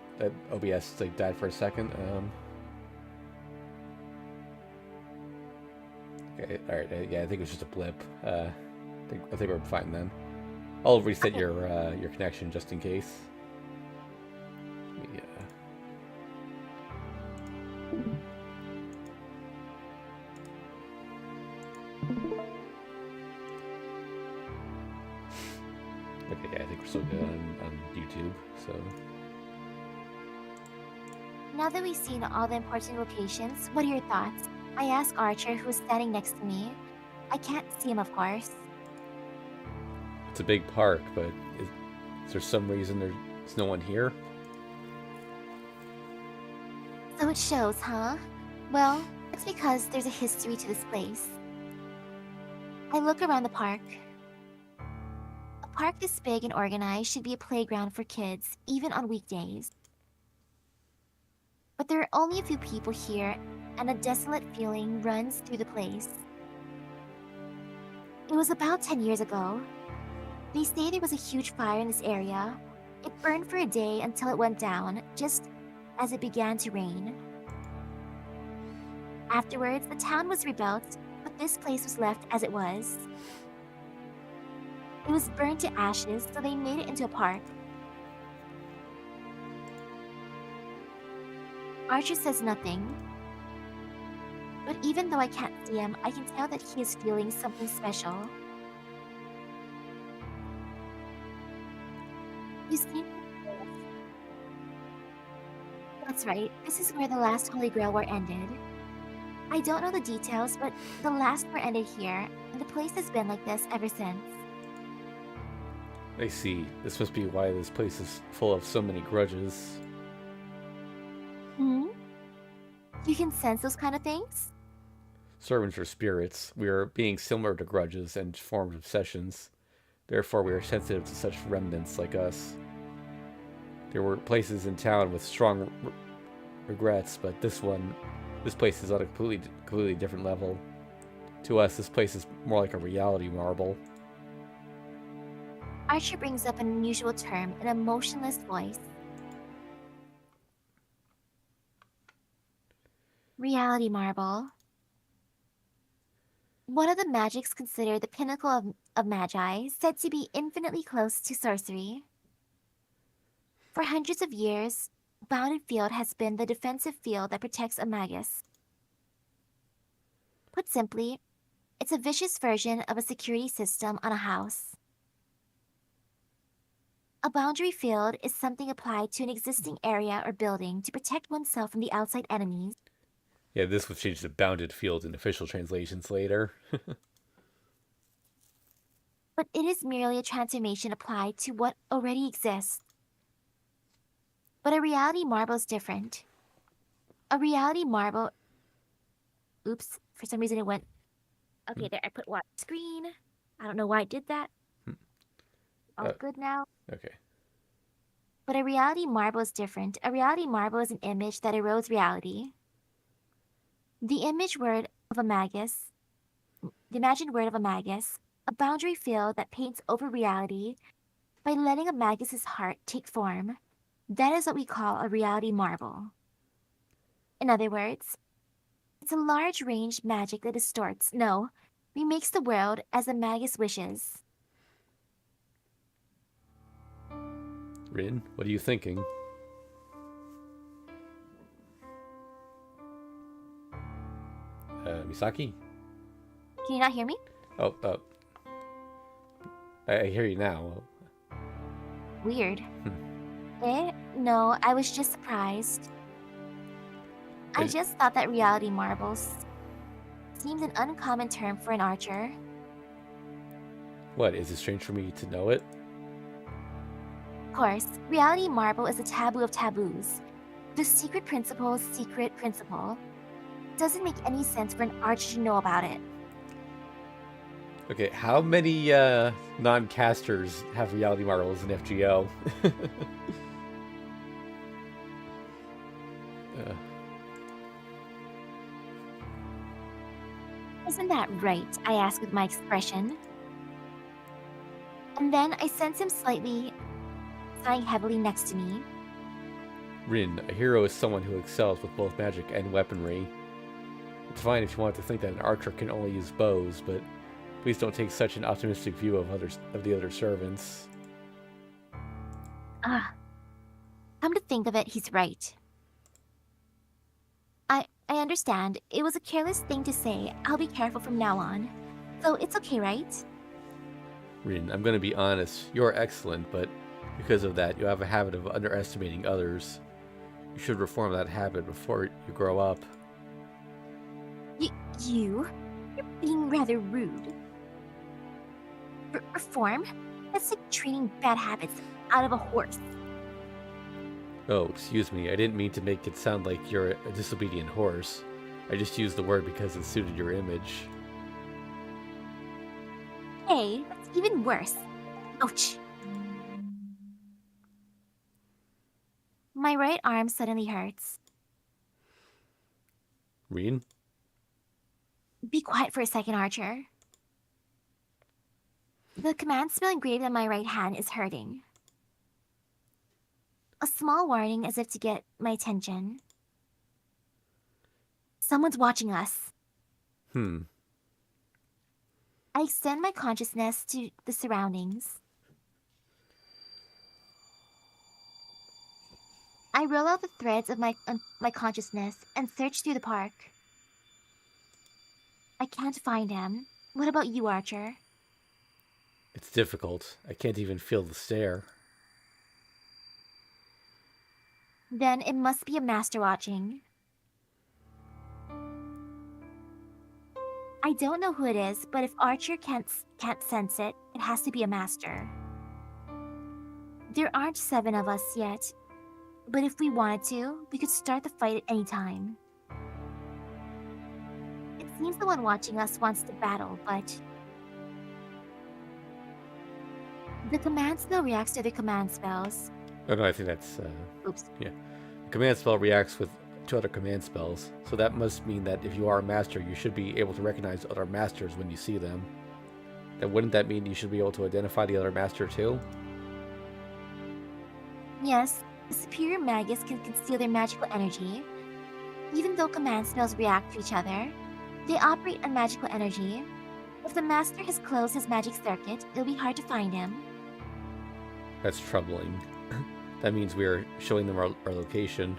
OBS, died for a second. Okay, alright, yeah, I think it was just a blip. I think we're fine then. I'll reset Okay. your connection just in case. Yeah. Okay, yeah, I think we're still good on YouTube, so... Now that we've seen all the important locations, what are your thoughts? I asked Archer, who's standing next to me. I can't see him, of course. It's a big park, but is there some reason there's no one here? So it shows, huh? Well, it's because there's a history to this place. I look around the park. A park this big and organized should be a playground for kids, even on weekdays. But there are only a few people here, and a desolate feeling runs through the place. It was about 10 years ago. They say there was a huge fire in this area. It burned for a day until it went down, just as it began to rain. Afterwards, the town was rebuilt, but this place was left as it was. It was burned to ashes, so they made it into a park. Archer says nothing. But even though I can't see him, I can tell that he is feeling something special. You see? That's right, this is where the last Holy Grail War ended. I don't know the details, but the last war ended here, and the place has been like this ever since. I see. This must be why this place is full of so many grudges. Hmm? You can sense those kind of things? Servants are spirits. We are being similar to grudges and formed obsessions. Therefore, we are sensitive to such remnants like us. There were places in town with strong regrets, but this place is on a completely different level. To us, this place is more like a reality marble. Archer brings up an unusual term in a motionless voice. Reality marble. One of the magics considered the pinnacle of magi, said to be infinitely close to sorcery. For hundreds of years, Bounded Field has been the defensive field that protects a magus. Put simply, it's a vicious version of a security system on a house. A boundary field is something applied to an existing area or building to protect oneself from the outside enemies. Yeah, this was changed to bounded field in official translations later. But it is merely a transformation applied to what already exists. But a reality marble is different. A reality marble... Oops, for some reason it went... Okay, there, I put what? Screen. I don't know why I did that. All good now. Okay. But a reality marble is different. A reality marble is an image that erodes reality. The image word of a magus, the imagined word of a magus, a boundary field that paints over reality by letting a magus's heart take form. That is what we call a reality marble. In other words, it's a large range magic that distorts, no, remakes the world as the magus wishes. Rin, what are you thinking? Misaki? Can you not hear me? Oh, I hear you now. Weird. No, I was just surprised. I just thought that reality marbles seemed an uncommon term for an archer. What, is it strange for me to know it? Of course, reality marble is a taboo of taboos. The secret principle's secret principle. Doesn't make any sense for an archer to know about it. Okay, how many non-casters have reality marbles in FGO? Isn't that right? I ask with my expression. And then I sense him slightly sighing heavily next to me. Rin, a hero is someone who excels with both magic and weaponry. It's fine if you want to think that an archer can only use bows, but please don't take such an optimistic view of the other servants. Ah, come to think of it, he's right. I understand. It was a careless thing to say. I'll be careful from now on. So it's okay, right? Rin, I'm going to be honest. You're excellent, but because of that, you have a habit of underestimating others. You should reform that habit before you grow up. You're being rather rude. Reform? That's like training bad habits out of a horse. Oh, excuse me. I didn't mean to make it sound like you're a disobedient horse. I just used the word because it suited your image. Hey, that's even worse. Ouch. My right arm suddenly hurts. Rin? Be quiet for a second, Archer. The command spell engraved on my right hand is hurting. A small warning as if to get my attention. Someone's watching us. I extend my consciousness to the surroundings. I roll out the threads of my consciousness and search through the park. I can't find him. What about you, Archer? It's difficult. I can't even feel the stare. Then it must be a master watching. I don't know who it is, but if Archer can't sense it, it has to be a master. There aren't 7 of us yet, but if we wanted to, we could start the fight at any time. It seems the one watching us wants to battle, but the command spell reacts to the command spells. Oh no, I think that's... Oops. Yeah. The command spell reacts to other command spells, so that must mean that if you are a master, you should be able to recognize other masters when you see them. Then wouldn't that mean you should be able to identify the other master too? Yes, the superior magus can conceal their magical energy. Even though command spells react to each other, they operate on magical energy. If the master has closed his magic circuit, it'll be hard to find him. That's troubling. That means we are showing them our location.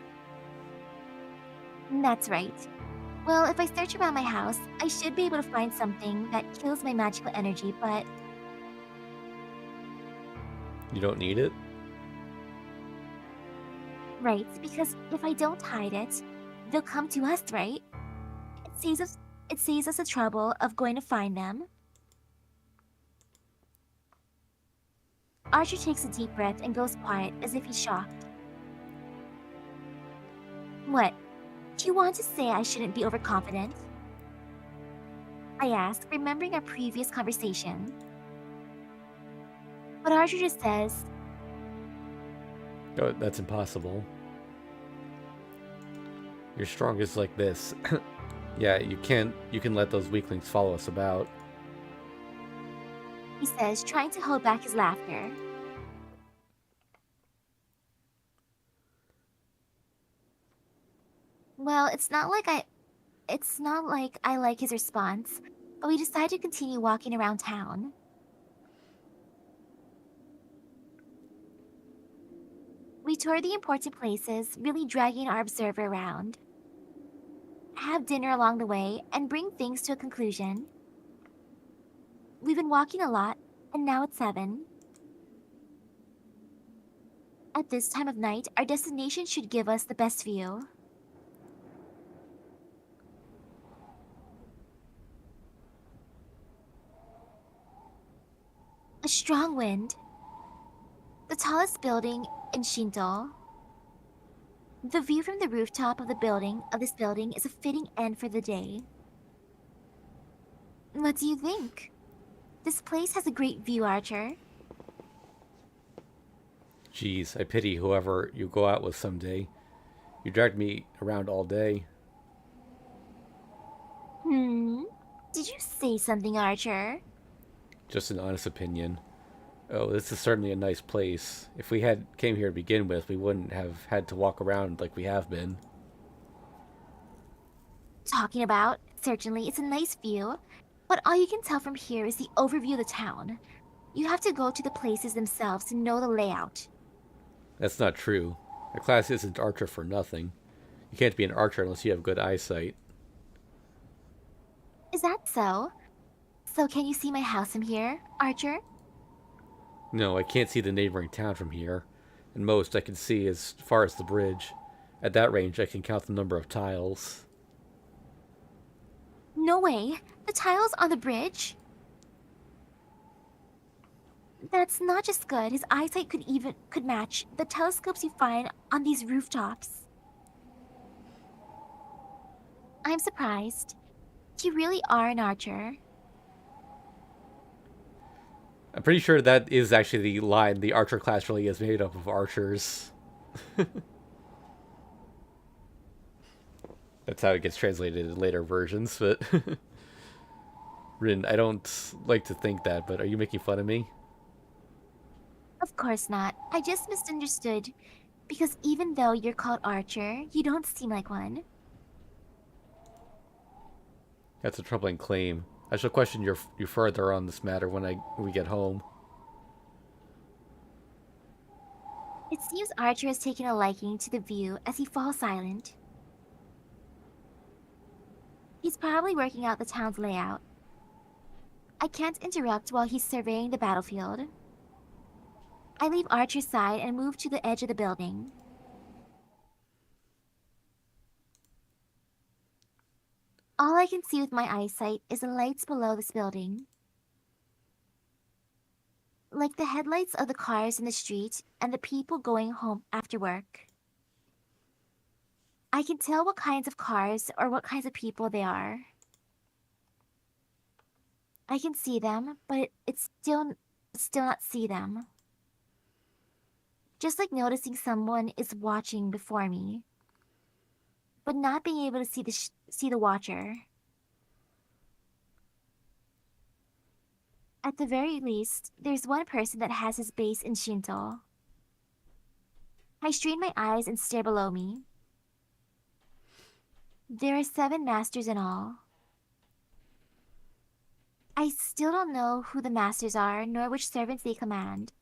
That's right. Well, if I search around my house, I should be able to find something that kills my magical energy, but... You don't need it? Right, because if I don't hide it, they'll come to us, right? It saves us the trouble of going to find them. Archer takes a deep breath and goes quiet as if he's shocked. What? Do you want to say I shouldn't be overconfident? I ask, remembering our previous conversation. But Archer just says, Oh, that's impossible. You're strongest like this. Yeah, you can let those weaklings follow us about. he says, trying to hold back his laughter. Well, it's not like I like his response, but we decide to continue walking around town. We tour the important places, really dragging our observer around. Have dinner along the way, and bring things to a conclusion. We've been walking a lot, and now it's 7. At this time of night, our destination should give us the best view. A strong wind. The tallest building in Shinto. The view from the rooftop of this building is a fitting end for the day. What do you think? This place has a great view, Archer. Jeez, I pity whoever you go out with someday. You dragged me around all day. Did you say something, Archer? Just an honest opinion. Oh, this is certainly a nice place. If we had came here to begin with, we wouldn't have had to walk around like we have been. talking about. Certainly, it's a nice view, but all you can tell from here is the overview of the town. You have to go to the places themselves to know the layout. That's not true. A class isn't archer for nothing. You can't be an archer unless you have good eyesight. Is that so? So can you see my house from here, Archer? No, I can't see the neighboring town from here. And most I can see as far as the bridge. At that range, I can count the number of tiles. No way. The tiles on the bridge? That's not just good. His eyesight could match the telescopes you find on these rooftops. I'm surprised. You really are an archer. I'm pretty sure that is actually the line. The archer class really is made up of archers. That's how it gets translated in later versions, but Rin, I don't like to think that, but are you making fun of me? Of course not. I just misunderstood. Because even though you're called Archer, you don't seem like one. That's a troubling claim. I shall question you further on this matter when we get home. It seems Archer has taken a liking to the view as he falls silent. He's probably working out the town's layout. I can't interrupt while he's surveying the battlefield. I leave Archer's side and move to the edge of the building. All I can see with my eyesight is the lights below this building. Like the headlights of the cars in the street and the people going home after work. I can tell what kinds of cars or what kinds of people they are. I can see them, but it's still not see them. Just like noticing someone is watching before me, but not being able to see the watcher. At the very least, there's one person that has his base in Shinto. I strain my eyes and stare below me. There are 7 masters in all. I still don't know who the masters are, nor which servants they command.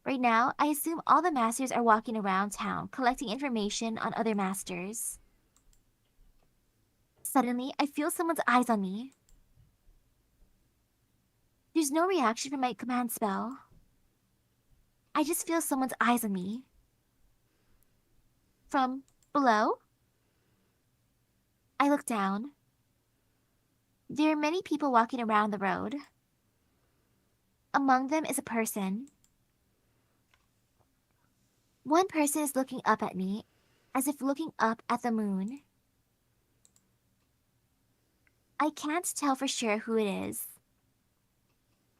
Right now, I assume all the masters are walking around town, collecting information on other masters. Suddenly, I feel someone's eyes on me. There's no reaction from my command spell. I just feel someone's eyes on me. From below? I look down. There are many people walking around the road. Among them is a person. One person is looking up at me, as if looking up at the moon. I can't tell for sure who it is.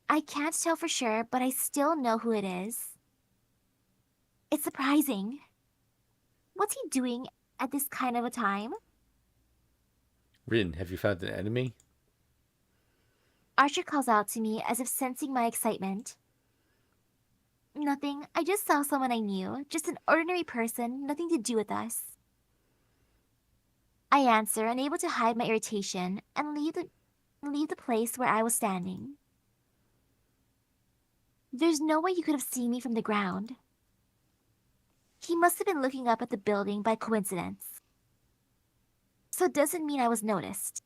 I can't tell for sure, but I still know who it is. It's surprising. What's he doing at this kind of a time? Rin, have you found an enemy? Archer calls out to me as if sensing my excitement. Nothing. I just saw someone I knew. Just an ordinary person, nothing to do with us. I answer, unable to hide my irritation, and leave the place where I was standing. There's no way he could have seen me from the ground. He must have been looking up at the building by coincidence. So it doesn't mean I was noticed.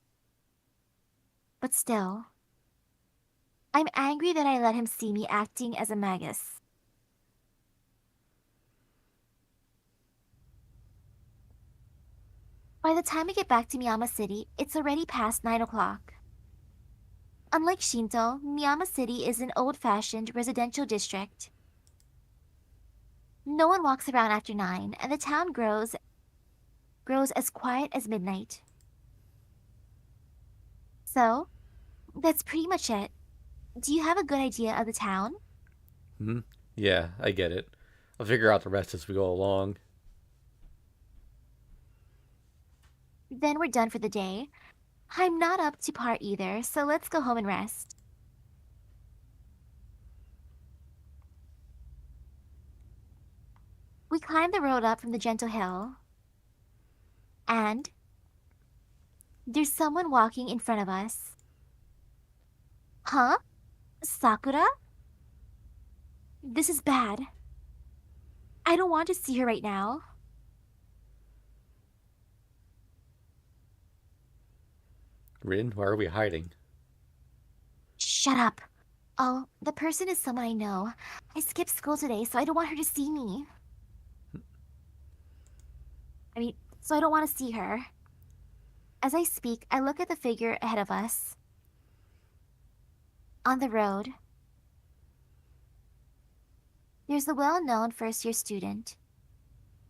But still, I'm angry that I let him see me acting as a magus. By the time I get back to Miyama City, it's already past 9 o'clock. Unlike Shinto, Miyama City is an old-fashioned residential district. No one walks around after 9, and the town grows as quiet as midnight. So, that's pretty much it. Do you have a good idea of the town? Hmm? Yeah, I get it. I'll figure out the rest as we go along. Then we're done for the day. I'm not up to par either, so let's go home and rest. We climb the road up from the gentle hill. And There's someone walking in front of us. Huh? Sakura? This is bad. I don't want to see her right now. Rin, why are we hiding? Shut up. Oh, the person is someone I know. I skipped school today, so I don't want her to see me. So I don't want to see her. As I speak, I look at the figure ahead of us. On the road, there's the well-known first-year student,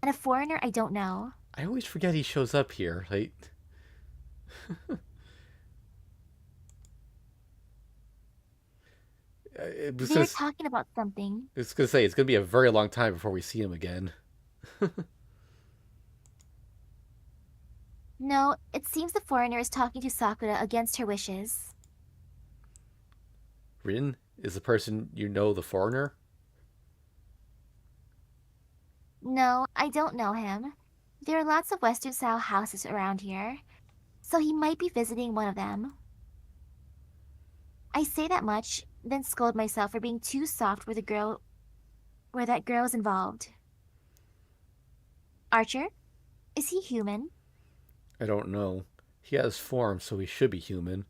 and a foreigner I don't know. I always forget he shows up here. Like, They're talking about something. I was gonna say it's gonna be a very long time before we see him again. No, it seems the foreigner is talking to Sakura against her wishes. Rin is the person you know, the foreigner. No, I don't know him. There are lots of Western-style houses around here, so he might be visiting one of them. I say that much, then scold myself for being too soft where that girl is involved. Archer? Is he human? I don't know. He has form, so he should be human.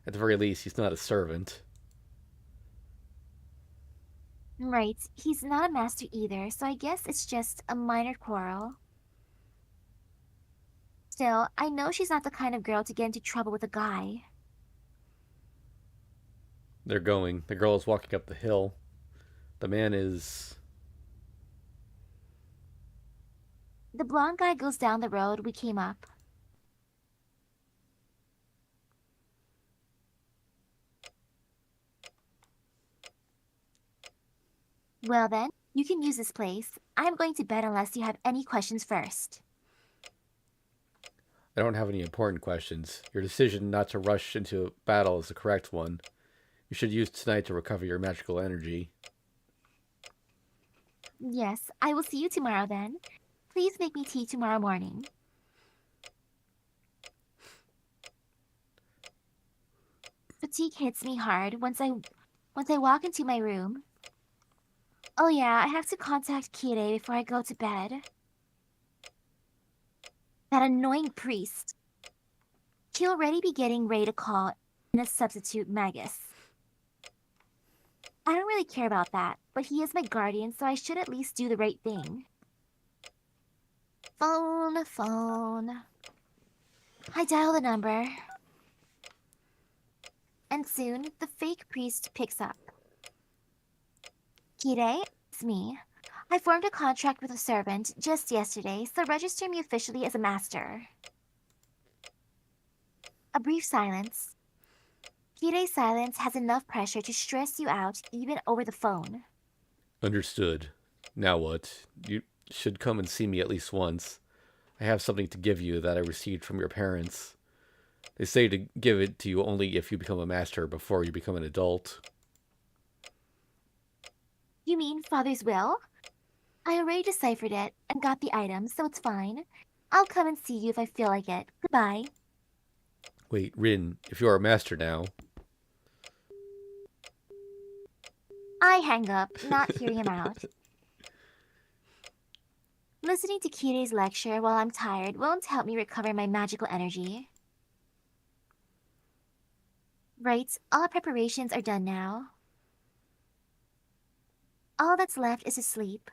At the very least, he's not a servant. Right, he's not a master either, so I guess it's just a minor quarrel. Still, I know she's not the kind of girl to get into trouble with a guy. They're going. The girl is walking up the hill. The man is. The blonde guy goes down the road we came up. Well then, you can use this place. I'm going to bed unless you have any questions first. I don't have any important questions. Your decision not to rush into battle is the correct one. You should use tonight to recover your magical energy. Yes, I will see you tomorrow then. Please make me tea tomorrow morning. Fatigue hits me hard once I walk into my room. Oh yeah, I have to contact Kirei before I go to bed. That annoying priest. He'll already be getting ready to call in a substitute magus. I don't really care about that, but he is my guardian, so I should at least do the right thing. Phone. I dial the number. And soon, the fake priest picks up. Kirei, it's me. I formed a contract with a servant just yesterday, so register me officially as a master. A brief silence. Kirei's silence has enough pressure to stress you out even over the phone. Understood. Now what? You should come and see me at least once. I have something to give you that I received from your parents. They say to give it to you only if you become a master before you become an adult. You mean father's will? I already deciphered it and got the items, so it's fine. I'll come and see you if I feel like it. Goodbye. Wait, Rin, if you are a master now. I hang up, not hearing him out. Listening to Kirei's lecture while I'm tired won't help me recover my magical energy. Right, all preparations are done now. All that's left is to sleep.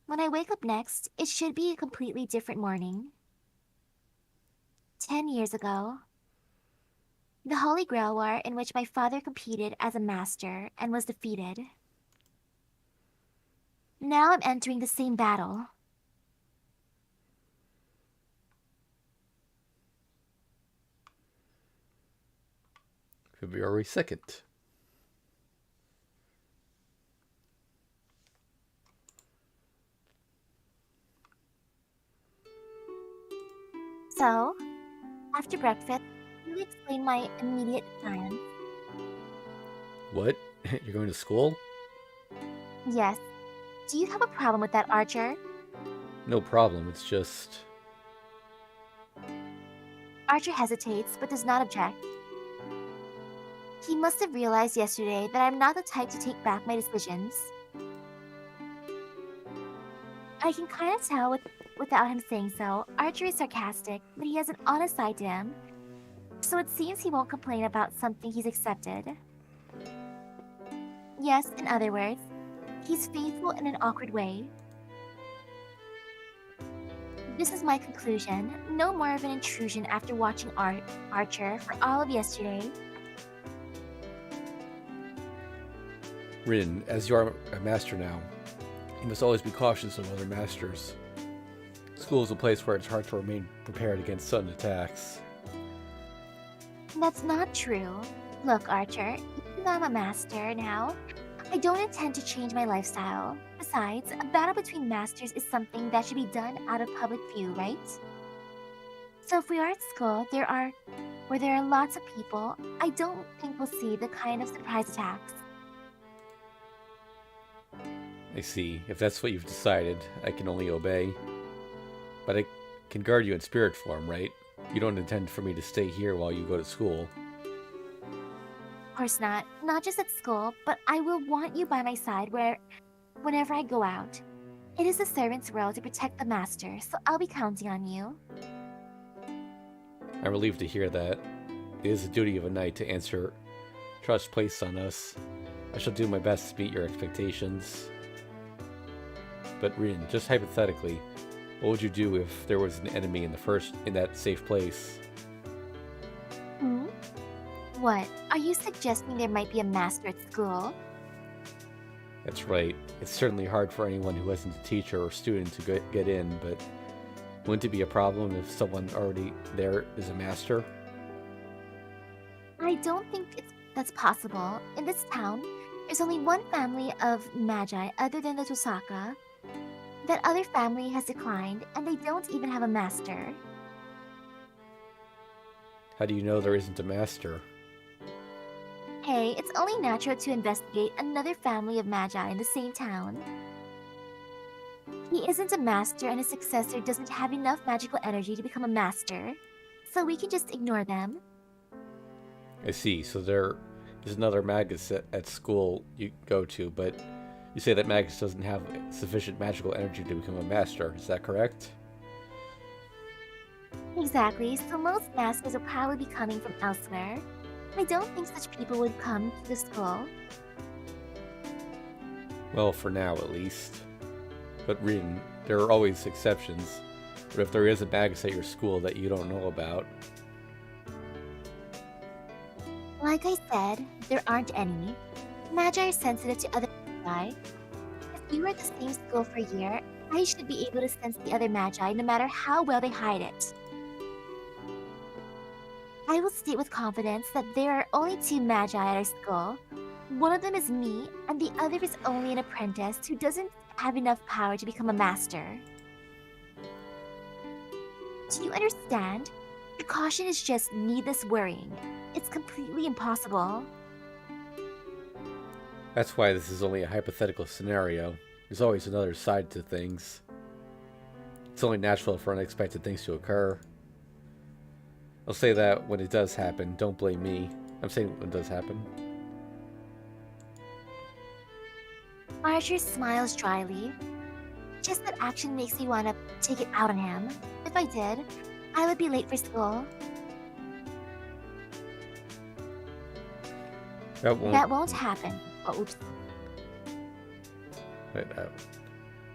When I wake up next, it should be a completely different morning. 10 years ago, the Holy Grail War in which my father competed as a master and was defeated. Now I'm entering the same battle. February 2nd. So, after breakfast, I'll explain my immediate plans. What? You're going to school? Yes. Do you have a problem with that, Archer? No problem, it's just. Archer hesitates but does not object. He must have realized yesterday that I'm not the type to take back my decisions. I can kind of tell without him saying so. Archer is sarcastic, but he has an honest side to him. So it seems he won't complain about something he's accepted. Yes, in other words, he's faithful in an awkward way. This is my conclusion. No more of an intrusion after watching Archer for all of yesterday. Rin, as you are a master now, you must always be cautious of other masters. School is a place where it's hard to remain prepared against sudden attacks. That's not true. Look, Archer, even though I'm a master now, I don't intend to change my lifestyle. Besides, a battle between masters is something that should be done out of public view, right? So if we are at school, where there are lots of people, I don't think we'll see the kind of surprise attacks. I see. If that's what you've decided, I can only obey. But I can guard you in spirit form, right? You don't intend for me to stay here while you go to school. Of course not. Not just at school, but I will want you by my side whenever I go out. It is the servant's role to protect the master, so I'll be counting on you. I'm relieved to hear that. It is the duty of a knight to answer trust placed on us. I shall do my best to meet your expectations. But Rin, just hypothetically, what would you do if there was an enemy in that safe place? What? Are you suggesting there might be a master at school? That's right. It's certainly hard for anyone who isn't a teacher or student to get in, but wouldn't it be a problem if someone already there is a master? I don't think that's possible. In this town, there's only one family of magi other than the Tosaka. That other family has declined, and they don't even have a master. How do you know there isn't a master? Hey, it's only natural to investigate another family of magi in the same town. He isn't a master, and his successor doesn't have enough magical energy to become a master, so we can just ignore them. I see. So there is another magus at school you go to, but you say that magus doesn't have sufficient magical energy to become a master. Is that correct? Exactly, so most masters will probably be coming from elsewhere. I don't think such people would come to the school. Well, for now at least. But Rin, there are always exceptions. But if there is a magus at your school that you don't know about... Like I said, there aren't any. Magi are sensitive to other magi. If we were at the same school for a year, I should be able to sense the other magi no matter how well they hide it. I will state with confidence that there are only 2 magi at our school. One of them is me, and the other is only an apprentice who doesn't have enough power to become a master. Do you understand? The caution is just needless worrying. It's completely impossible. That's why this is only a hypothetical scenario. There's always another side to things. It's only natural for unexpected things to occur. I'll say that when it does happen, don't blame me. I'm saying when it does happen. Archer smiles dryly. Just that action makes me want to take it out on him. If I did, I would be late for school. That won't happen. Oh, oops. Wait,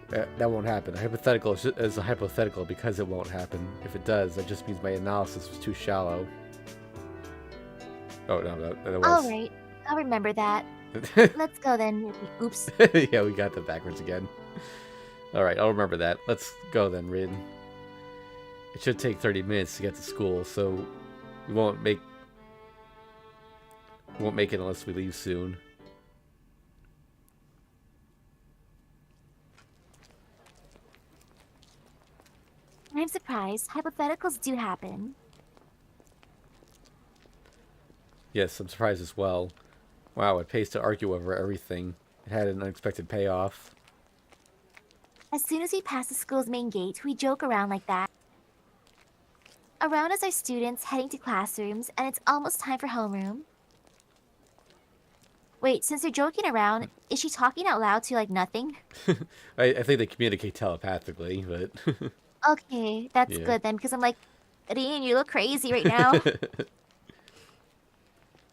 that won't happen. A hypothetical is a hypothetical because it won't happen. If it does, that just means my analysis was too shallow. Oh, no, that was... Alright, I'll remember that. Let's go then. Oops. Yeah, we got that backwards again. Alright, I'll remember that. Let's go then, Rin. It should take 30 minutes to get to school, so we won't make it unless we leave soon. I'm surprised. Hypotheticals do happen. Yes, I'm surprised as well. Wow, it pays to argue over everything. It had an unexpected payoff. As soon as we pass the school's main gate, we joke around like that. Around us are students heading to classrooms, and it's almost time for homeroom. Wait, since you're joking around, is she talking out loud to like nothing? I think they communicate telepathically, but Okay, that's yeah. good then, because I'm like, Reen, you look crazy right now.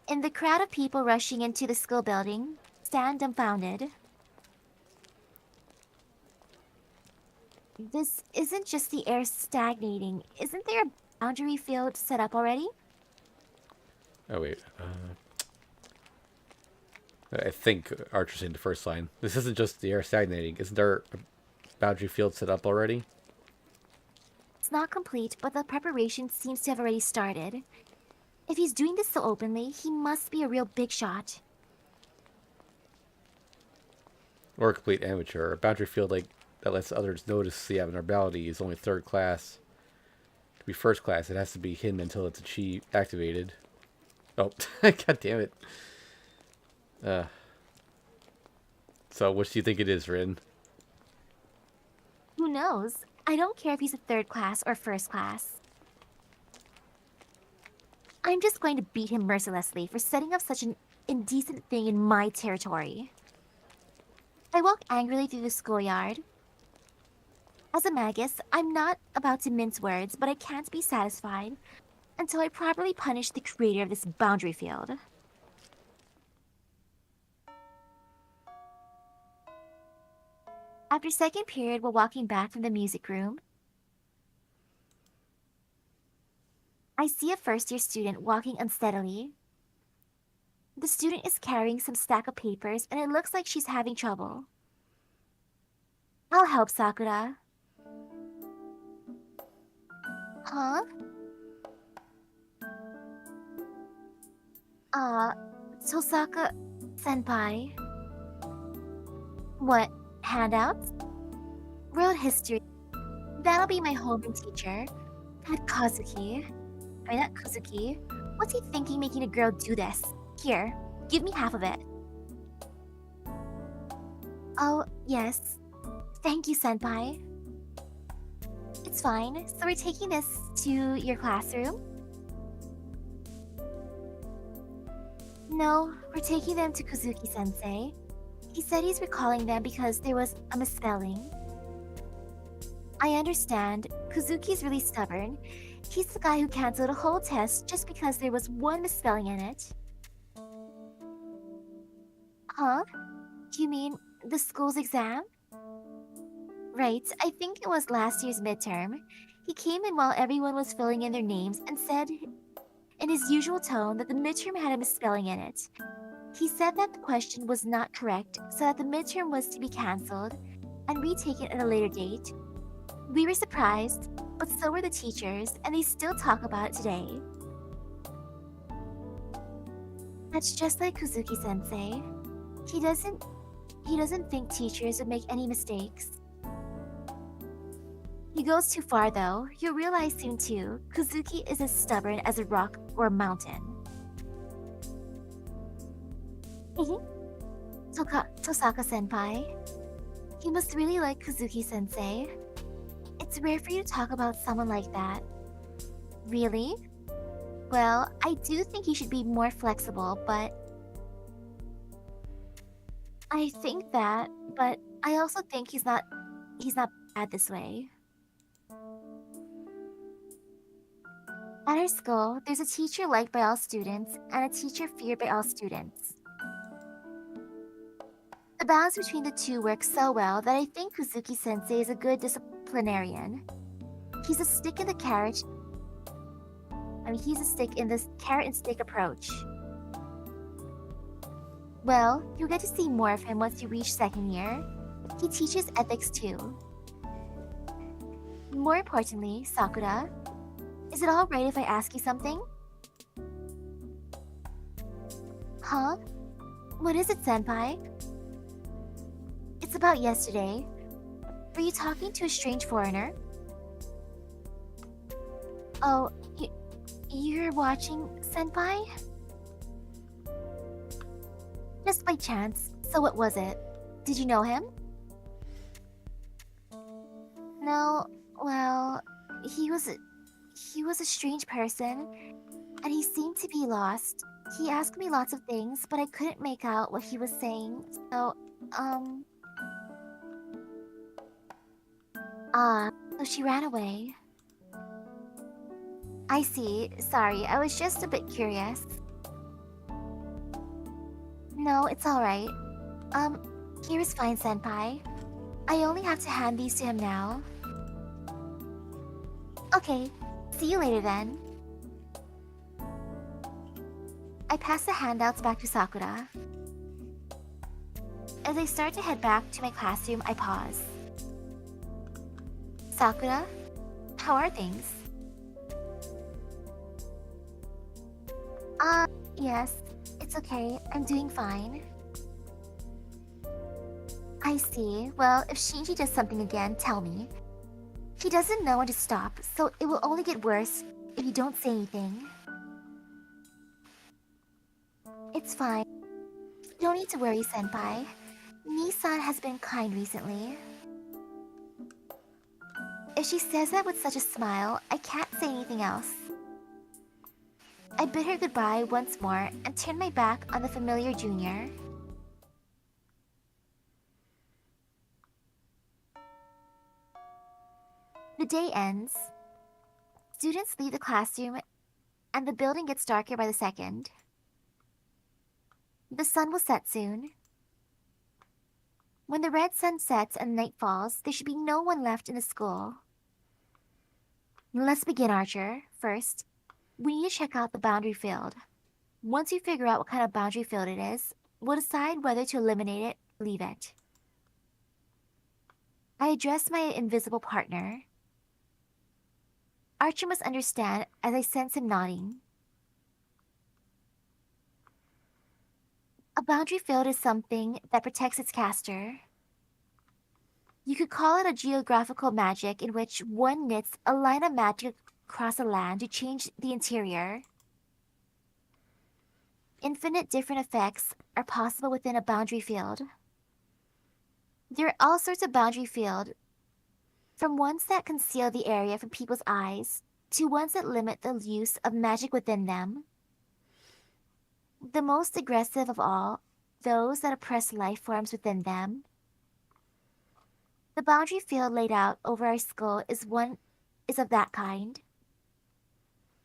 In the crowd of people rushing into the school building, stand dumbfounded. This isn't just the air stagnating. Isn't there a boundary field set up already? Oh wait. I think Archer's saying the first line. This isn't just the air stagnating. Isn't there a boundary field set up already? It's not complete, but the preparation seems to have already started. If he's doing this so openly, he must be a real big shot. Or a complete amateur. A boundary field like that lets others notice the abnormality is only third class. To be first class, it has to be hidden until it's activated. Oh, god damn it. So, which do you think it is, Rin? Who knows? I don't care if he's a third class or first class. I'm just going to beat him mercilessly for setting up such an indecent thing in my territory. I walk angrily through the schoolyard. As a magus, I'm not about to mince words, but I can't be satisfied until I properly punish the creator of this boundary field. After second period, while walking back from the music room, I see a first-year student walking unsteadily. The student is carrying some stack of papers, and it looks like she's having trouble. I'll help, Sakura. Huh? Tosaka-senpai. What, handouts? World history. That'll be my homeroom teacher. That Kazuki. That Kuzuki. What's he thinking making a girl do this? Here, give me half of it. Oh, yes. Thank you, senpai. It's fine. So we're taking this to your classroom? No, we're taking them to Kuzuki-sensei. He said he's recalling them because there was a misspelling. I understand. Kuzuki's really stubborn. He's the guy who canceled a whole test just because there was one misspelling in it. Huh? You mean the school's exam? Right, I think it was last year's midterm. He came in while everyone was filling in their names and said in his usual tone that the midterm had a misspelling in it. He said that the question was not correct, so that the midterm was to be cancelled and retaken at a later date. We were surprised, but so were the teachers, and they still talk about it today. That's just like Kuzuki-sensei. He doesn't think teachers would make any mistakes. He goes too far though. You'll realize soon too, Kuzuki is as stubborn as a rock or a mountain. Tosaka-senpai. You must really like Kuzuki-sensei. It's rare for you to talk about someone like that. Really? Well, I do think he should be more flexible, but... I think that, but I also think he's not bad this way. At our school, there's a teacher liked by all students and a teacher feared by all students. The balance between the two works so well that I think Kuzuki-sensei is a good disciplinarian. He's a stick in the carrot. He's a stick in this carrot and stick approach. Well, you'll get to see more of him once you reach second year. He teaches ethics too. More importantly, Sakura, is it alright if I ask you something? Huh? What is it, senpai? It's about yesterday. Were you talking to a strange foreigner? Oh, you're watching, senpai? Just by chance. So what was it? Did you know him? No, well, he He was a strange person, and he seemed to be lost. He asked me lots of things, but I couldn't make out what he was saying, so, um... Ah, so she ran away. I see. Sorry, I was just a bit curious. No, it's alright. Um, here is fine, Senpai. I only have to hand these to him now. Okay, see you later then. I pass the handouts back to Sakura. As I start to head back to my classroom, I pause. Sakura, how are things? Yes, it's okay. I'm doing fine. I see. Well, if Shinji does something again, tell me. He doesn't know when to stop, so it will only get worse if you don't say anything. It's fine. You don't need to worry, Senpai. Nissan has been kind recently. If she says that with such a smile, I can't say anything else. I bid her goodbye once more and turn my back on the familiar junior. The day ends. Students leave the classroom, and the building gets darker by the second. The sun will set soon. When the red sun sets and night falls, there should be no one left in the school. Let's begin, Archer. First, we need to check out the boundary field. Once we figure out what kind of boundary field it is, we'll decide whether to eliminate it or leave it. I address my invisible partner. Archer must understand as I sense him nodding. A boundary field is something that protects its caster. You could call it a geographical magic in which one knits a line of magic across a land to change the interior. Infinite different effects are possible within a boundary field. There are all sorts of boundary field, from ones that conceal the area from people's eyes, to ones that limit the use of magic within them. The most aggressive of all, those that oppress life forms within them. The boundary field laid out over our skull is of that kind.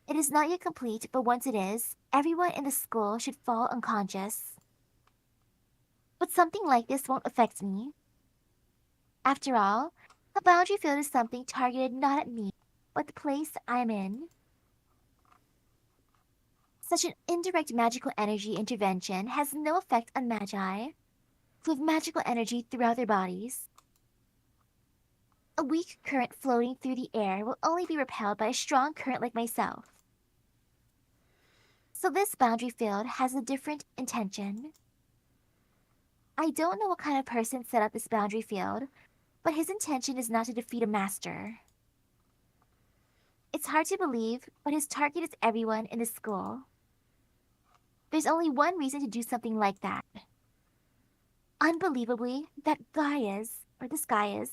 It is not yet complete, but once it is, everyone in the school should fall unconscious. But something like this won't affect me. After all, a boundary field is something targeted not at me, but the place I'm in. Such an indirect magical energy intervention has no effect on magi, who have magical energy throughout their bodies. A weak current floating through the air will only be repelled by a strong current like myself. So this boundary field has a different intention. I don't know what kind of person set up this boundary field, but his intention is not to defeat a master. It's hard to believe, but his target is everyone in the school. There's only one reason to do something like that. Unbelievably, this guy is.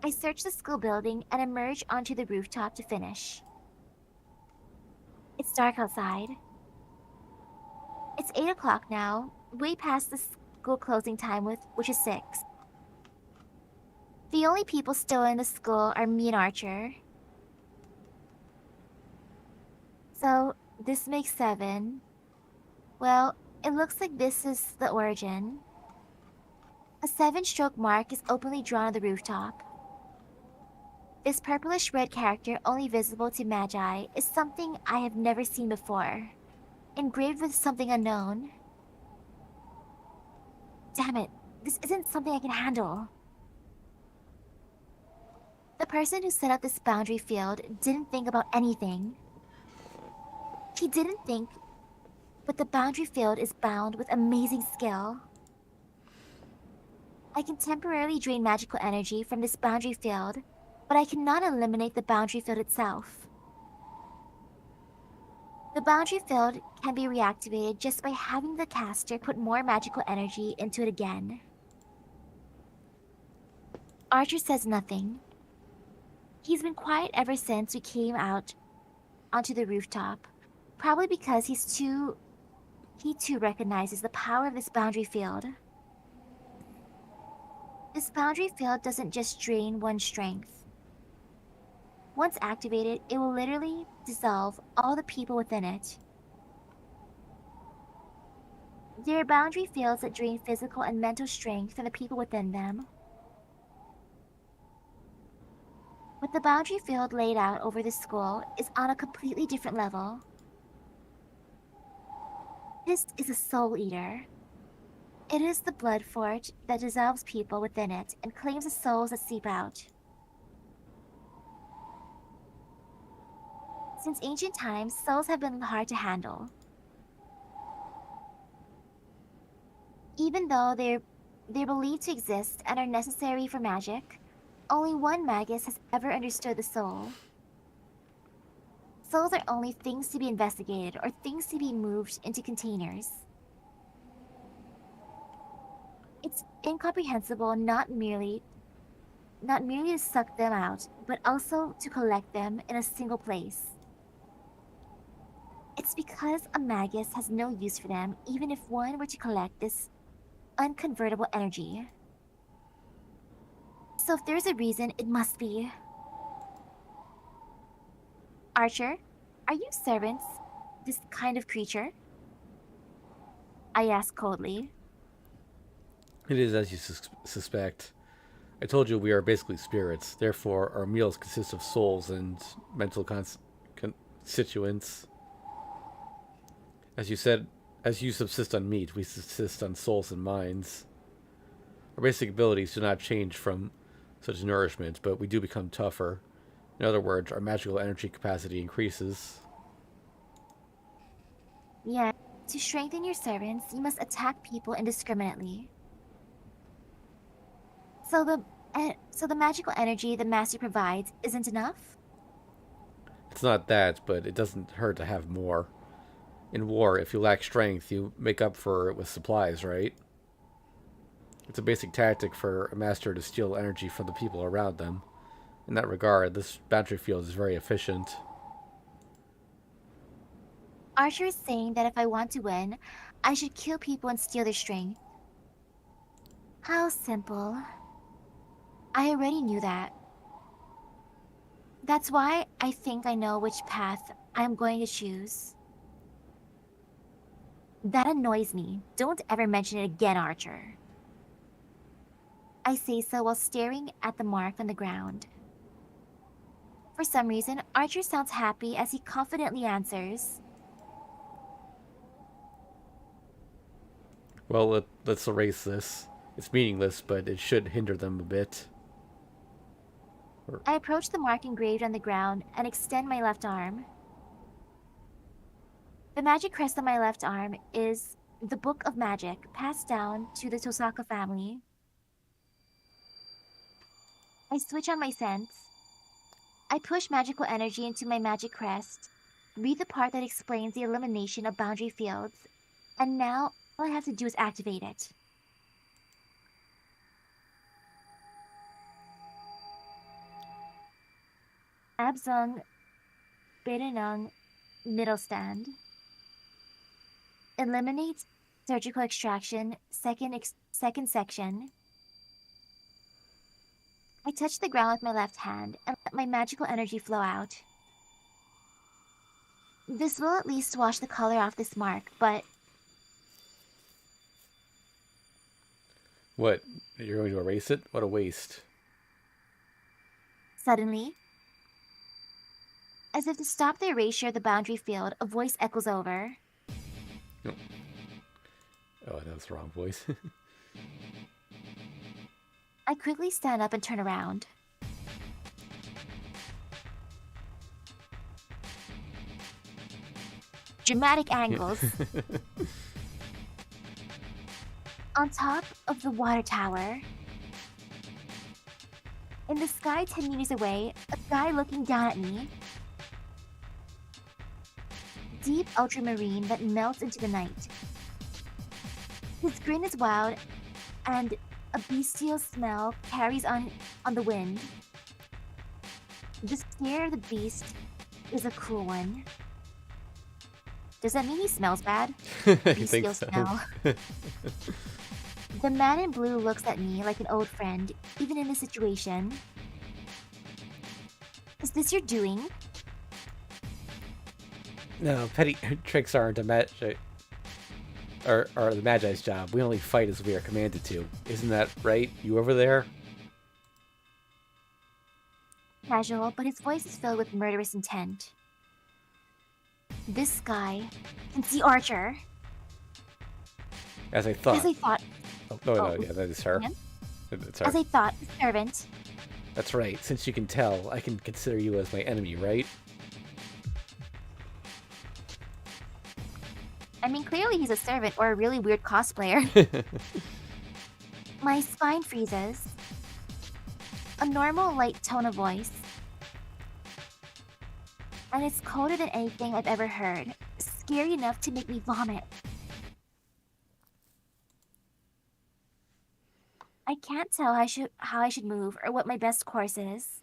I search the school building and emerge onto the rooftop to finish. It's dark outside. It's 8 o'clock now, way past the school closing time which is 6. The only people still in the school are me and Archer. So, this makes 7. Well, it looks like this is the origin. A 7-stroke mark is openly drawn on the rooftop. This purplish-red character, only visible to Magi, is something I have never seen before. Engraved with something unknown. Damn it, this isn't something I can handle. The person who set up this boundary field didn't think about anything. He didn't think, but the boundary field is bound with amazing skill. I can temporarily drain magical energy from this boundary field, but I cannot eliminate the boundary field itself. The boundary field can be reactivated just by having the caster put more magical energy into it again. Archer says nothing. He's been quiet ever since we came out onto the rooftop, probably because he too recognizes the power of this boundary field. This boundary field doesn't just drain one's strength. Once activated, it will literally dissolve all the people within it. There are boundary fields that drain physical and mental strength from the people within them. But the boundary field laid out over the school is on a completely different level. This is a soul eater. It is the blood fort that dissolves people within it and claims the souls that seep out. Since ancient times, souls have been hard to handle. Even though they're believed to exist and are necessary for magic, only one magus has ever understood the soul. Souls are only things to be investigated or things to be moved into containers. It's incomprehensible not merely to suck them out, but also to collect them in a single place. It's because a magus has no use for them, even if one were to collect this unconvertible energy. So if there's a reason, it must be. Archer, are you servants, this kind of creature? I asked coldly. It is as you suspect. I told you we are basically spirits. Therefore, our meals consist of souls and mental constituents. As you said, as you subsist on meat, we subsist on souls and minds. Our basic abilities do not change from such nourishment, but we do become tougher. In other words, our magical energy capacity increases. Yeah, to strengthen your servants, you must attack people indiscriminately. So the magical energy the master provides isn't enough? It's not that, but it doesn't hurt to have more. In war, if you lack strength, you make up for it with supplies, right? It's a basic tactic for a master to steal energy from the people around them. In that regard, this boundary field is very efficient. Archer is saying that if I want to win, I should kill people and steal their strength. How simple. I already knew that. That's why I think I know which path I am going to choose. That annoys me. Don't ever mention it again, Archer. I say so while staring at the mark on the ground. For some reason, Archer sounds happy as he confidently answers. Well, let's erase this. It's meaningless, but it should hinder them a bit. I approach the mark engraved on the ground and extend my left arm. The magic crest on my left arm is the Book of Magic, passed down to the Tosaka family. I switch on my sense. I push magical energy into my magic crest, read the part that explains the elimination of boundary fields, and now all I have to do is activate it. Abzung, Berenung, middle stand. Eliminate surgical extraction, second section. I touch the ground with my left hand and let my magical energy flow out. This will at least wash the color off this mark, but... What? You're going to erase it? What a waste. Suddenly, as if to stop the erasure of the boundary field, a voice echoes over. No. Oh, that was the wrong voice. I quickly stand up and turn around. Dramatic angles. On top of the water tower. In the sky 10 meters away, a guy looking down at me. Deep ultramarine that melts into the night. His grin is wild, and a bestial smell carries on the wind. The stare of the beast is a cool one. Does that mean he smells bad? I think Bestial so. smell. The man in blue looks at me like an old friend, even in this situation. Is this your doing? No, petty tricks aren't a magic, are the Magi's job. We only fight as we are commanded to. Isn't that right? You over there? Casual, but his voice is filled with murderous intent. This guy can see Archer. As I thought. As I thought. Oh, no, Oh, yeah, that is her. him? It's her. As I thought, the servant. That's right. Since you can tell, I can consider you as my enemy, right? I mean, clearly he's a servant or a really weird cosplayer. My spine freezes. A normal, light tone of voice. And it's colder than anything I've ever heard. Scary enough to make me vomit. I can't tell how I should move or what my best course is.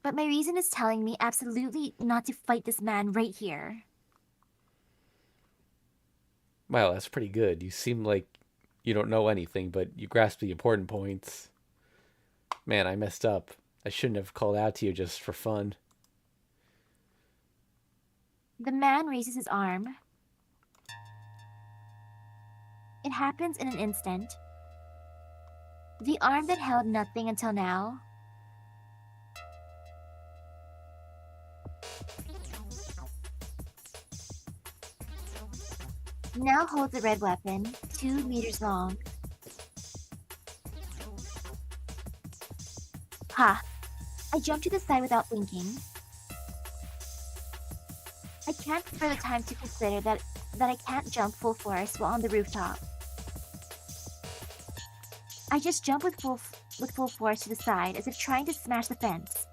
But my reason is telling me absolutely not to fight this man right here. Wow, that's pretty good. You seem like you don't know anything, but you grasp the important points. Man, I messed up. I shouldn't have called out to you just for fun. The man raises his arm. It happens in an instant. The arm that held nothing until now. Now holds a red weapon, 2 meters long. Ha! I jump to the side without thinking. I can't spare the time to consider that I can't jump full force while on the rooftop. I just jump with full force to the side as if trying to smash the fence.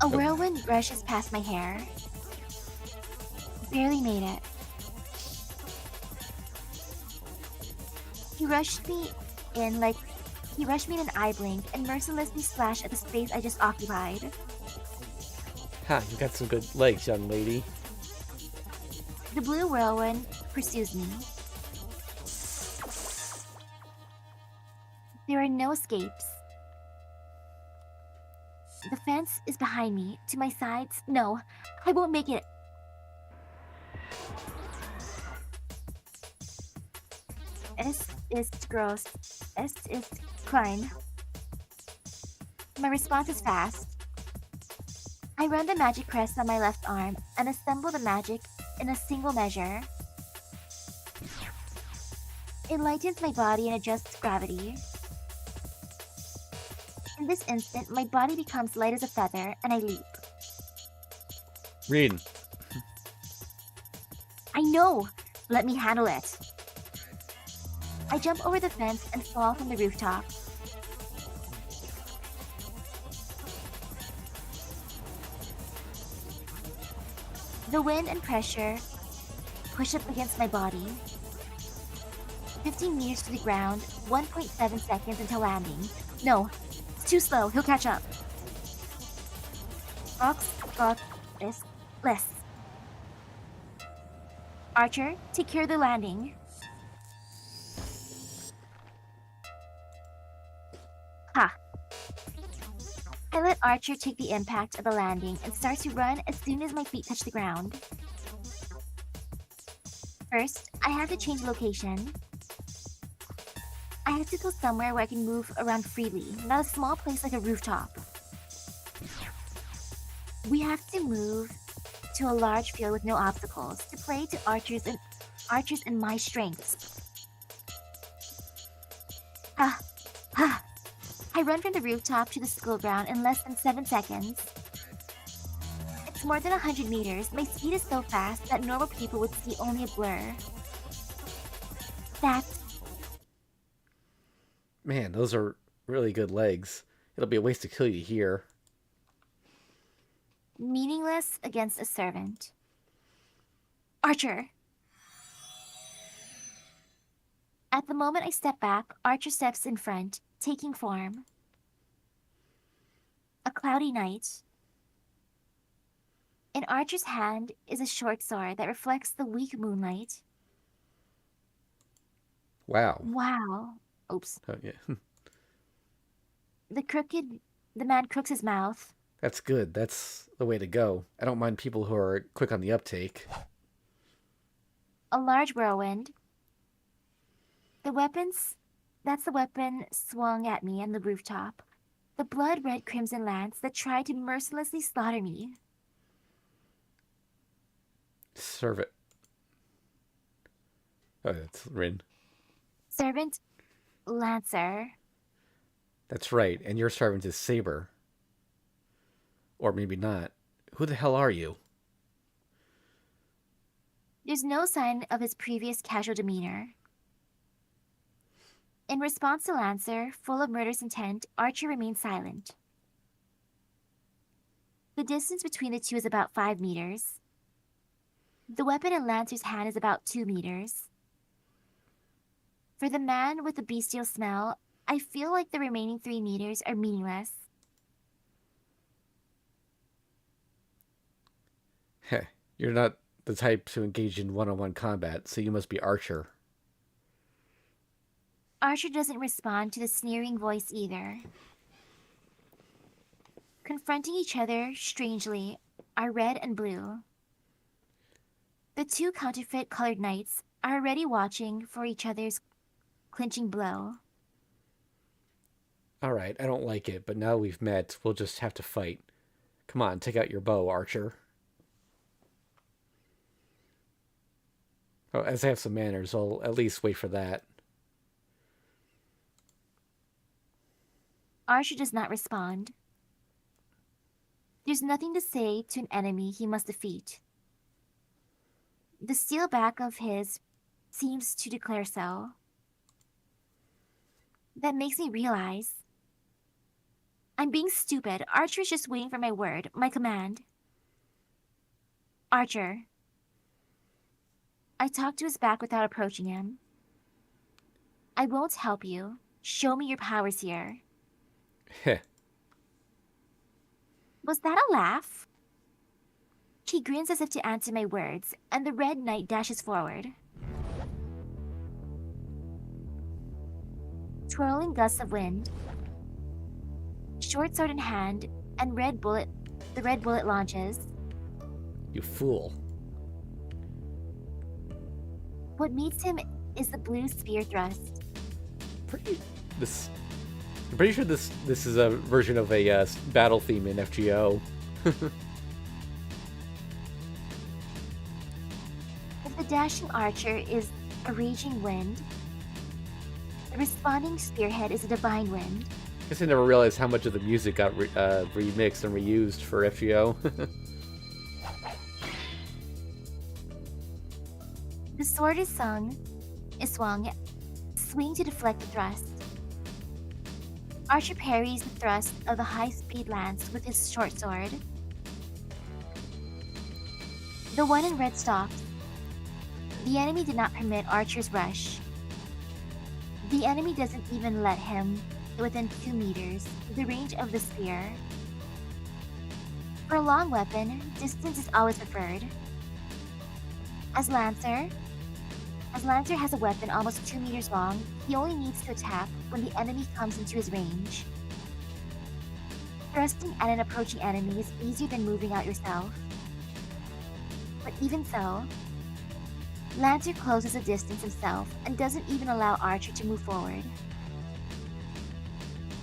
A whirlwind brushes past my hair. Barely made it. He rushed me in an eye blink and mercilessly slashed at the space I just occupied. Ha, you got some good legs, young lady. The blue whirlwind pursues me. There are no escapes. The fence is behind me, to my sides. No, I won't make it. Es ist groß. Es ist klein. My response is fast. I run the magic crest on my left arm and assemble the magic in a single measure. It lightens my body and adjusts gravity. In this instant, my body becomes light as a feather and I leap. Reading. I know! Let me handle it. I jump over the fence and fall from the rooftop. The wind and pressure push up against my body. 15 meters to the ground, 1.7 seconds until landing. No, it's too slow, he'll catch up. Fox got this less. Archer, take care of the landing. Ha! I let Archer take the impact of the landing and start to run as soon as my feet touch the ground. First, I have to change location. I have to go somewhere where I can move around freely, not a small place like a rooftop. We have to move to a large field with no obstacles to play to archers and my strengths. Ha! Ha! I run from the rooftop to the school ground in less than 7 seconds. It's more than 100 meters. My speed is so fast that normal people would see only a blur. That's... Man, those are really good legs. It'll be a waste to kill you here. meaningless against a servant. Archer! At the moment I step back, Archer steps in front, taking form. A cloudy night. In Archer's hand is a short sword that reflects the weak moonlight. Wow. Wow. Oops. Oh, yeah. The man crooks his mouth. That's good. That's the way to go. I don't mind people who are quick on the uptake. A large whirlwind. The weapons. That's the weapon swung at me on the rooftop. The blood-red crimson lance that tried to mercilessly slaughter me. Serve it. Oh, that's Rin. Servant, Lancer. That's right. And your servant is Saber. Or maybe not. Who the hell are you? There's no sign of his previous casual demeanor. In response to Lancer, full of murderous intent, Archer remains silent. The distance between the two is about 5 meters. The weapon in Lancer's hand is about 2 meters. For the man with the bestial smell, I feel like the remaining 3 meters are meaningless. Heh. You're not the type to engage in one-on-one combat, so you must be Archer. Archer doesn't respond to the sneering voice either. Confronting each other, strangely, are red and blue. The two counterfeit-colored knights are already watching for each other's clinching blow. Alright, I don't like it, but now we've met, we'll just have to fight. Come on, take out your bow, Archer. Oh, as I have some manners, I'll at least wait for that. Archer does not respond. There's nothing to say to an enemy he must defeat. The steel back of his seems to declare so. That makes me realize I'm being stupid. Archer is just waiting for my word, my command. Archer. I talk to his back without approaching him. I won't help you. Show me your powers here. Heh. Was that a laugh? He grins as if to answer my words, and the red knight dashes forward. Twirling gusts of wind. Short sword in hand, and the red bullet launches. You fool. What meets him is the blue spear thrust. I'm pretty sure this is a version of a battle theme in FGO. If the dashing archer is a raging wind, the responding spearhead is a divine wind. Guess I never realized how much of the music got remixed and reused for FGO. The sword is swung, swing to deflect the thrust. Archer parries the thrust of the high-speed lance with his short sword. The one in red stops. The enemy did not permit Archer's rush. The enemy doesn't even let him within 2 meters, the range of the spear. For a long weapon, distance is always preferred. As Lancer has a weapon almost 2 meters long, he only needs to attack when the enemy comes into his range. Thrusting at an approaching enemy is easier than moving out yourself. But even so, Lancer closes the distance himself and doesn't even allow Archer to move forward.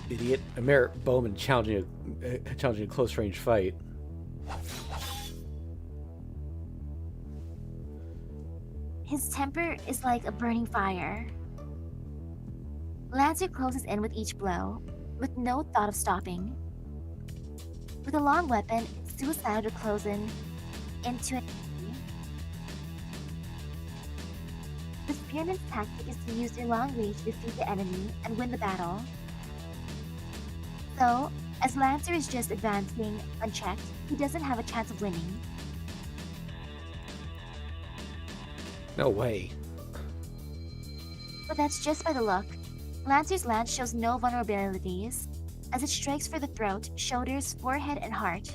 Idiot. A mere bowman challenging a close-range fight. His temper is like a burning fire. Lancer closes in with each blow, with no thought of stopping. With a long weapon, it's suicidal to close in into an enemy. The spearman's tactic is to use their long range to defeat the enemy and win the battle. So, as Lancer is just advancing unchecked, he doesn't have a chance of winning. No way. With that's just by the look. Lancer's lance shows no vulnerabilities, as it strikes for the throat, shoulders, forehead, and heart.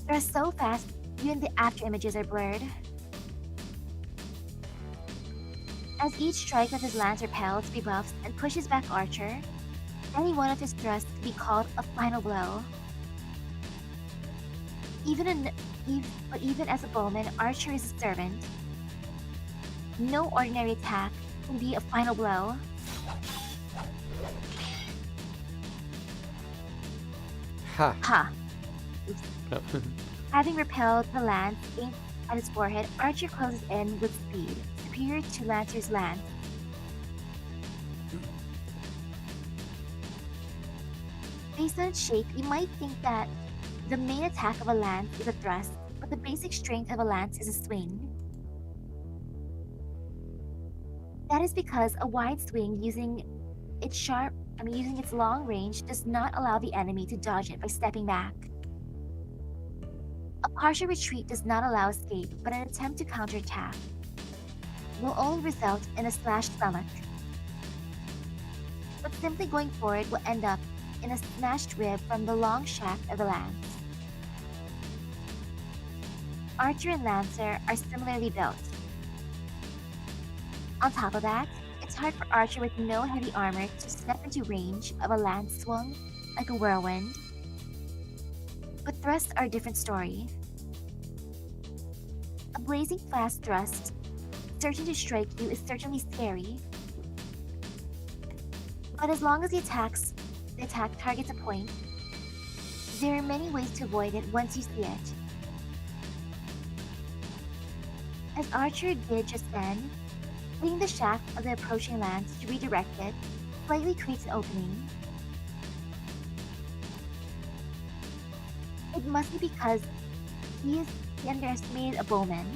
Thrusts so fast, even the after images are blurred. As each strike of his lance repels, rebuffs, and pushes back Archer, any one of his thrusts can be called a final blow. But even as a bowman, Archer is a servant. No ordinary attack can be a final blow. Ha! Ha! Oh. Having repelled the lance aimed at his forehead, Archer closes in with speed, superior to Lancer's lance. Based on its shape, you might think that the main attack of a lance is a thrust, but the basic strength of a lance is a swing. That is because a wide swing using its long range does not allow the enemy to dodge it by stepping back. A partial retreat does not allow escape, but an attempt to counterattack will only result in a slashed stomach. But simply going forward will end up in a smashed rib from the long shaft of the lance. Archer and Lancer are similarly built. On top of that, it's hard for Archer with no heavy armor to step into range of a lance swung like a whirlwind. But thrusts are a different story. A blazing fast thrust, certain to strike you, is certainly scary. But as long as the attack targets a point, there are many ways to avoid it once you see it. As Archer did just then, hitting the shaft of the approaching lance to redirect it slightly creates an opening. It must be because he underestimated a bowman.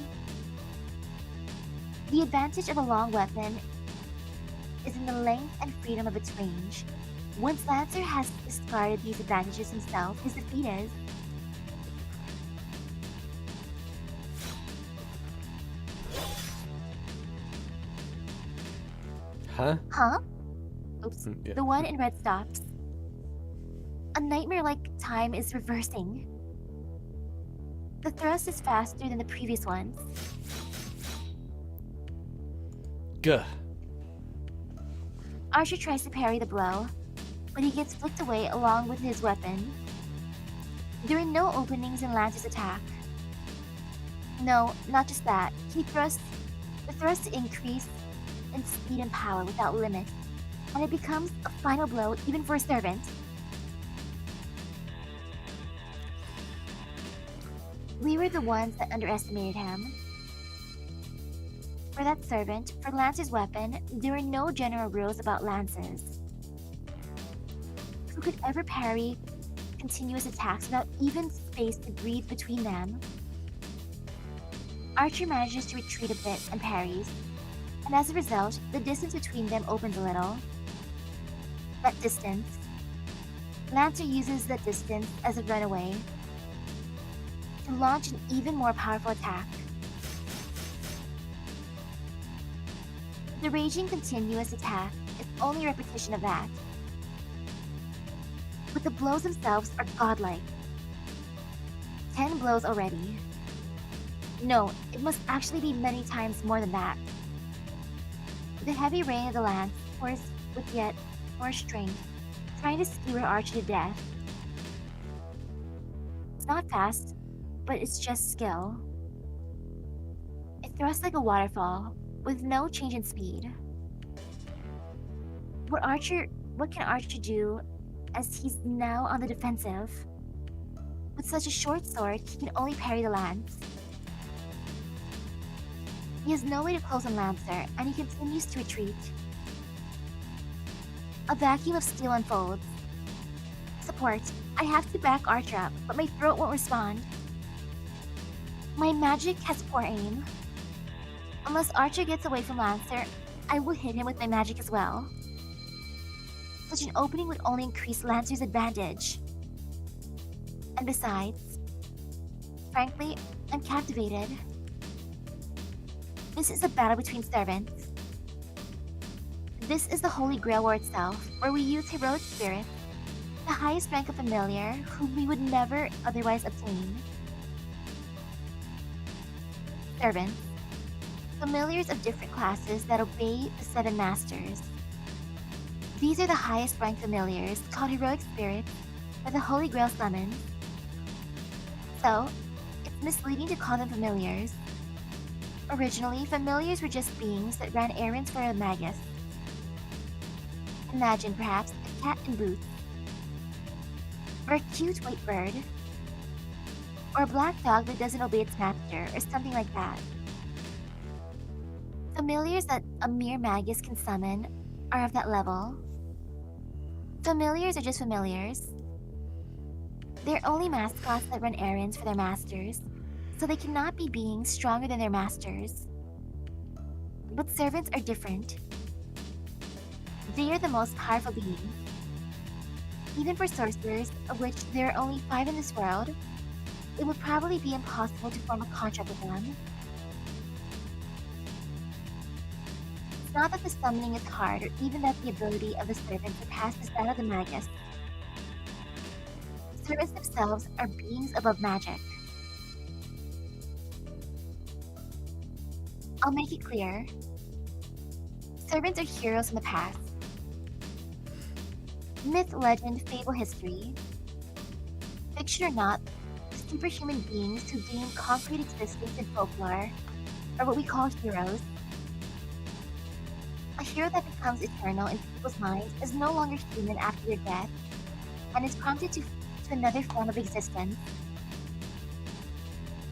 The advantage of a long weapon is in the length and freedom of its range. Once Lancer has discarded these advantages himself, his defeat is. Huh? Oops. Yeah. The one in red stops. A nightmare-like time is reversing. The thrust is faster than the previous ones. Gah. Archer tries to parry the blow, but he gets flicked away along with his weapon. There are no openings in Lancer's attack. No, not just that. The thrusts increase in speed and power without limit, and it becomes a final blow even for a servant. We were the ones that underestimated him. For that servant, for Lancer's weapon, there are no general rules about lances. Who could ever parry continuous attacks without even space to breathe between them? Archer manages to retreat a bit and parries, and as a result, the distance between them opens a little. That distance. Lancer uses that distance as a runaway to launch an even more powerful attack. The raging continuous attack is only a repetition of that. But the blows themselves are godlike. 10 blows already. No, it must actually be many times more than that. The heavy rain of the lance pours with yet more strength, trying to skewer Archer to death. It's not fast, but it's just skill. It thrusts like a waterfall, with no change in speed. What can Archer do as he's now on the defensive? With such a short sword, he can only parry the lance. He has no way to close on Lancer, and he continues to retreat. A vacuum of steel unfolds. Support. I have to back Archer up, but my throat won't respond. My magic has poor aim. Unless Archer gets away from Lancer, I will hit him with my magic as well. Such an opening would only increase Lancer's advantage. And besides, frankly, I'm captivated. This is a battle between servants. This is the Holy Grail War itself, where we use heroic spirits, the highest rank of familiar, whom we would never otherwise obtain. Servants. Familiars of different classes that obey the 7 masters. These are the highest ranked familiars, called heroic spirits, that the Holy Grail summons. So, it's misleading to call them familiars. Originally, familiars were just beings that ran errands for a magus. Imagine, perhaps, a cat in boots, or a cute white bird, or a black dog that doesn't obey its master, or something like that. Familiars that a mere magus can summon are of that level. Familiars are just familiars. They're only mascots that run errands for their masters, so they cannot be beings stronger than their masters. But servants are different. They are the most powerful beings. Even for sorcerers, of which there are only 5 in this world, it would probably be impossible to form a contract with them. It's not that the summoning is hard, or even that the ability of the servant surpasses that of the magus. Servants themselves are beings above magic. I'll make it clear. Servants are heroes in the past. Myth, legend, fable, history. Fiction or not, superhuman beings who gain concrete existence in folklore are what we call heroes. A hero that becomes eternal in people's minds is no longer human after their death and is prompted to another form of existence.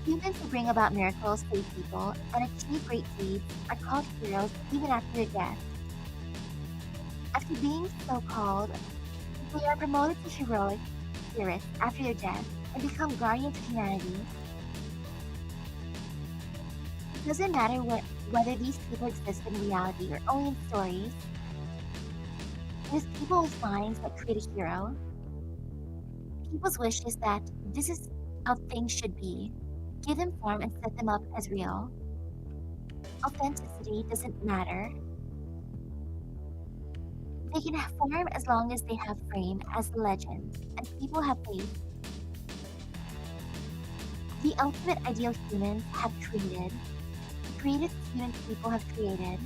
Humans who bring about miracles, save people, and achieve great deeds are called heroes even after their death. After being so called, they are promoted to heroic spirits after their death and become guardians of humanity. It doesn't matter whether these people exist in reality or only in stories. It is people's minds that create a hero. People's wish is that this is how things should be. Give them form and set them up as real. Authenticity doesn't matter. They can have form as long as they have frame as the legend, and people have faith. The ultimate ideal humans have created. The greatest human people have created.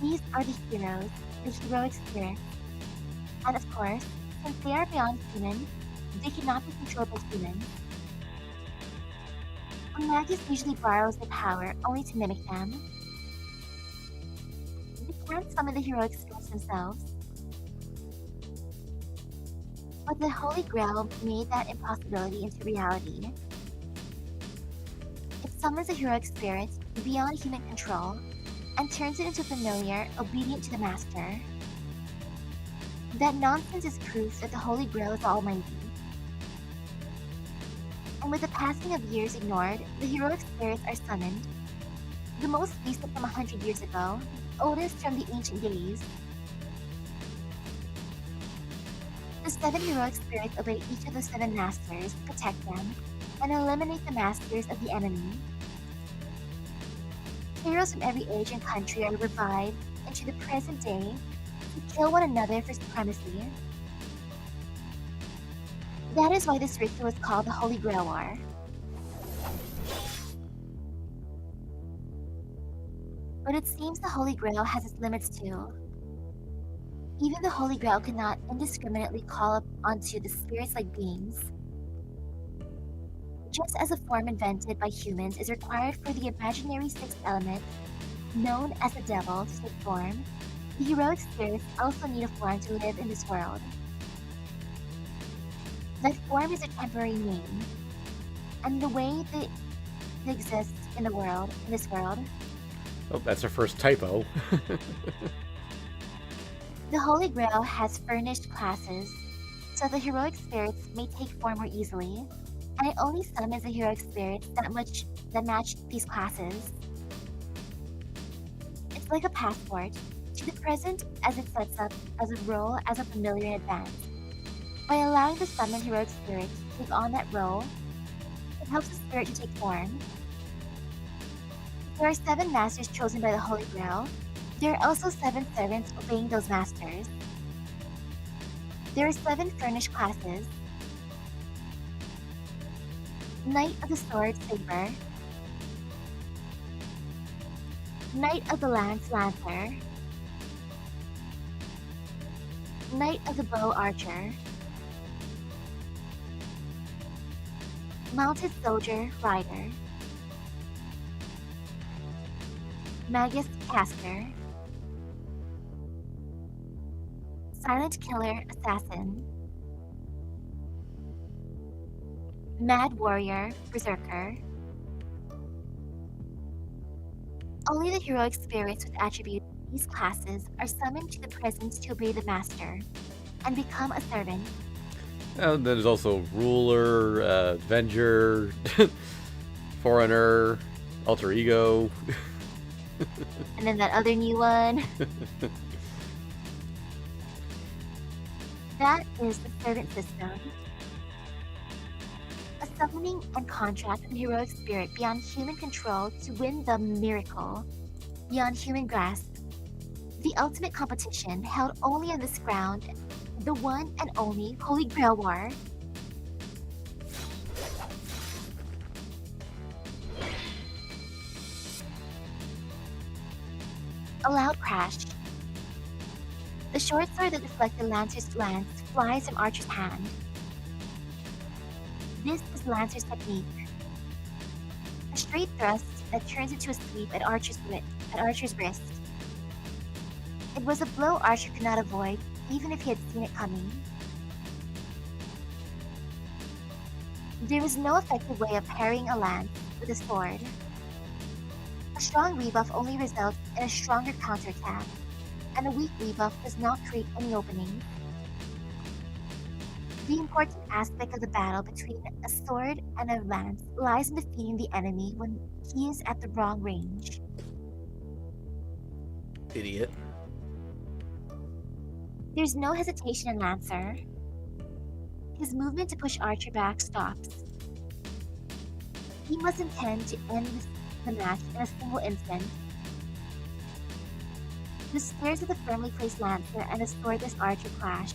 These are the heroes, the heroic spirits. And of course, since they are beyond human, they cannot be controlled by humans. A magus usually borrows their power only to mimic them. They can't summon the heroic spirits themselves. But the Holy Grail made that impossibility into reality. It summons a heroic spirit beyond human control and turns it into familiar, obedient to the master. That nonsense is proof that the Holy Grail is almighty. And with the passing of years ignored, the heroic spirits are summoned. The most recent from 100 years ago, the oldest from the ancient days. The 7 heroic spirits obey each of the 7 masters, protect them, and eliminate the masters of the enemy. Heroes from every age and country are revived into the present day to kill one another for supremacy. That is why this ritual is called the Holy Grail War. But it seems the Holy Grail has its limits too. Even the Holy Grail cannot indiscriminately call up onto the spirits-like beings. Just as a form invented by humans is required for the imaginary 6th element, known as the devil, to take form, the heroic spirits also need a form to live in this world. That form is a temporary name, and the way they exist in this world. Oh, that's our first typo. The Holy Grail has furnished classes, so the heroic spirits may take form more easily, and it only summons the heroic spirits that match these classes. It's like a passport to the present as it sets up as a role as a familiar in advance. By allowing the summoned heroic spirit to take on that role, it helps the spirit to take form. There are 7 masters chosen by the Holy Grail. There are also 7 servants obeying those masters. There are 7 furnished classes. Knight of the Sword, Saber. Knight of the Lance, Lancer. Knight of the Bow, Archer. Mounted Soldier, Rider. Magus, Caster. Silent Killer, Assassin. Mad Warrior, Berserker. Only the heroic spirits with attributes of these classes are summoned to the presence to obey the master and become a servant. And then there's also Ruler, Avenger, Foreigner, Alter Ego. And then that other new one. That is the servant system. A summoning and contract with a heroic spirit beyond human control to win the miracle, beyond human grasp. The ultimate competition held only on this ground, the one and only Holy Grail War. A loud crash. The short sword that deflected Lancer's lance flies from Archer's hand. This is Lancer's technique. A straight thrust that turns into a sweep at Archer's wrist. It was a blow Archer could not avoid, even if he had seen it coming. There was no effective way of parrying a lance with a sword. A strong rebuff only results in a stronger counterattack, and a weak rebuff does not create any opening. The important aspect of the battle between a sword and a lance lies in defeating the enemy when he is at the wrong range. Idiot. There's no hesitation in Lancer. His movement to push Archer back stops. He must intend to end the match in a single instant. The spears of the firmly placed Lancer and the swordless Archer clash.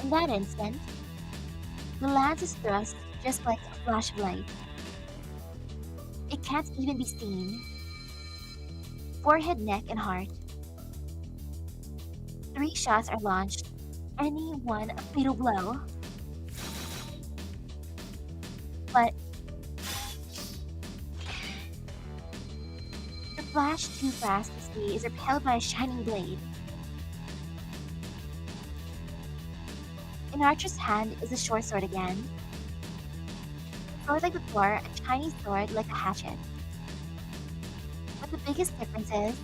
In that instant, the lance is thrust just like a flash of light. It can't even be seen. Forehead, neck, and heart. 3 shots are launched, any one a fatal blow. But the flash too fast to see is repelled by a shining blade. In Archer's hand is a short sword again. Sword like before, a Chinese sword like a hatchet. But the biggest difference is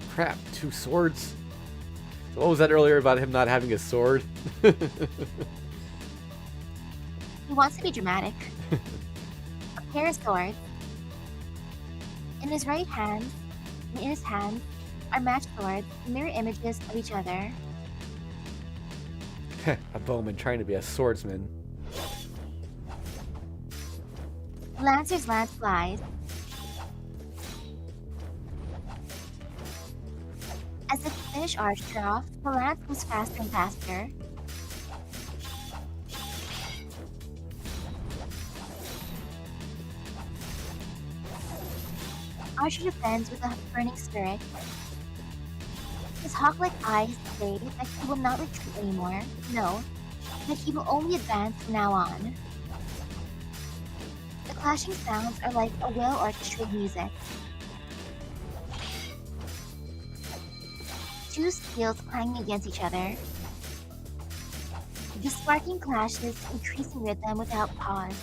Crap, 2 swords? So what was that earlier about him not having a sword? he wants to be dramatic. A pair of swords. In his right hand and in his hand are matched swords, mirror images of each other. A bowman trying to be a swordsman. Lancer's lance flies. As if to finish Archer off, the lance moves faster and faster. Archer defends with a burning spirit. His hawk-like eyes say that he will not retreat anymore. No, that he will only advance from now on. The clashing sounds are like a well-orchestrated music. 2 steels clanging against each other. The sparking clashes increasing rhythm without pause.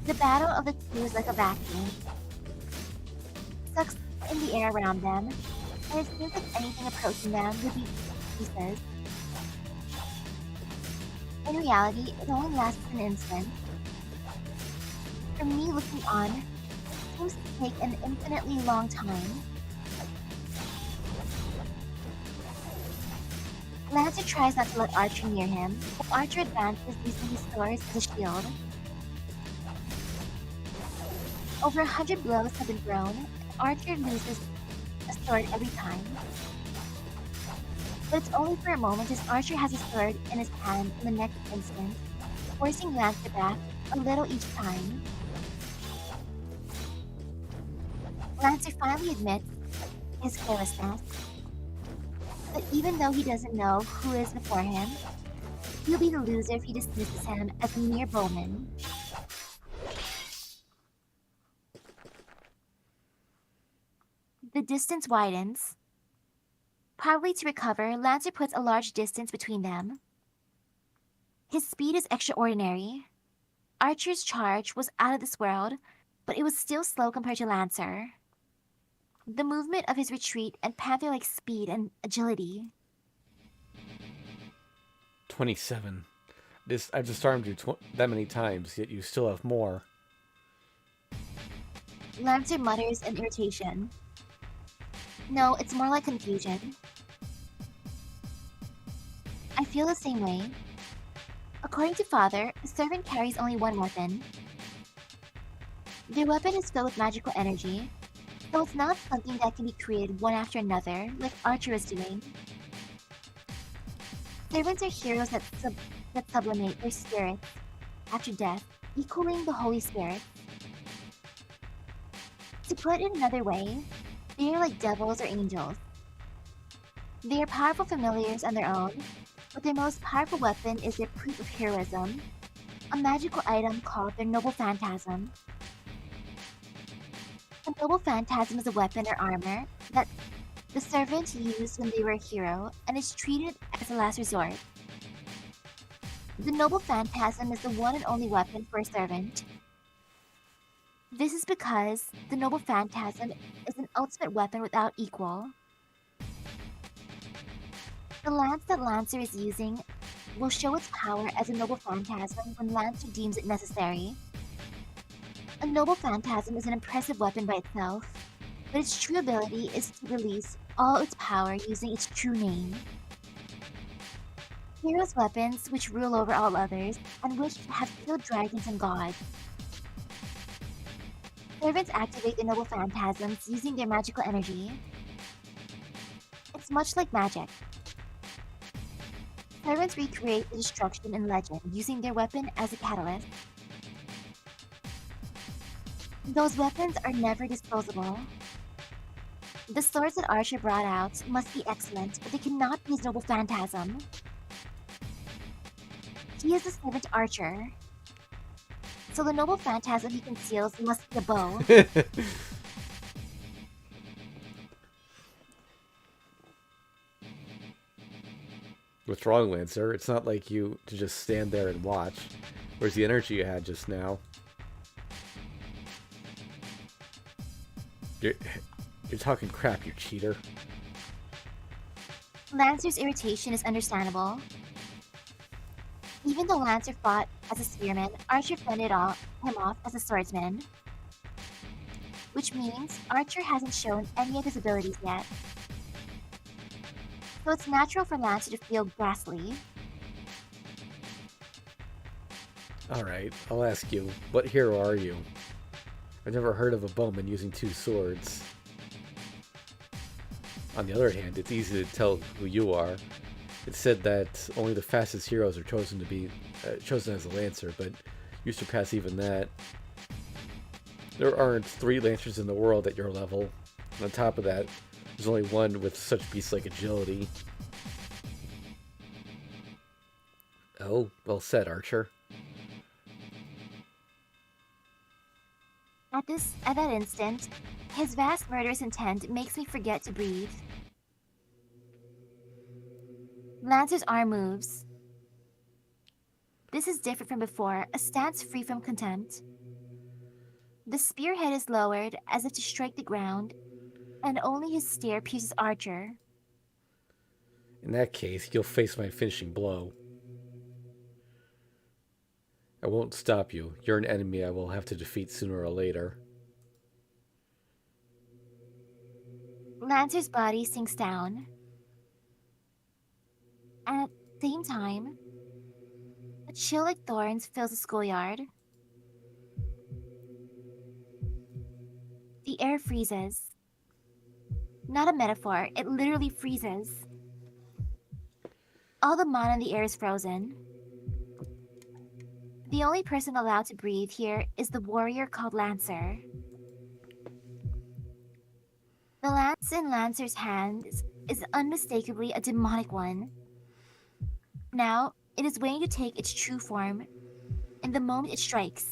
The battle of the 2 is like a vacuum. Sucks in the air around them, and it seems like anything approaching them would be pieces. In reality, it only lasts an instant. For me looking on, it seems to take an infinitely long time. Lancer tries not to let Archer near him, but Archer advances using his swords as a shield. Over 100 blows have been thrown, and Archer loses a sword every time. But it's only for a moment as Archer has a sword in his hand in the next instant, forcing Lancer back a little each time. Lancer finally admits his carelessness, but even though he doesn't know who is before him, he'll be the loser if he dismisses him as a mere bowman. The distance widens. Probably to recover, Lancer puts a large distance between them. His speed is extraordinary. Archer's charge was out of this world, but it was still slow compared to Lancer. The movement of his retreat and panther-like speed and agility. 27. I've just armed you that many times, yet you still have more. Lancer mutters in irritation. No, it's more like confusion. I feel the same way. According to Father, a servant carries only one weapon. Their weapon is filled with magical energy, so it's not something that can be created one after another, like Archer is doing. Servants are heroes that sublimate their spirits after death, equaling the Holy Spirit. To put it another way, they are like devils or angels. They are powerful familiars on their own, but their most powerful weapon is their proof of heroism, a magical item called their Noble Phantasm. A Noble Phantasm is a weapon or armor that the servant used when they were a hero and is treated as a last resort. The Noble Phantasm is the one and only weapon for a servant. This is because the Noble Phantasm is an ultimate weapon without equal. The lance that Lancer is using will show its power as a Noble Phantasm when Lancer deems it necessary. A Noble Phantasm is an impressive weapon by itself, but its true ability is to release all its power using its true name. Heroes' weapons, which rule over all others, and which have killed dragons and gods. Servants activate the Noble Phantasms using their magical energy. It's much like magic. Servants recreate the destruction in legend using their weapon as a catalyst. Those weapons are never disposable. The swords that Archer brought out must be excellent, but they cannot be his Noble Phantasm. He is the servant Archer, so the Noble Phantasm he conceals must be a bow. What's wrong, Lancer? It's not like you to just stand there and watch. Where's the energy you had just now? You're talking crap, you cheater. Lancer's irritation is understandable. Even though Lancer fought as a spearman, Archer fended him off as a swordsman. Which means Archer hasn't shown any of his abilities yet. So it's natural for Lancer to feel ghastly. Alright, I'll ask you, what hero are you? I've never heard of a bowman using two swords. On the other hand, it's easy to tell who you are. It's said that only the fastest heroes are chosen to be chosen as a lancer, but you surpass even that. There aren't 3 lancers in the world at your level. And on top of that, there's only one with such beast-like agility. Oh, well said, Archer. At that instant, his vast murderous intent makes me forget to breathe. Lancer's arm moves. This is different from before, a stance free from contempt. The spearhead is lowered as if to strike the ground, and only his stare pierces Archer. In that case, you'll face my finishing blow. I won't stop you. You're an enemy I will have to defeat sooner or later. Lancer's body sinks down. And at the same time, a chill like thorns fills the schoolyard. The air freezes. Not a metaphor, it literally freezes. All the mana in the air is frozen. The only person allowed to breathe here is the warrior called Lancer. The lance in Lancer's hands is unmistakably a demonic one. Now, it is waiting to take its true form, and the moment it strikes.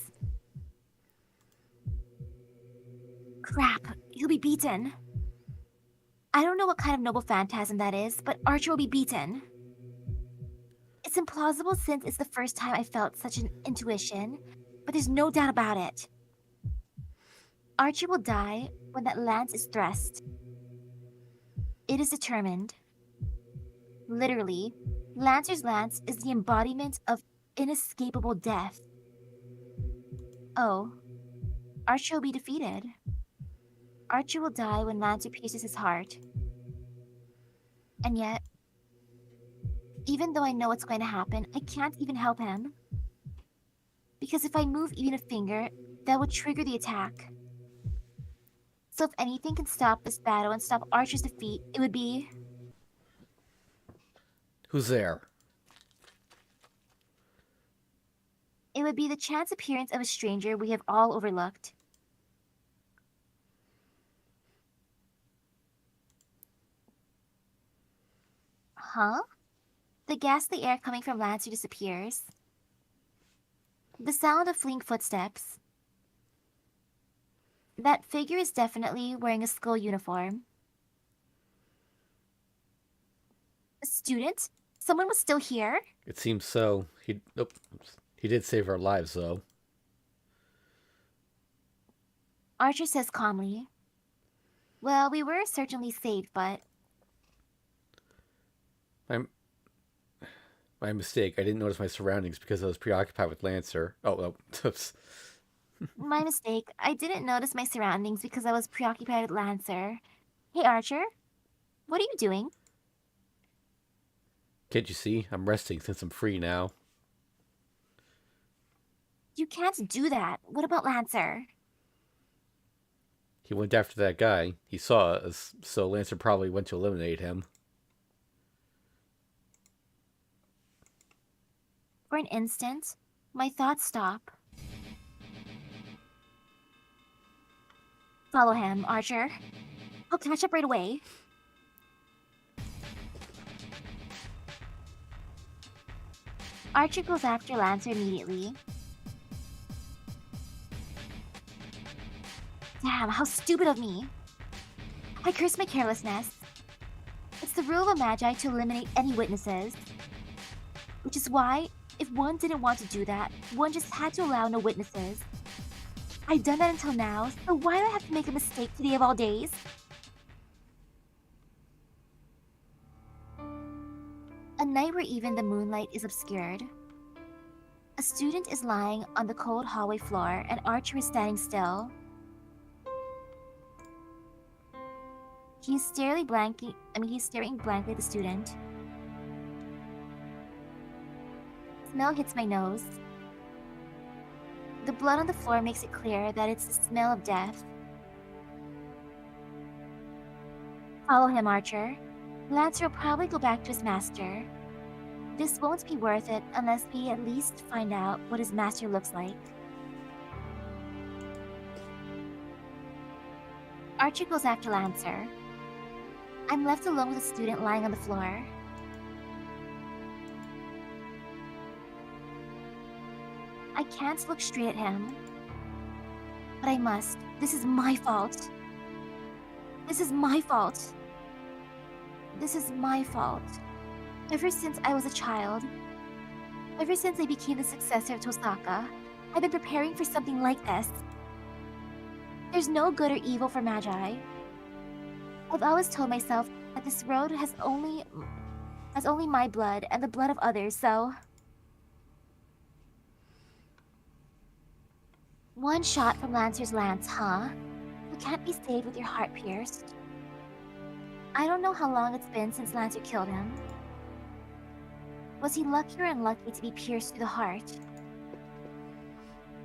Crap, he'll be beaten. I don't know what kind of noble phantasm that is, but Archer will be beaten. It's implausible since it's the first time I felt such an intuition, but there's no doubt about it. Archer will die when that lance is thrust. It is determined. Literally, Lancer's lance is the embodiment of inescapable death. Oh, Archer will be defeated. Archer will die when Lancer pierces his heart. And yet, even though I know what's going to happen, I can't even help him. Because if I move even a finger, that would trigger the attack. So if anything can stop this battle and stop Archer's defeat, it would be... Who's there? It would be the chance appearance of a stranger we have all overlooked. Huh? The ghastly air coming from Lancer disappears. The sound of fleeing footsteps. That figure is definitely wearing a school uniform. A student? Someone was still here? It seems so. He did save our lives, though. Archer says calmly. Well, we were certainly saved, but... My mistake. I didn't notice my surroundings because I was preoccupied with Lancer. Oh, well. Oops. My mistake. I didn't notice my surroundings because I was preoccupied with Lancer. Hey, Archer. What are you doing? Can't you see? I'm resting since I'm free now. You can't do that. What about Lancer? He went after that guy. He saw us, so Lancer probably went to eliminate him. For an instant, my thoughts stop. Follow him, Archer. I'll catch up right away. Archer goes after Lancer immediately. Damn, how stupid of me. I curse my carelessness. It's the rule of a magi to eliminate any witnesses. Which is why, if one didn't want to do that, one just had to allow no witnesses. I've done that until now, so why do I have to make a mistake today of all days? A night where even the moonlight is obscured. A student is lying on the cold hallway floor and Archer is standing still. He's staring blankly at the student. Smell hits my nose. The blood on the floor makes it clear that it's the smell of death. Follow him, Archer. Lancer will probably go back to his master. This won't be worth it unless we at least find out what his master looks like. Archer goes after Lancer. I'm left alone with a student lying on the floor. I can't look straight at him. But I must. This is my fault. This is my fault. This is my fault. Ever since I was a child, ever since I became the successor of Tosaka, I've been preparing for something like this. There's no good or evil for Magi. I've always told myself that this road has only my blood and the blood of others, so... One shot from Lancer's lance, huh? You can't be saved with your heart pierced. I don't know how long it's been since Lancer killed him. Was he lucky or unlucky to be pierced through the heart?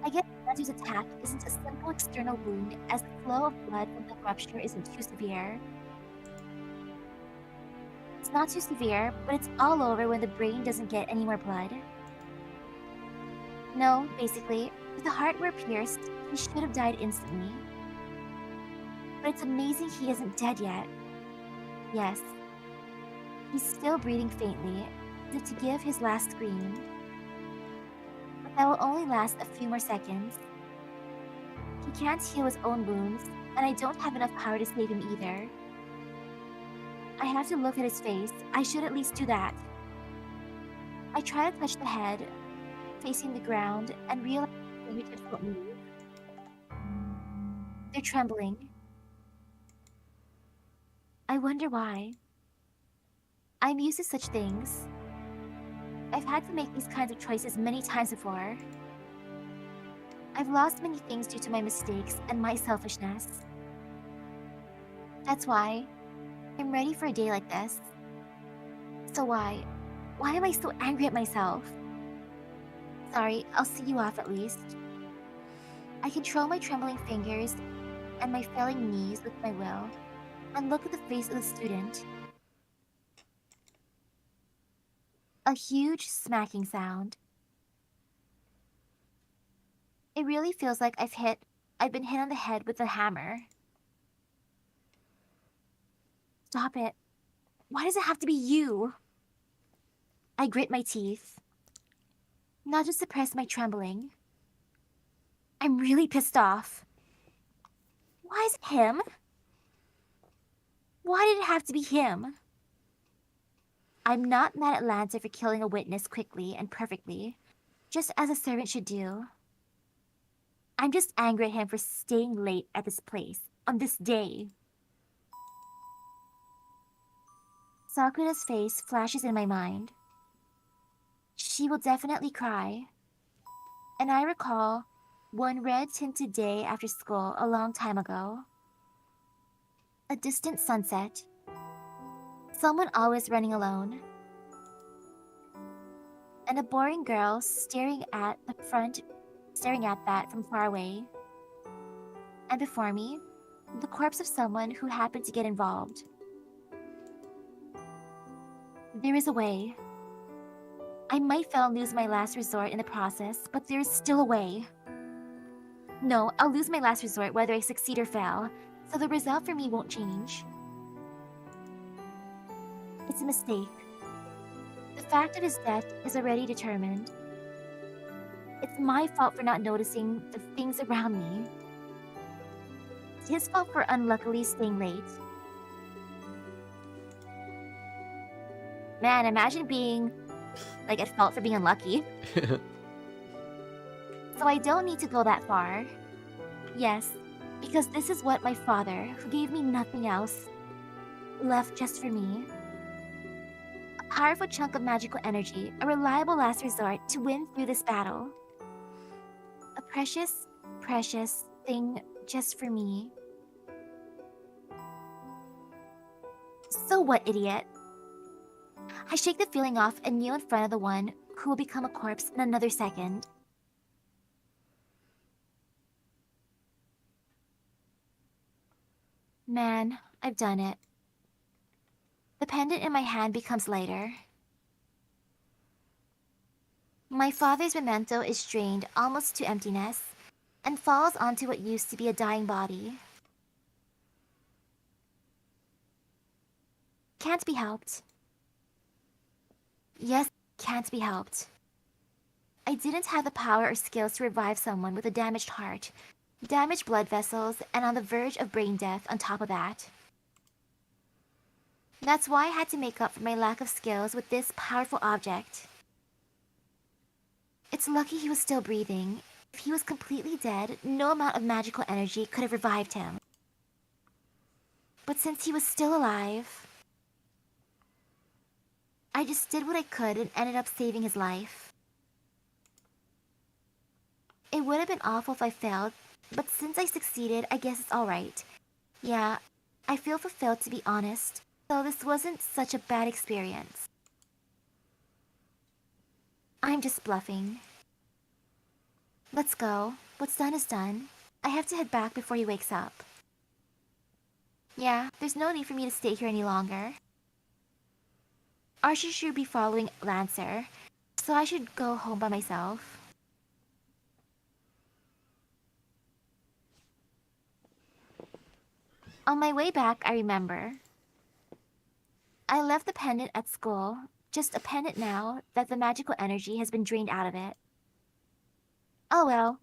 I guess Nantu's attack isn't a simple external wound, as the flow of blood from the rupture isn't too severe. It's not too severe, but it's all over when the brain doesn't get any more blood. No, basically, if the heart were pierced, he should have died instantly. But it's amazing he isn't dead yet. Yes, he's still breathing faintly, as if to give his last scream. But that will only last a few more seconds. He can't heal his own wounds, and I don't have enough power to save him either. I have to look at his face. I should at least do that. I try to touch the head, facing the ground, and realize my fingertips won't move. They're trembling. I wonder why. I'm used to such things. I've had to make these kinds of choices many times before. I've lost many things due to my mistakes and my selfishness. That's why I'm ready for a day like this. So why am I so angry at myself? Sorry, I'll see you off at least. I control my trembling fingers and my failing knees with my will, and look at the face of the student. A huge smacking sound. It really feels like I've been hit on the head with a hammer. Stop it. Why does it have to be you? I grit my teeth, not to suppress my trembling. I'm really pissed off. Why is it him? Why did it have to be him? I'm not mad at Lancer for killing a witness quickly and perfectly, just as a servant should do. I'm just angry at him for staying late at this place, on this day. Sakura's face flashes in my mind. She will definitely cry. And I recall one red-tinted day after school a long time ago. A distant sunset. Someone always running alone. And a boring girl staring at that from far away. And before me, the corpse of someone who happened to get involved. There is a way. I might fail and lose my last resort in the process, but there is still a way. No, I'll lose my last resort whether I succeed or fail, so the result for me won't change. It's a mistake. The fact of his death is already determined. It's my fault for not noticing the things around me. It's his fault for unluckily staying late. Man, imagine being, at fault for being unlucky. So I don't need to go that far. Yes, because this is what my father, who gave me nothing else, left just for me. A powerful chunk of magical energy, a reliable last resort to win through this battle. A precious, precious thing just for me. So what, idiot? I shake the feeling off and kneel in front of the one who will become a corpse in another second. Man, I've done it. The pendant in my hand becomes lighter. My father's memento is drained almost to emptiness and falls onto what used to be a dying body. Can't be helped. Yes, can't be helped. I didn't have the power or skills to revive someone with a damaged heart, damaged blood vessels, and on the verge of brain death on top of that. That's why I had to make up for my lack of skills with this powerful object. It's lucky he was still breathing. If he was completely dead, no amount of magical energy could have revived him. But since he was still alive, I just did what I could and ended up saving his life. It would have been awful if I failed, but since I succeeded, I guess it's alright. Yeah, I feel fulfilled to be honest, so this wasn't such a bad experience. I'm just bluffing. Let's go. What's done is done. I have to head back before he wakes up. Yeah, there's no need for me to stay here any longer. Archer should be following Lancer, so I should go home by myself. On my way back, I remember. I left the pendant at school, just a pendant now that the magical energy has been drained out of it. Oh well.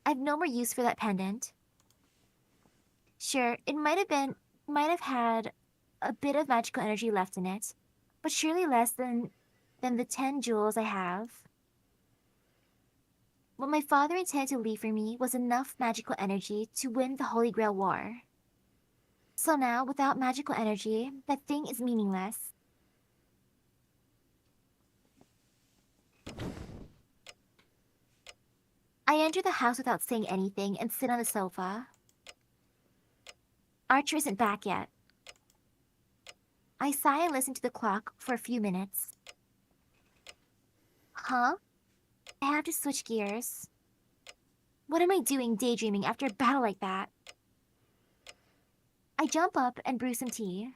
I've no more use for that pendant. Sure, it might have had a bit of magical energy left in it, but surely less than the 10 jewels I have. What my father intended to leave for me was enough magical energy to win the Holy Grail War. So now, without magical energy, that thing is meaningless. I enter the house without saying anything and sit on the sofa. Archer isn't back yet. I sigh and listen to the clock for a few minutes. Huh? I have to switch gears. What am I doing daydreaming after a battle like that? I jump up and brew some tea.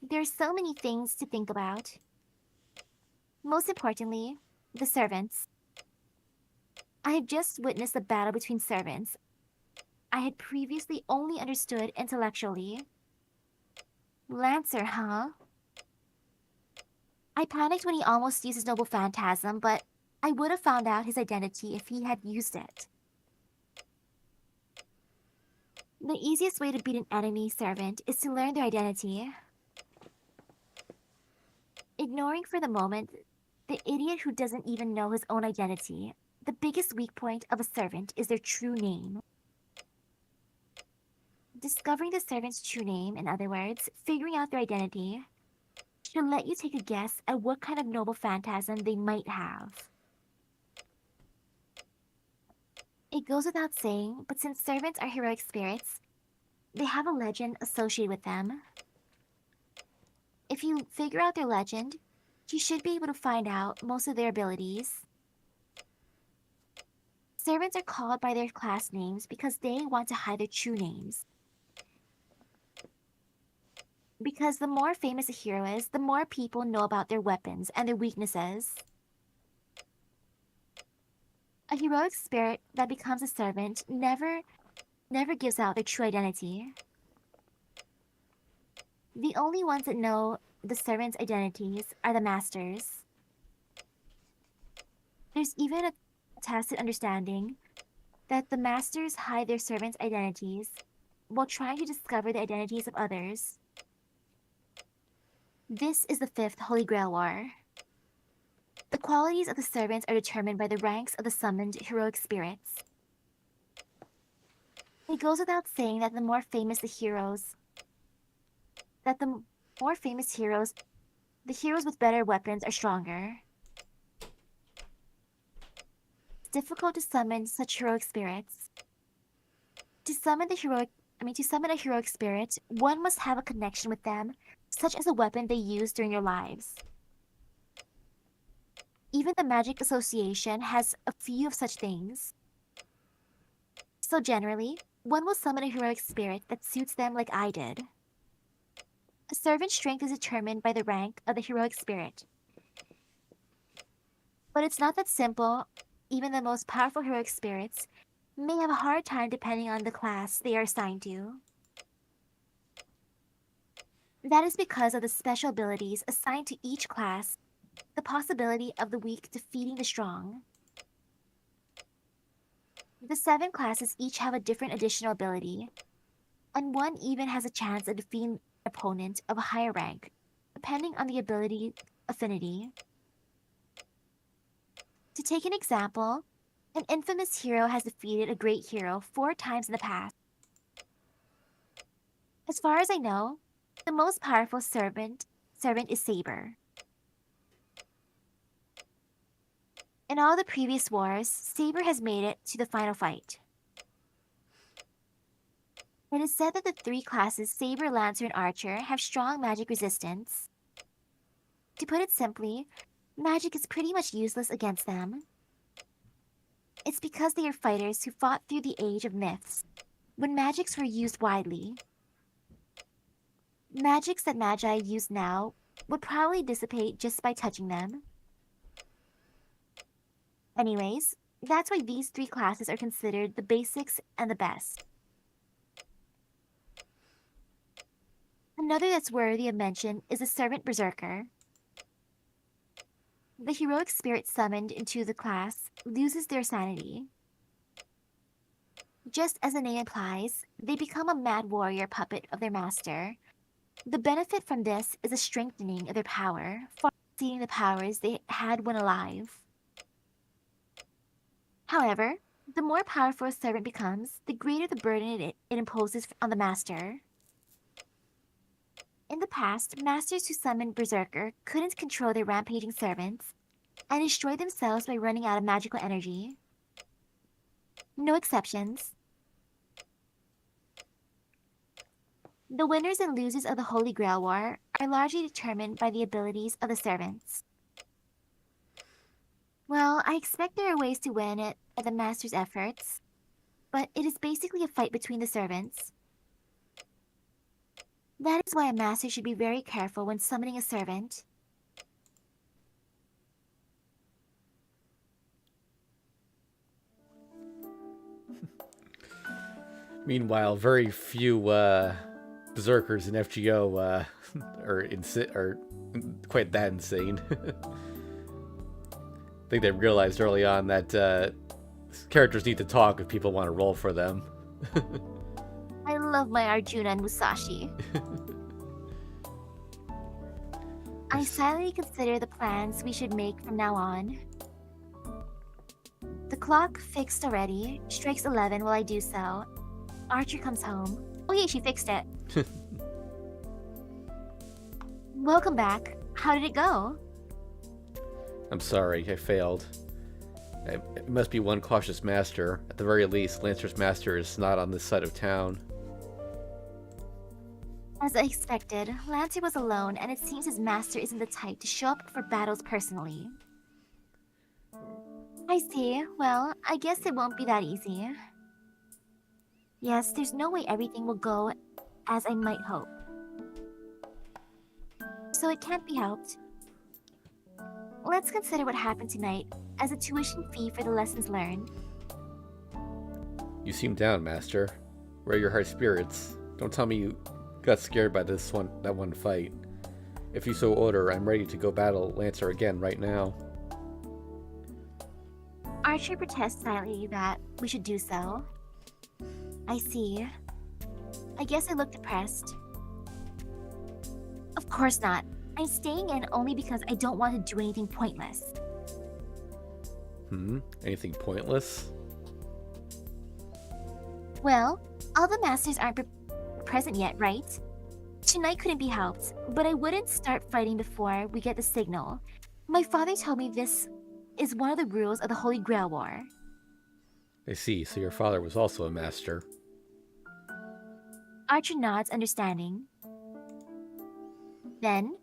There are so many things to think about. Most importantly, the servants. I had just witnessed a battle between servants I had previously only understood intellectually. Lancer, huh? I panicked when he almost used his noble phantasm, but I would have found out his identity if he had used it. The easiest way to beat an enemy servant is to learn their identity. Ignoring for the moment the idiot who doesn't even know his own identity, the biggest weak point of a servant is their true name. Discovering the servant's true name, in other words, figuring out their identity, should let you take a guess at what kind of noble phantasm they might have. It goes without saying, but since servants are heroic spirits, they have a legend associated with them. If you figure out their legend, you should be able to find out most of their abilities. Servants are called by their class names because they want to hide their true names. Because the more famous a hero is, the more people know about their weapons and their weaknesses. A heroic spirit that becomes a servant never gives out their true identity. The only ones that know the servants' identities are the masters. There's even a tacit understanding that the masters hide their servants' identities while trying to discover the identities of others. This is the fifth Holy Grail War. The qualities of the servants are determined by the ranks of the summoned heroic spirits. It goes without saying that the more famous the heroes, the heroes with better weapons are stronger. It's difficult to summon such heroic spirits. To summon a heroic spirit, one must have a connection with them, such as a weapon they use during their lives. Even the Magic Association has a few of such things. So generally, one will summon a heroic spirit that suits them like I did. A servant's strength is determined by the rank of the heroic spirit. But it's not that simple. Even the most powerful heroic spirits may have a hard time depending on the class they are assigned to. That is because of the special abilities assigned to each class, the possibility of the weak defeating the strong. The 7 classes each have a different additional ability, and one even has a chance of defeating an opponent of a higher rank, depending on the ability affinity. To take an example, an infamous hero has defeated a great hero 4 times in the past. As far as I know, the most powerful servant is Saber. In all the previous wars, Saber has made it to the final fight. It is said that the 3 classes Saber, Lancer, and Archer have strong magic resistance. To put it simply, magic is pretty much useless against them. It's because they are fighters who fought through the age of myths, when magics were used widely. Magics that Magi use now would probably dissipate just by touching them. Anyways, that's why these three classes are considered the basics and the best. Another that's worthy of mention is the Servant Berserker. The heroic spirit summoned into the class loses their sanity. Just as the name implies, they become a mad warrior puppet of their master. The benefit from this is a strengthening of their power, far exceeding the powers they had when alive. However, the more powerful a servant becomes, the greater the burden it imposes on the master. In the past, masters who summoned Berserker couldn't control their rampaging servants and destroyed themselves by running out of magical energy. No exceptions. The winners and losers of the Holy Grail War are largely determined by the abilities of the servants. Well, I expect there are ways to win it at the master's efforts, but it is basically a fight between the servants. That is why a master should be very careful when summoning a servant. Meanwhile, very few berserkers in FGO are quite that insane. I think they realized early on that characters need to talk if people want to roll for them. I love my Arjuna and Musashi. I silently consider the plans we should make from now on. The clock, fixed already, strikes 11 while I do so. Archer comes home. Oh yeah, she fixed it. Welcome back. How did it go? I'm sorry, I failed. It must be one cautious master. At the very least, Lancer's master is not on this side of town. As I expected, Lancer was alone, and it seems his master isn't the type to show up for battles personally. I see. Well, I guess it won't be that easy. Yes, there's no way everything will go as I might hope. So it can't be helped. Let's consider what happened tonight as a tuition fee for the lessons learned. You seem down, Master. Where are your high spirits? Don't tell me you got scared by that one fight. If you so order, I'm ready to go battle Lancer again right now. Archer protests silently that we should do so. I see. I guess I look depressed. Of course not. I'm staying in only because I don't want to do anything pointless. Anything pointless? Well, all the masters aren't present yet, right? Tonight couldn't be helped, but I wouldn't start fighting before we get the signal. My father told me this is one of the rules of the Holy Grail War. I see, so your father was also a master. Archer nods, understanding. Then,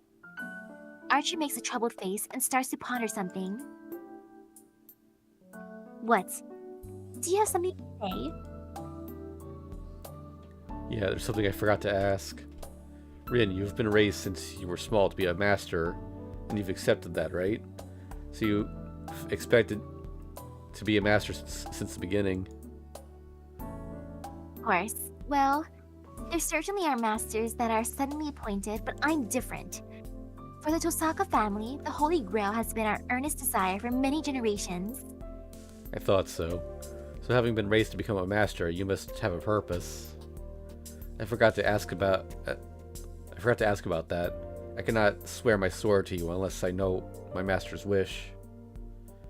Archer makes a troubled face and starts to ponder something. What? Do you have something to say? Yeah, there's something I forgot to ask. Rin, you've been raised since you were small to be a master, and you've accepted that, right? So you expected to be a master since the beginning. Of course. Well, there certainly are masters that are suddenly appointed, but I'm different. For the Tosaka family, the Holy Grail has been our earnest desire for many generations. I thought so. So having been raised to become a master, you must have a purpose. I forgot to ask about that. I cannot swear my sword to you unless I know my master's wish.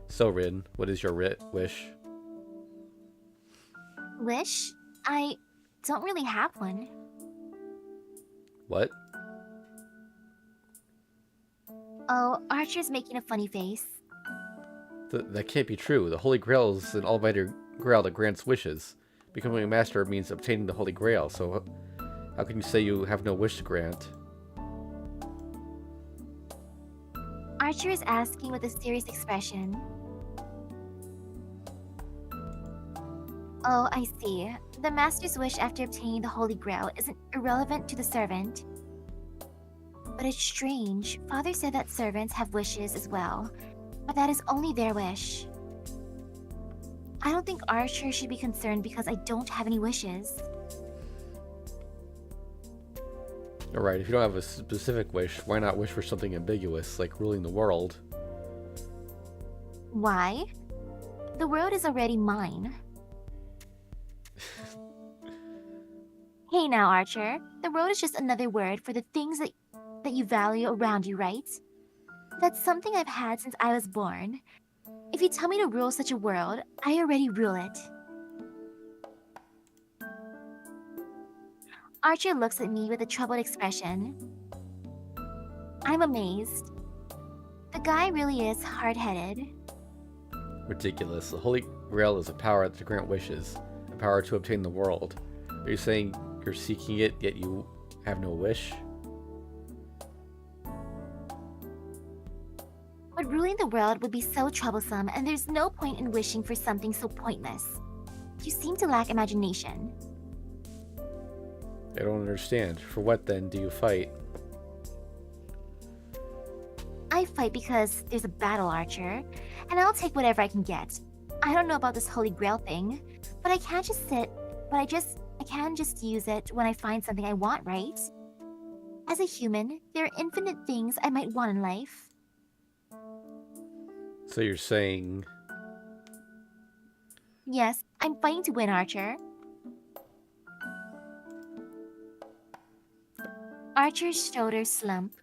So, Rin, what is your wish? Wish? I don't really have one. What? Oh, Archer's making a funny face. That can't be true. The Holy Grail is an almighty grail that grants wishes. Becoming a master means obtaining the Holy Grail, so how can you say you have no wish to grant? Archer is asking with a serious expression. Oh, I see. The master's wish after obtaining the Holy Grail isn't irrelevant to the servant. But it's strange. Father said that servants have wishes as well, but that is only their wish. I don't think Archer should be concerned because I don't have any wishes. Alright, if you don't have a specific wish, why not wish for something ambiguous, like ruling the world? Why? The world is already mine. Hey now, Archer. The world is just another word for the things that you value around you, right? That's something I've had since I was born. If you tell me to rule such a world, I already rule it. Archer looks at me with a troubled expression. I'm amazed. The guy really is hard-headed. Ridiculous. The Holy Grail is a power to grant wishes, a power to obtain the world. Are you saying you're seeking it, yet you have no wish? But ruling the world would be so troublesome, and there's no point in wishing for something so pointless. You seem to lack imagination. I don't understand. For what, then, do you fight? I fight because there's a battle, Archer, and I'll take whatever I can get. I don't know about this Holy Grail thing, but I can't just sit, I can just use it when I find something I want, right? As a human, there are infinite things I might want in life. So you're saying... Yes, I'm fighting to win, Archer. Archer's shoulders slump.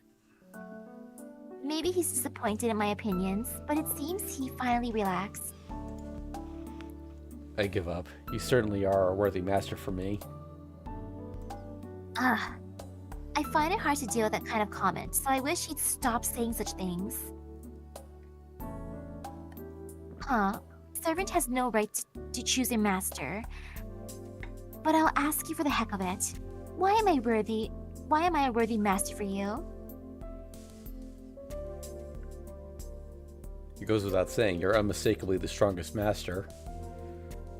Maybe he's disappointed in my opinions, but it seems he finally relaxed. I give up. You certainly are a worthy master for me. I find it hard to deal with that kind of comment, so I wish he'd stop saying such things. Servant has no right to choose a master. But I'll ask you for the heck of it. Why am I a worthy master for you? It goes without saying, you're unmistakably the strongest master.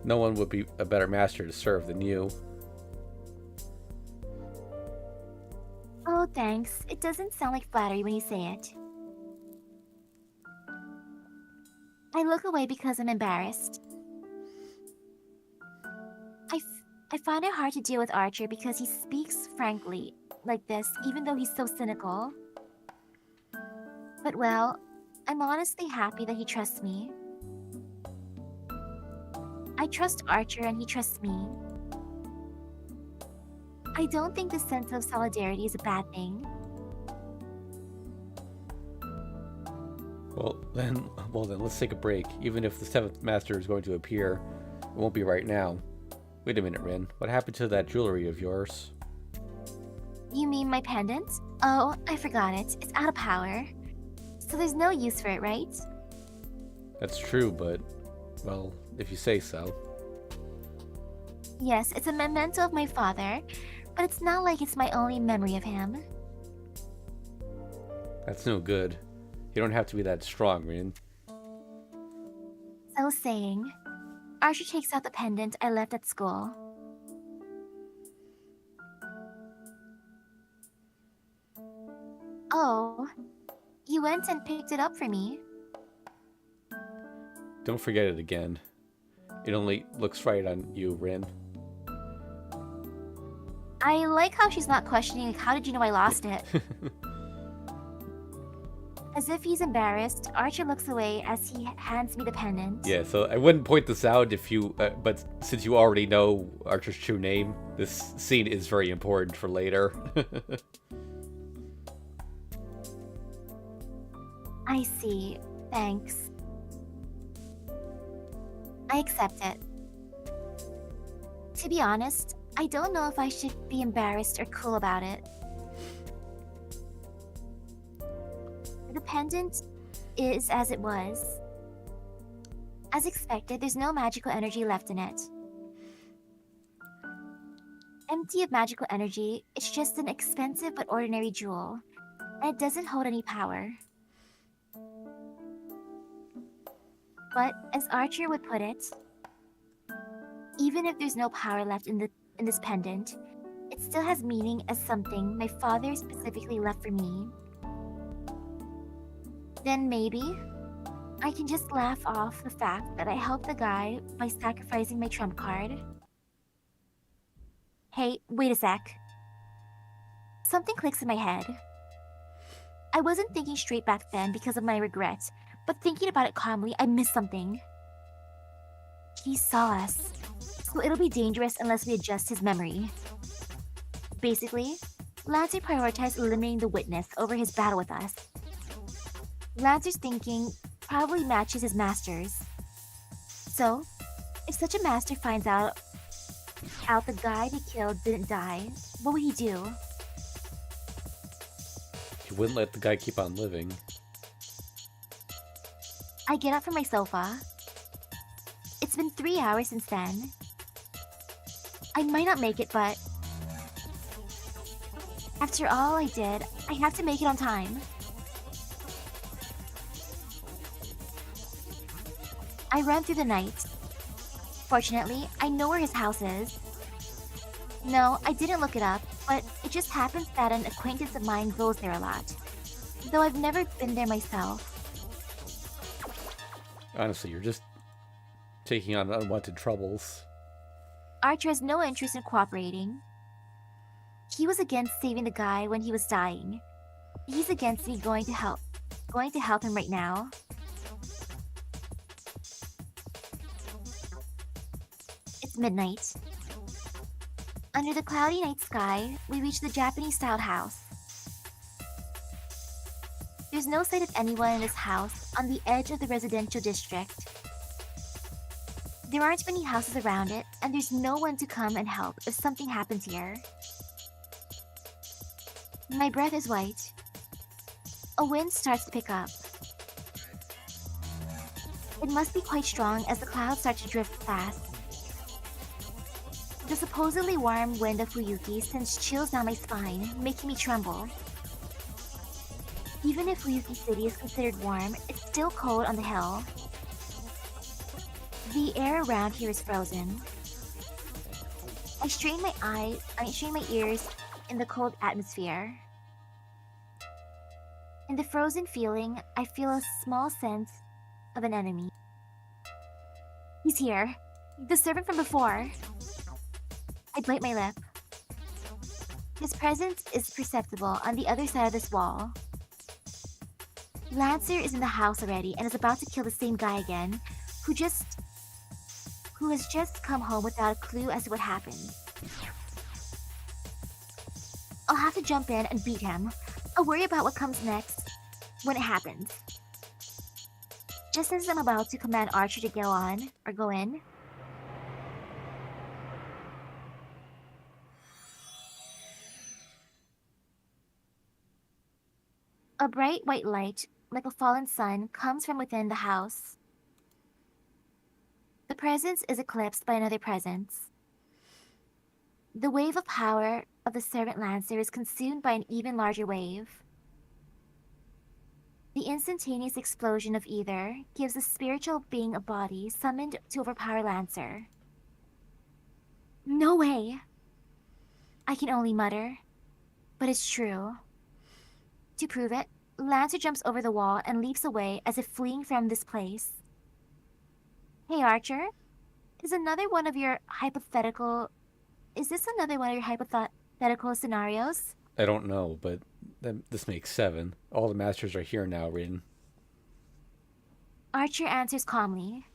No one would be a better master to serve than you. Oh, thanks. It doesn't sound like flattery when you say it. I look away because I'm embarrassed. I find it hard to deal with Archer because he speaks frankly like this, even though he's so cynical. But well, I'm honestly happy that he trusts me. I trust Archer and he trusts me. I don't think this sense of solidarity is a bad thing. Well then, let's take a break. Even if the 7th Master is going to appear, it won't be right now. Wait a minute, Rin. What happened to that jewelry of yours? You mean my pendant? Oh, I forgot it. It's out of power. So there's no use for it, right? That's true, but, well, if you say so. Yes, it's a memento of my father, but it's not like it's my only memory of him. That's no good. You don't have to be that strong, Rin. So saying, Archer takes out the pendant I left at school. Oh, you went and picked it up for me. Don't forget it again. It only looks right on you, Rin. I like how she's not questioning, like, how did you know I lost it? As if he's embarrassed, Archer looks away as he hands me the pendant. Yeah, so I wouldn't point this out if you, but since you already know Archer's true name, this scene is very important for later. I see. Thanks. I accept it. To be honest, I don't know if I should be embarrassed or cool about it. The pendant is as it was. As expected, there's no magical energy left in it. Empty of magical energy, it's just an expensive but ordinary jewel, and it doesn't hold any power. But as Archer would put it, even if there's no power left in this pendant, it still has meaning as something my father specifically left for me. Then maybe I can just laugh off the fact that I helped the guy by sacrificing my trump card. Hey, wait a sec. Something clicks in my head. I wasn't thinking straight back then because of my regret, but thinking about it calmly, I missed something. He saw us, so it'll be dangerous unless we adjust his memory. Basically, Lancer prioritized eliminating the witness over his battle with us. Lancer's thinking probably matches his master's. So, if such a master finds out the guy they killed didn't die, what would he do? He wouldn't let the guy keep on living. I get up from my sofa. It's been 3 hours since then. I might not make it, but after all I did, I have to make it on time. I run through the night. Fortunately, I know where his house is. No, I didn't look it up, but it just happens that an acquaintance of mine goes there a lot, though I've never been there myself. Honestly, you're just taking on unwanted troubles. Archer has no interest in cooperating. He was against saving the guy when he was dying. He's against me going to help him right now. It's midnight. Under the cloudy night sky, we reach the Japanese-styled house. There's no sight of anyone in this house on the edge of the residential district. There aren't many houses around it, and there's no one to come and help if something happens here. My breath is white. A wind starts to pick up. It must be quite strong as the clouds start to drift fast. The supposedly warm wind of Fuyuki sends chills down my spine, making me tremble. Even if Fuyuki City is considered warm, it's still cold on the hill. The air around here is frozen. I strain my ears in the cold atmosphere. In the frozen feeling, I feel a small sense of an enemy. He's here. The servant from before. I bite my lip. His presence is perceptible on the other side of this wall. Lancer is in the house already and is about to kill the same guy again, who has just come home without a clue as to what happened. I'll have to jump in and beat him. I'll worry about what comes next when it happens. Just as I'm about to command Archer to go in, a bright white light, like a fallen sun, comes from within the house. The presence is eclipsed by another presence. The wave of power of the servant Lancer is consumed by an even larger wave. The instantaneous explosion of either gives the spiritual being a body summoned to overpower Lancer. No way! I can only mutter, but it's true. To prove it, Lancer jumps over the wall and leaps away as if fleeing from this place. Hey Archer, is this another one of your hypothetical scenarios? I don't know, but this makes 7. All the masters are here now, Rin. Archer answers calmly.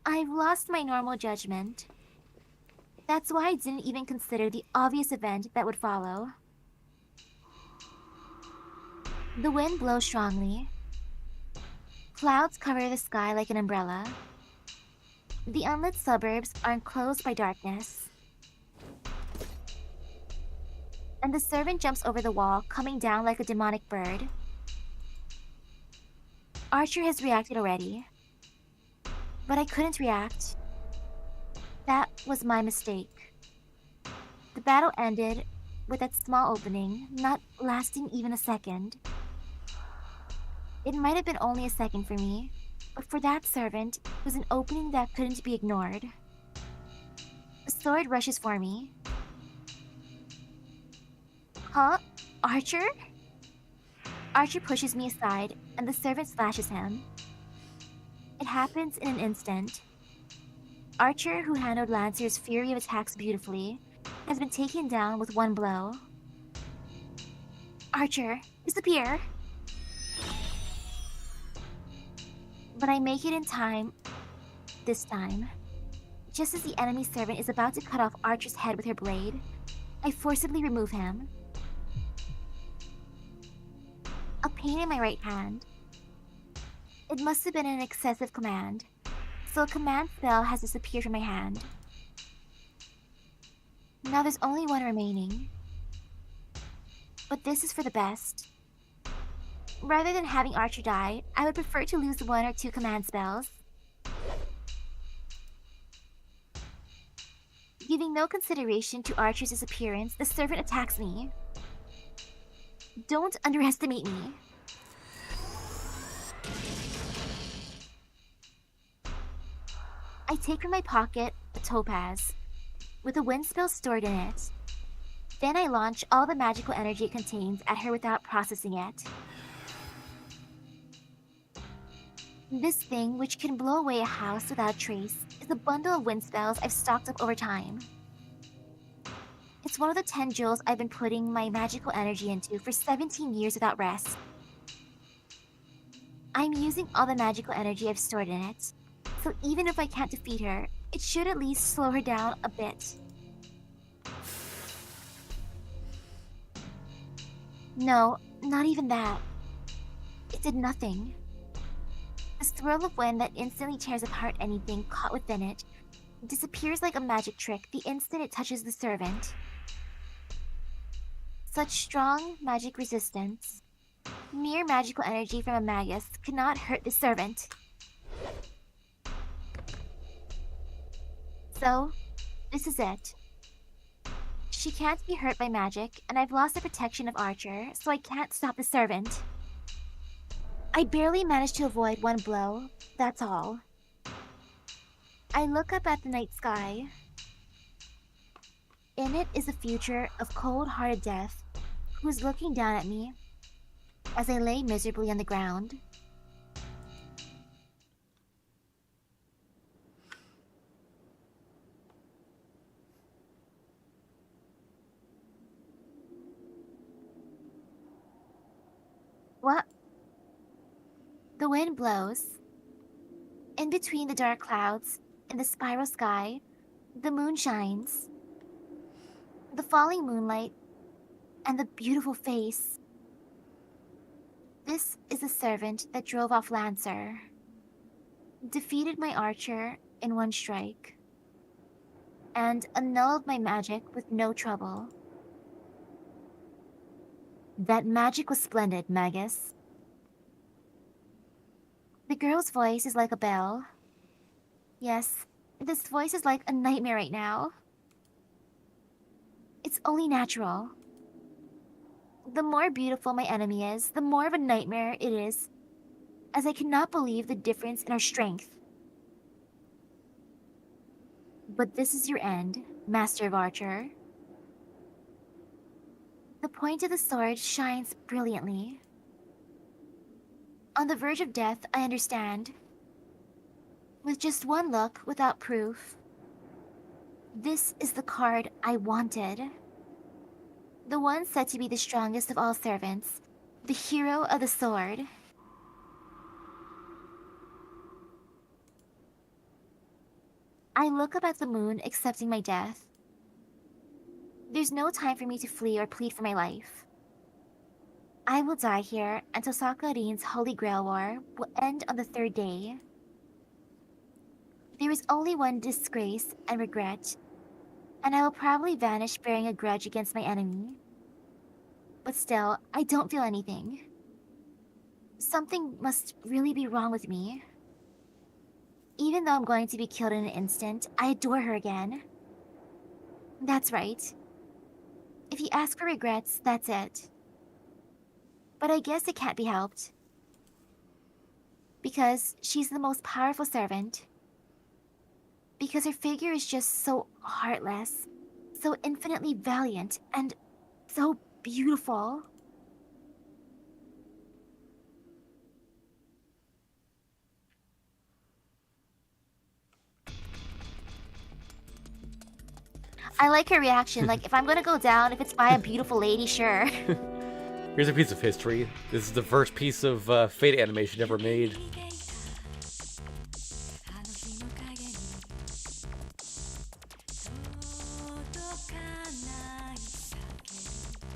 I've lost my normal judgment. That's why I didn't even consider the obvious event that would follow. The wind blows strongly. Clouds cover the sky like an umbrella. The unlit suburbs are enclosed by darkness. And the servant jumps over the wall, coming down like a demonic bird. Archer has reacted already. But I couldn't react. That was my mistake. The battle ended with that small opening, not lasting even a second. It might have been only a second for me, But for that servant, it was an opening that couldn't be ignored. A sword rushes for me. Huh? Archer? Archer pushes me aside, and the servant slashes him. It happens in an instant. Archer, who handled Lancer's fury of attacks beautifully, has been taken down with one blow. Archer, disappear! But I make it in time, this time. Just as the enemy servant is about to cut off Archer's head with her blade, I forcibly remove him. A pain in my right hand. It must have been an excessive command, so a command spell has disappeared from my hand. Now there's only one remaining. But this is for the best. Rather than having Archer die, I would prefer to lose one or two command spells. Giving no consideration to Archer's disappearance, the servant attacks me. Don't underestimate me. I take from my pocket a topaz, with a wind spell stored in it. Then I launch all the magical energy it contains at her without processing it. This thing, which can blow away a house without trace, is a bundle of wind spells I've stocked up over time. It's one of the 10 jewels I've been putting my magical energy into for 17 years without rest. I'm using all the magical energy I've stored in it, so even if I can't defeat her, it should at least slow her down a bit. No, not even that. It did nothing. The swirl of wind that instantly tears apart anything caught within it disappears like a magic trick the instant it touches the servant. Such strong magic resistance. Mere magical energy from a magus could not hurt the servant. So, this is it. She can't be hurt by magic, and I've lost the protection of Archer, so I can't stop the servant. I barely managed to avoid one blow, that's all. I look up at the night sky. In it is a future of cold-hearted death, who is looking down at me as I lay miserably on the ground. What? The wind blows. In between the dark clouds, in the spiral sky, the moon shines. The falling moonlight, and the beautiful face. This is the servant that drove off Lancer. Defeated my Archer in one strike. And annulled my magic with no trouble. That magic was splendid, Magus. The girl's voice is like a bell. Yes, this voice is like a nightmare right now. It's only natural. The more beautiful my enemy is, the more of a nightmare it is, as I cannot believe the difference in our strength. But this is your end, Master of Archer. The point of the sword shines brilliantly. On the verge of death, I understand. With just one look, without proof. This is the card I wanted. The one said to be the strongest of all servants. The hero of the sword. I look up at the moon, accepting my death. There's no time for me to flee or plead for my life. I will die here until Sakharin's Holy Grail War will end on the third day. There is only one disgrace and regret, and I will probably vanish bearing a grudge against my enemy. But still, I don't feel anything. Something must really be wrong with me. Even though I'm going to be killed in an instant, I adore her again. That's right. If you ask for regrets, that's it. But I guess it can't be helped. Because she's the most powerful servant. Because her figure is just so heartless, so infinitely valiant, and so beautiful. I like her reaction. Like, if I'm gonna go down, if it's by a beautiful lady, sure. Here's a piece of history. This is the first piece of Fate animation ever made.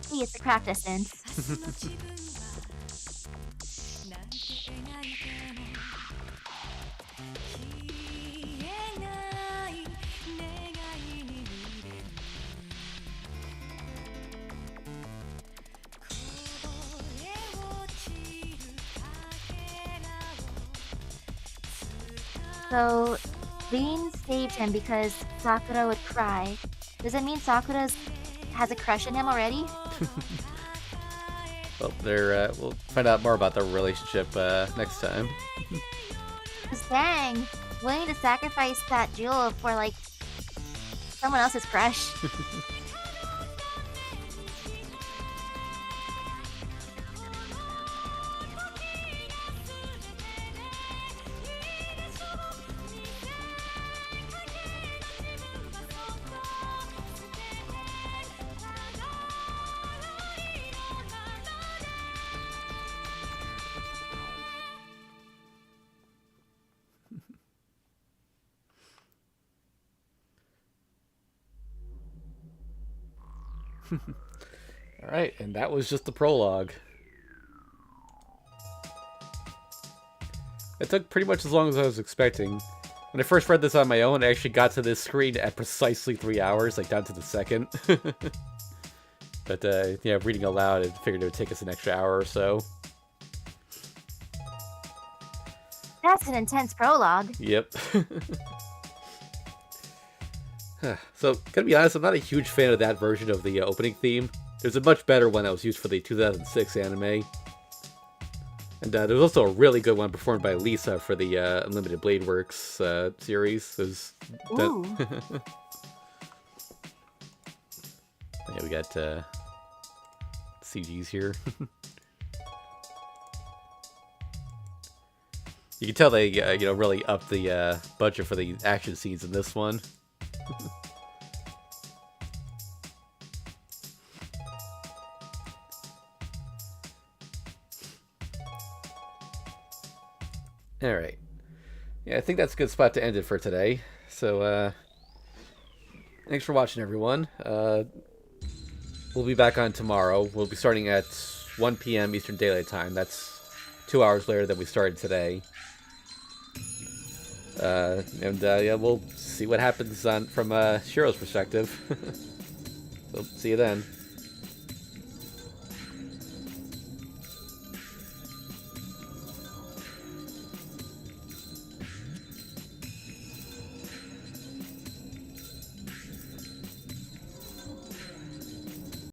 See, it's a craft distance. So, Rin saved him because Sakura would cry. Does it mean Sakura has a crush on him already? Well, we'll find out more about their relationship next time. 'Cause dang, willing to sacrifice that jewel for, like, someone else's crush. Alright, and that was just the prologue. It took pretty much as long as I was expecting. When I first read this on my own, I actually got to this screen at precisely 3 hours, like down to the second. But yeah, reading aloud, I figured it would take us an extra hour or so. That's an intense prologue. Yep. So, gonna be honest, I'm not a huge fan of that version of the opening theme. There's a much better one that was used for the 2006 anime. And there's also a really good one performed by Lisa for the Unlimited Blade Works series. Ooh. Yeah, we got CGs here. You can tell they, really upped the budget for the action scenes in this one. Alright. Yeah, I think that's a good spot to end it for today. So, thanks for watching, everyone. We'll be back on tomorrow. We'll be starting at 1 p.m. Eastern Daylight Time. That's 2 hours later than we started today. Yeah, we'll see what happens from Shiro's perspective. So, see you then.